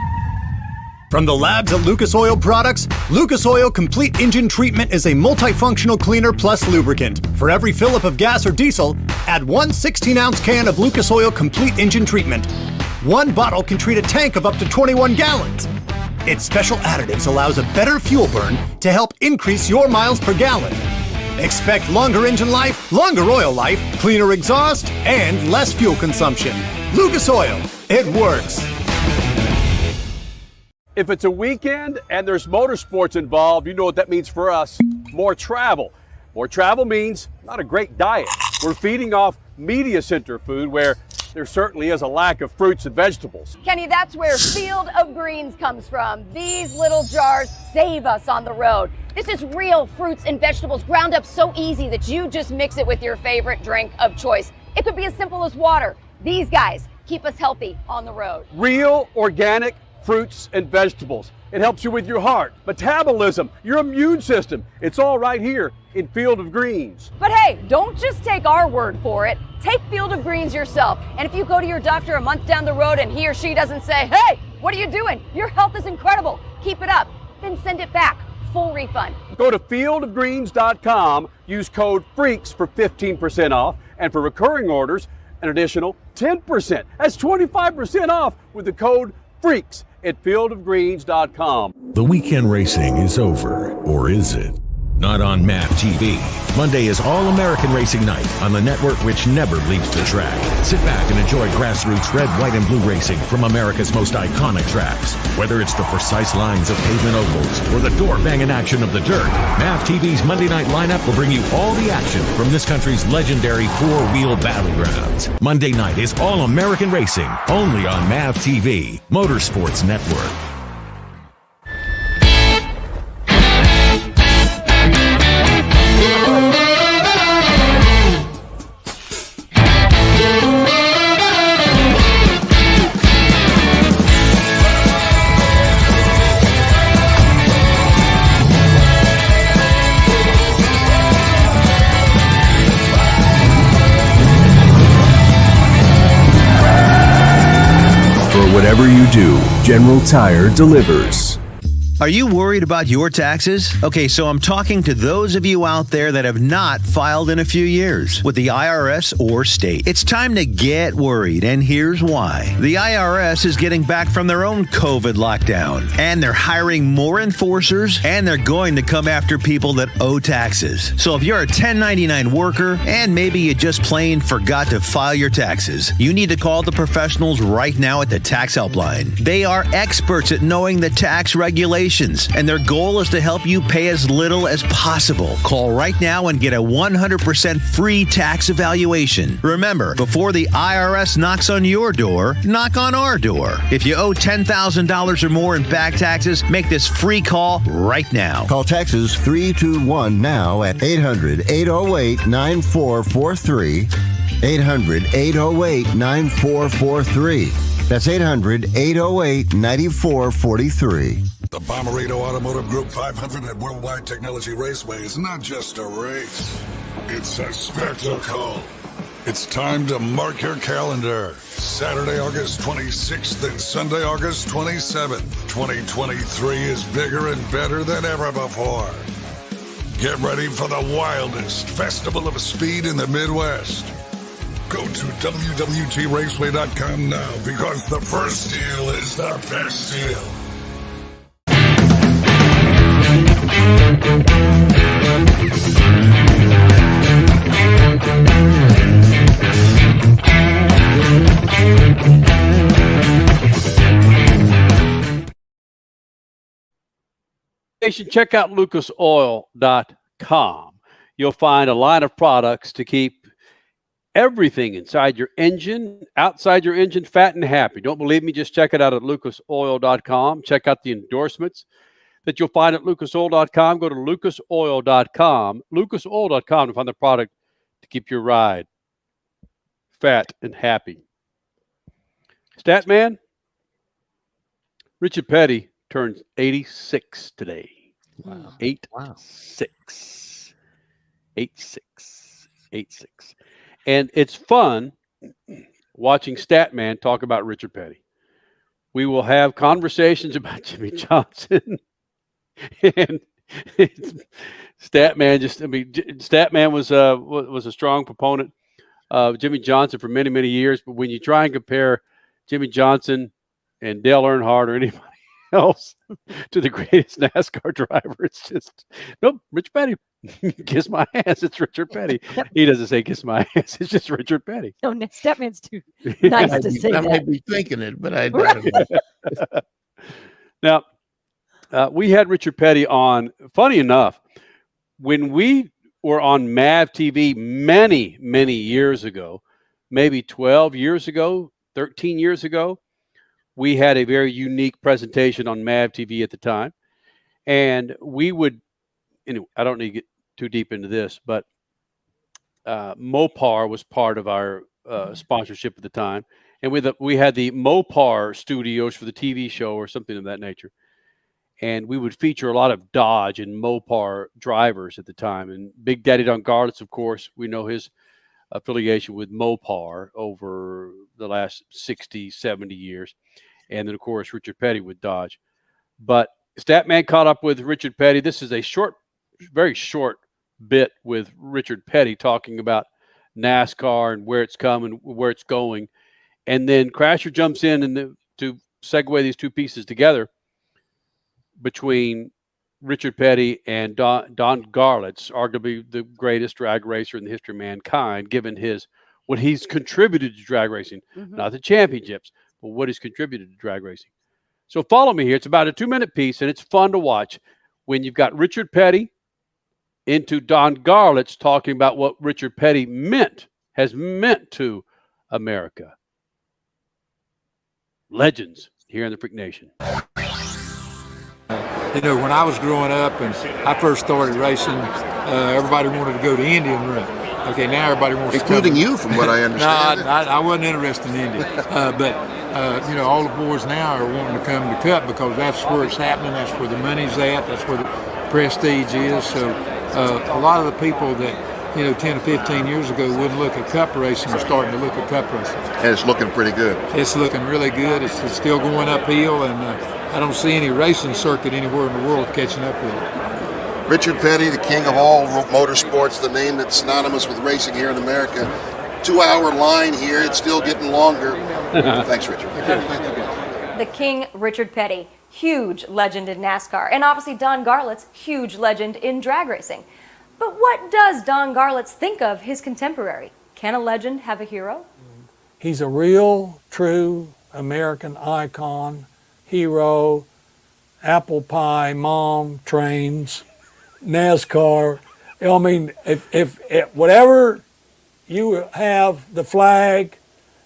Speaker 4: From the labs at Lucas Oil Products, Lucas Oil Complete Engine Treatment is a multifunctional cleaner plus lubricant. For every fill-up of gas or diesel, add one 16-ounce can of Lucas Oil Complete Engine Treatment. One bottle can treat a tank of up to 21 gallons. Its special additives allows a better fuel burn to help increase your miles per gallon. Expect longer engine life, longer oil life, cleaner exhaust, and less fuel consumption. Lucas Oil, it works.
Speaker 11: If it's a weekend and there's motorsports involved, you know what that means for us. More travel.
Speaker 5: More travel means not a great diet. We're feeding off media center food where there certainly is a lack of fruits and vegetables.
Speaker 12: Kenny, that's where Field of Greens comes from. These little jars save us on the road. This is real fruits and vegetables ground up so easy that you just mix it with your favorite drink of choice. It could be as simple as water. These guys keep us healthy on the road.
Speaker 5: Real organic fruits and vegetables. It helps you with your heart, metabolism, your immune system. It's all right here in Field of Greens.
Speaker 12: But hey, don't just take our word for it. Take Field of Greens yourself. And if you go to your doctor a month down the road and he or she doesn't say, hey, what are you doing? Your health is incredible. Keep it up. Then send it back. Full refund.
Speaker 5: Go to fieldofgreens.com, use code FREAKS for 15% off, and for recurring orders, an additional 10%. That's 25% off with the code FREAKS at fieldofgreens.com.
Speaker 9: The weekend racing is over, or is it? Not on MAP TV. Monday is All-American Racing Night on the network which never leaves the track. Sit back and enjoy grassroots red, white, and blue racing from America's most iconic tracks. Whether it's the precise lines of pavement ovals or the door-banging action of the dirt, MAP TV's Monday night lineup will bring you all the action from this country's legendary four-wheel battlegrounds. Monday night is All-American Racing, only on MAP TV, Motorsports Network.
Speaker 14: Whatever you do, General Tire delivers.
Speaker 18: Are you worried about your taxes? Okay, so I'm talking to those of you out there that have not filed in a few years with the IRS or state. It's time to get worried, and here's why. The IRS is getting back from their own COVID lockdown, and they're hiring more enforcers, and they're going to come after people that owe taxes. So if you're a 1099 worker, and maybe you just plain forgot to file your taxes, you need to call the professionals right now at the Tax Helpline. They are experts at knowing the tax regulations, and their goal is to help you pay as little as possible. Call right now and get a 100% free tax evaluation. Remember, before the IRS knocks on your door, knock on our door. If you owe $10,000 or more in back taxes, make this free call right now.
Speaker 20: Call Texas 321 now at 800-808-9443. 800-808-9443. That's 800-808-9443.
Speaker 10: The Bommarito Automotive Group 500 at Worldwide Technology Raceway is not just a race. It's a spectacle. It's time to mark your calendar. Saturday, August 26th and Sunday, August 27th. 2023 is bigger and better than ever before. Get ready for the wildest festival of speed in the Midwest. Go to WWTRaceway.com now because the first deal is the best deal.
Speaker 5: Check out lucasoil.com. You'll find a line of products to keep everything inside your engine, outside your engine, fat and happy. Don't believe me? Just check it out at lucasoil.com. Check out the endorsements that you'll find at lucasoil.com. Go to lucasoil.com, lucasoil.com to find the product to keep your ride fat and happy. Statman, Richard Petty turns 86 today.
Speaker 8: Wow.
Speaker 5: 86. 86. 86. And it's fun watching Statman talk about Richard Petty. We will have conversations about Jimmy Johnson. And Statman was a strong proponent of Jimmy Johnson for many, many years. But when you try and compare Jimmy Johnson and Dale Earnhardt or anybody else to the greatest NASCAR driver, it's just, nope, Richard Petty. Kiss my ass, it's Richard Petty. Yep. He doesn't say kiss my ass, it's just Richard Petty.
Speaker 7: No, Statman's too nice to say that.
Speaker 8: I might be thinking it, but I
Speaker 5: Now, we had Richard Petty on. Funny enough, when we were on MAV TV many, many years ago, maybe 12 years ago, 13 years ago, we had a very unique presentation on MAV TV at the time. And we would, anyway, I don't need to get too deep into this, but Mopar was part of our sponsorship at the time. And we had the Mopar studios for the TV show or something of that nature. And we would feature a lot of Dodge and Mopar drivers at the time. And Big Daddy Don Garlits, of course, we know his affiliation with Mopar over the last 60, 70 years. And then, of course, Richard Petty with Dodge. But Statman caught up with Richard Petty. This is a very short bit with Richard Petty talking about NASCAR and where it's come and where it's going. And then Crasher jumps in and to segue these two pieces together between Richard Petty and Don Garlits, arguably the greatest drag racer in the history of mankind, given what he's contributed to drag racing, not the championships, but what he's contributed to drag racing. So follow me here. It's about a 2-minute piece, and it's fun to watch when you've got Richard Petty into Don Garlits talking about what Richard Petty has meant to America. Legends here in the Freak Nation.
Speaker 21: You know, when I was growing up and I first started racing, everybody wanted to go to Indy and run. Okay, now everybody wants
Speaker 8: including
Speaker 21: to
Speaker 8: you, from what I understand.
Speaker 21: No, I wasn't interested in Indy. But, you know, all the boys now are wanting to come to Cup because that's where it's happening. That's where the money's at. That's where the prestige is. So a lot of the people that, you know, 10 or 15 years ago wouldn't look at Cup racing are starting to look at Cup racing.
Speaker 8: And it's looking pretty good.
Speaker 21: It's looking really good. It's still going uphill, and I don't see any racing circuit anywhere in the world catching up with it.
Speaker 8: Richard Petty, the king of all motorsports, the name that's synonymous with racing here in America. 2-hour line here. It's still getting longer. Thanks, Richard.
Speaker 12: The King, Richard Petty, huge legend in NASCAR. And obviously Don Garlits, huge legend in drag racing. But what does Don Garlits think of his contemporary? Can a legend have a hero?
Speaker 22: He's a real, true American icon, hero, apple pie, mom, trains, NASCAR. I mean, if whatever you have, the flag.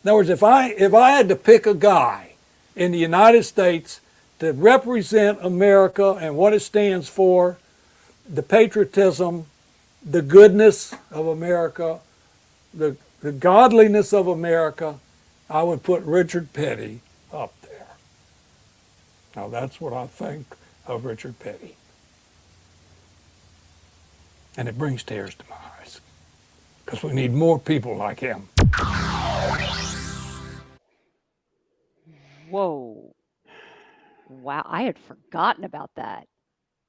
Speaker 22: In other words, if I had to pick a guy in the United States to represent America and what it stands for, the patriotism, the goodness of America, the godliness of America, I would put Richard Petty up there. Now that's what I think of Richard Petty. And it brings tears to my eyes because we need more people like him.
Speaker 7: Whoa. Wow, I had forgotten about that.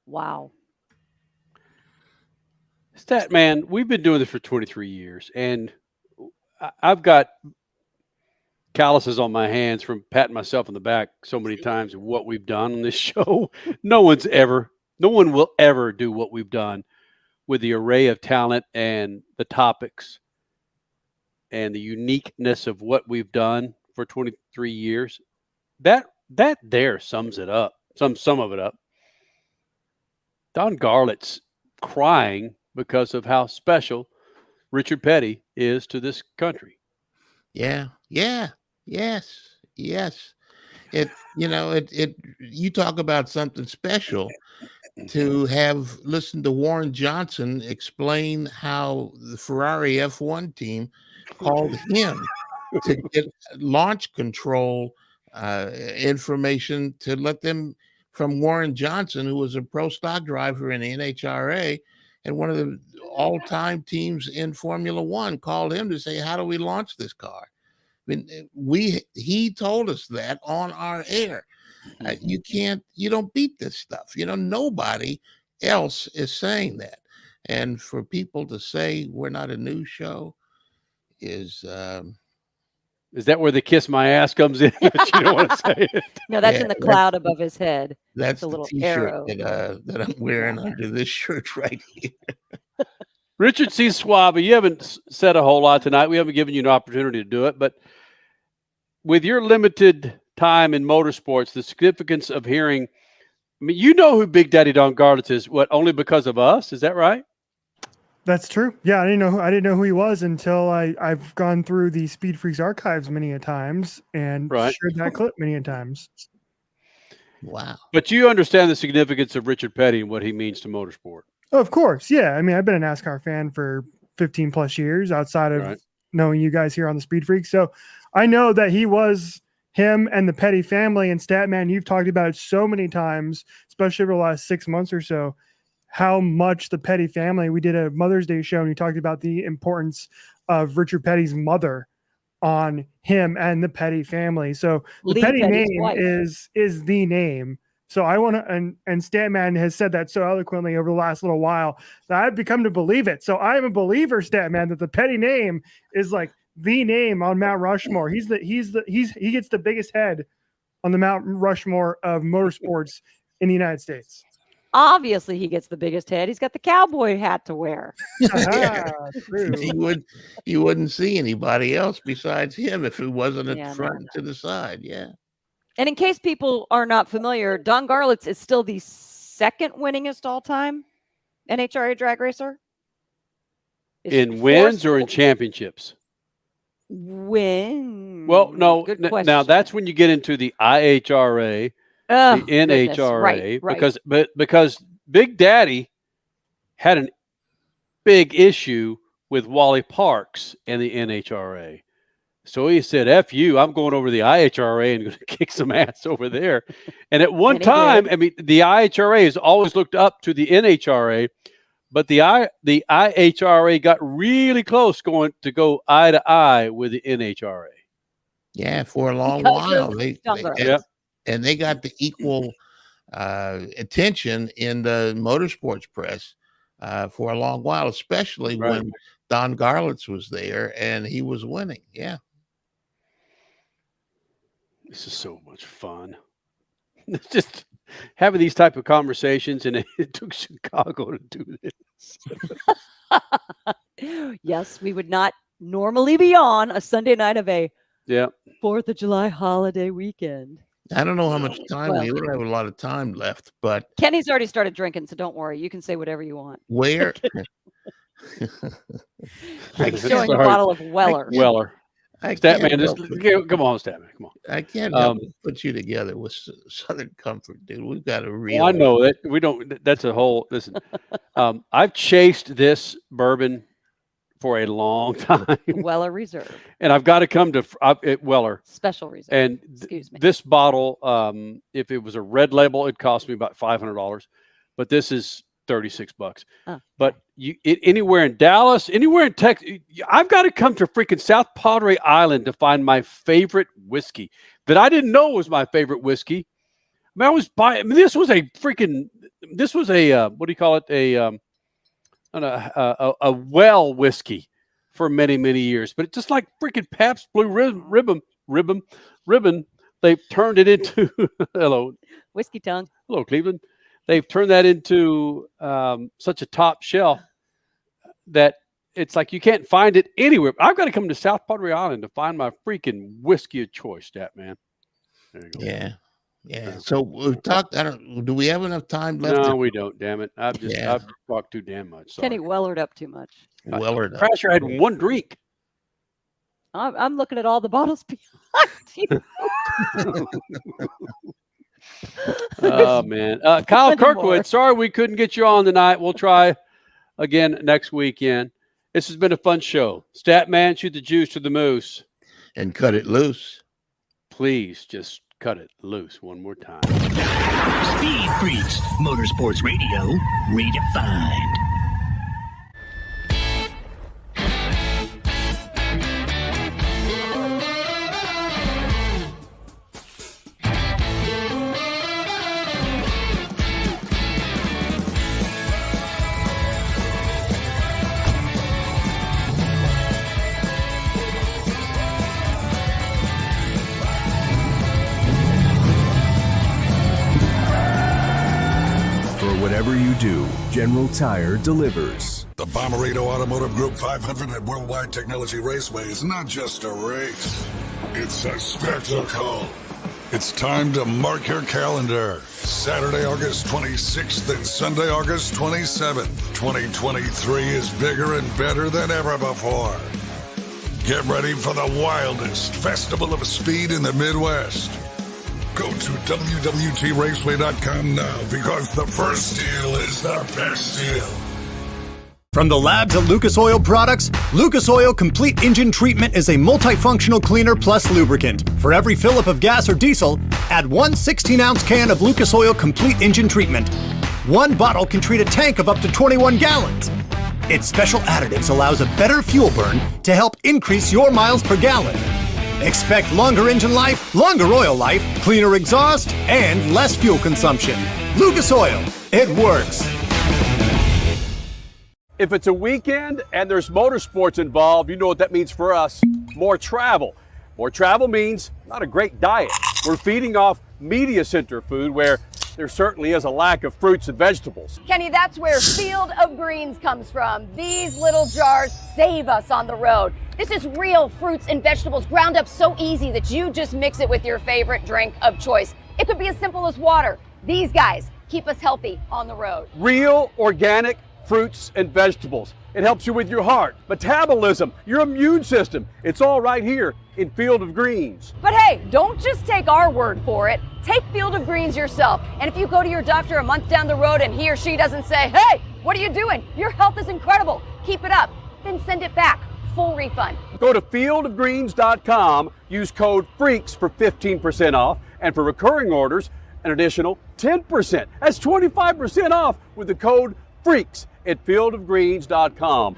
Speaker 7: Wow.
Speaker 5: Statman, we've been doing this for 23 years, and I've got calluses on my hands from patting myself on the back so many times of what we've done on this show. No one will ever do what we've done with the array of talent and the topics and the uniqueness of what we've done for 23 years. That there sums it up, some of it up. Don Garlits crying because of how special Richard Petty is to this country.
Speaker 8: Yes. You talk about something special to have listened to Warren Johnson explain how the Ferrari F1 team called him to get launch control information to let them from Warren Johnson, who was a pro stock driver in the NHRA and one of the all-time teams in Formula One, called him to say, how do we launch this car? I mean, he told us that on our air. You don't beat this stuff. Nobody else is saying that. And for people to say we're not a news show is
Speaker 5: that where the kiss my ass comes in? You don't want to say it.
Speaker 7: No, that's in the cloud above his head.
Speaker 8: That's
Speaker 7: the
Speaker 8: the
Speaker 7: little
Speaker 8: t-shirt
Speaker 7: arrow
Speaker 8: that I'm wearing under this shirt right here.
Speaker 5: Richard C. Suave, you haven't said a whole lot tonight. We haven't given you an opportunity to do it, but with your limited time in motorsports, the significance of hearing, I mean, you know who Big Daddy Don Garlits is, only because of us? Is that right?
Speaker 3: That's true. Yeah, I didn't know who he was until I've gone through the Speed Freaks archives many a times and shared that clip many a times.
Speaker 8: Wow.
Speaker 5: But you understand the significance of Richard Petty and what he means to motorsport.
Speaker 3: Oh, of course. Yeah. I mean, I've been a NASCAR fan for 15 plus years outside of knowing you guys here on the Speed Freaks. So I know that he was him and the Petty family, and Statman, you've talked about it so many times, especially over the last 6 months or so, how much the Petty family, we did a Mother's Day show and you talked about the importance of Richard Petty's mother on him and the Petty family. So the Petty
Speaker 7: Petty's
Speaker 3: name
Speaker 7: wife.
Speaker 3: is the name. So I want to, and Statman has said that so eloquently over the last little while that I've become to believe it. So I am a believer, Statman, that the Petty name is like the name on Mount Rushmore. He gets the biggest head on the Mount Rushmore of motorsports in the United States.
Speaker 7: Obviously, he gets the biggest head. He's got the cowboy hat to wear.
Speaker 8: You wouldn't see anybody else besides him if it wasn't at the front and to the side. Yeah.
Speaker 7: And in case people are not familiar, Don Garlits is still the second winningest all-time NHRA drag racer.
Speaker 5: In wins or in championships?
Speaker 7: Win.
Speaker 5: Well, no.
Speaker 7: Good
Speaker 5: Now
Speaker 7: question.
Speaker 5: that's when you get into the IHRA, the NHRA, because Big Daddy had a big issue with Wally Parks and the NHRA. So he said, F you, I'm going over the IHRA and going to kick some ass over there. And at one time, I mean, the IHRA has always looked up to the NHRA, but the IHRA got really close going to go eye to eye with the NHRA.
Speaker 8: Yeah, for a long while. And they got the equal attention in the motorsports press for a long while, especially when Don Garlits was there and he was winning. Yeah.
Speaker 5: This is so much fun. Just having these type of conversations, and it took Chicago to do this.
Speaker 7: Yes, we would not normally be on a Sunday night of a 4th of July holiday weekend.
Speaker 8: I don't know how much time we don't have a lot of time left, but
Speaker 7: Kenny's already started drinking, so don't worry. You can say whatever you want.
Speaker 8: Where?
Speaker 7: Showing a bottle of Weller.
Speaker 5: Statman, come on, Statman, come on.
Speaker 8: I can't put you together with Southern Comfort, dude. We've got a real.
Speaker 5: Well, I know that we don't. That's a whole. Listen, I've chased this bourbon for a long time.
Speaker 7: Weller Reserve.
Speaker 5: And I've got to come to Weller
Speaker 7: Special Reserve.
Speaker 5: And this bottle, if it was a red label, it cost me about $500, but this is $36. But anywhere in Dallas, anywhere in Texas, I've got to come to freaking South Padre Island to find my favorite whiskey that I didn't know was my favorite whiskey. I mean, this was a what do you call it? A well whiskey for many, many years, but it's just like freaking Pabst Blue Ribbon. They've turned it into hello
Speaker 7: whiskey tongue.
Speaker 5: Hello, Cleveland. They've turned that into such a top shelf that it's like you can't find it anywhere. I've got to come to South Padre Island to find my freaking whiskey of choice, Statman. There you go.
Speaker 8: Yeah. So we've talked. Do we have enough time left?
Speaker 5: No, we don't. Damn it! I've talked too damn much. Sorry.
Speaker 7: Kenny Wellered up too much.
Speaker 8: Wellered up.
Speaker 5: Crasher had one drink.
Speaker 7: I'm looking at all the bottles behind you.
Speaker 5: Oh man, Kyle Kirkwood. Sorry we couldn't get you on tonight. We'll try again next weekend. This has been a fun show. Statman, shoot the juice to the moose
Speaker 8: and cut it loose.
Speaker 5: Please just cut it loose one more time.
Speaker 2: Speed Freaks, Motorsports Radio, redefined.
Speaker 14: Whatever you do, General Tire delivers.
Speaker 10: The Bommarito Automotive Group 500 at Worldwide Technology Raceway is not just a race. It's a spectacle. It's time to mark your calendar. Saturday, August 26th and Sunday, August 27th. 2023 is bigger and better than ever before. Get ready for the wildest festival of speed in the Midwest. Go to www.raceway.com now because the first deal is the best deal.
Speaker 4: From the labs at Lucas Oil Products, Lucas Oil Complete Engine Treatment is a multifunctional cleaner plus lubricant. For every fill-up of gas or diesel, add one 16-ounce can of Lucas Oil Complete Engine Treatment. One bottle can treat a tank of up to 21 gallons. Its special additives allows a better fuel burn to help increase your miles per gallon. Expect longer engine life, longer oil life, cleaner exhaust, and less fuel consumption. Lucas Oil, it works.
Speaker 5: If it's a weekend and there's motorsports involved, you know what that means for us. More travel. More travel means not a great diet. We're feeding off media center food where there certainly is a lack of fruits and vegetables.
Speaker 12: Kenny, that's where Field of Greens comes from. These little jars save us on the road. This is real fruits and vegetables ground up so easy that you just mix it with your favorite drink of choice. It could be as simple as water. These guys keep us healthy on the road.
Speaker 5: Real, organic fruits and vegetables. It helps you with your heart, metabolism, your immune system. It's all right here in Field of Greens.
Speaker 12: But hey, don't just take our word for it. Take Field of Greens yourself. And if you go to your doctor a month down the road and he or she doesn't say, hey, what are you doing? Your health is incredible. Keep it up. Then send it back. Full refund.
Speaker 5: Go to fieldofgreens.com. Use code FREAKS for 15% off. And for recurring orders, an additional 10%. That's 25% off with the code FREAKS at fieldofgreens.com.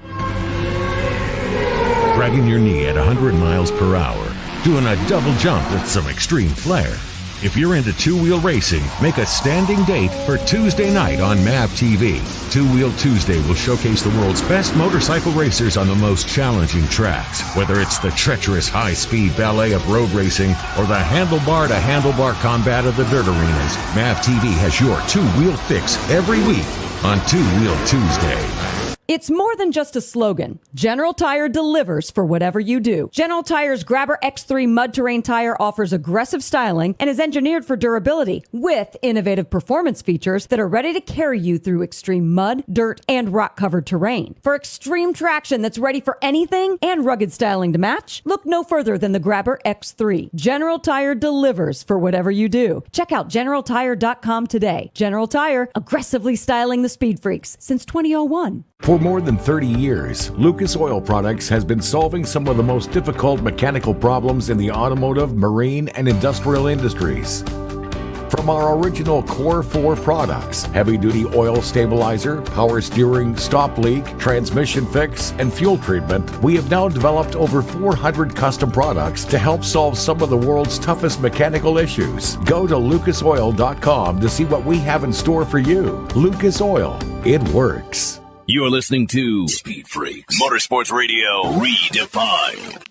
Speaker 9: Dragging your knee at 100 miles per hour, doing a double jump with some extreme flair. If you're into two-wheel racing, make a standing date for Tuesday night on MAV TV. Two Wheel Tuesday will showcase the world's best motorcycle racers on the most challenging tracks. Whether it's the treacherous high-speed ballet of road racing or the handlebar-to-handlebar combat of the dirt arenas, MAV TV has your two-wheel fix every week on Two Wheel Tuesday.
Speaker 1: It's more than just a slogan. General Tire delivers for whatever you do. General Tire's Grabber X3 mud terrain tire offers aggressive styling and is engineered for durability with innovative performance features that are ready to carry you through extreme mud, dirt, and rock-covered terrain. For extreme traction that's ready for anything and rugged styling to match, look no further than the Grabber X3. General Tire delivers for whatever you do. Check out GeneralTire.com today. General Tire, aggressively styling the speed freaks since 2001.
Speaker 9: For more than 30 years, Lucas Oil Products has been solving some of the most difficult mechanical problems in the automotive, marine, and industrial industries. From our original Core 4 products, heavy-duty oil stabilizer, power steering, stop leak, transmission fix, and fuel treatment, we have now developed over 400 custom products to help solve some of the world's toughest mechanical issues. Go to lucasoil.com to see what we have in store for you. Lucas Oil, it works.
Speaker 2: You're listening to Speed Freaks Motorsports Radio Redefined.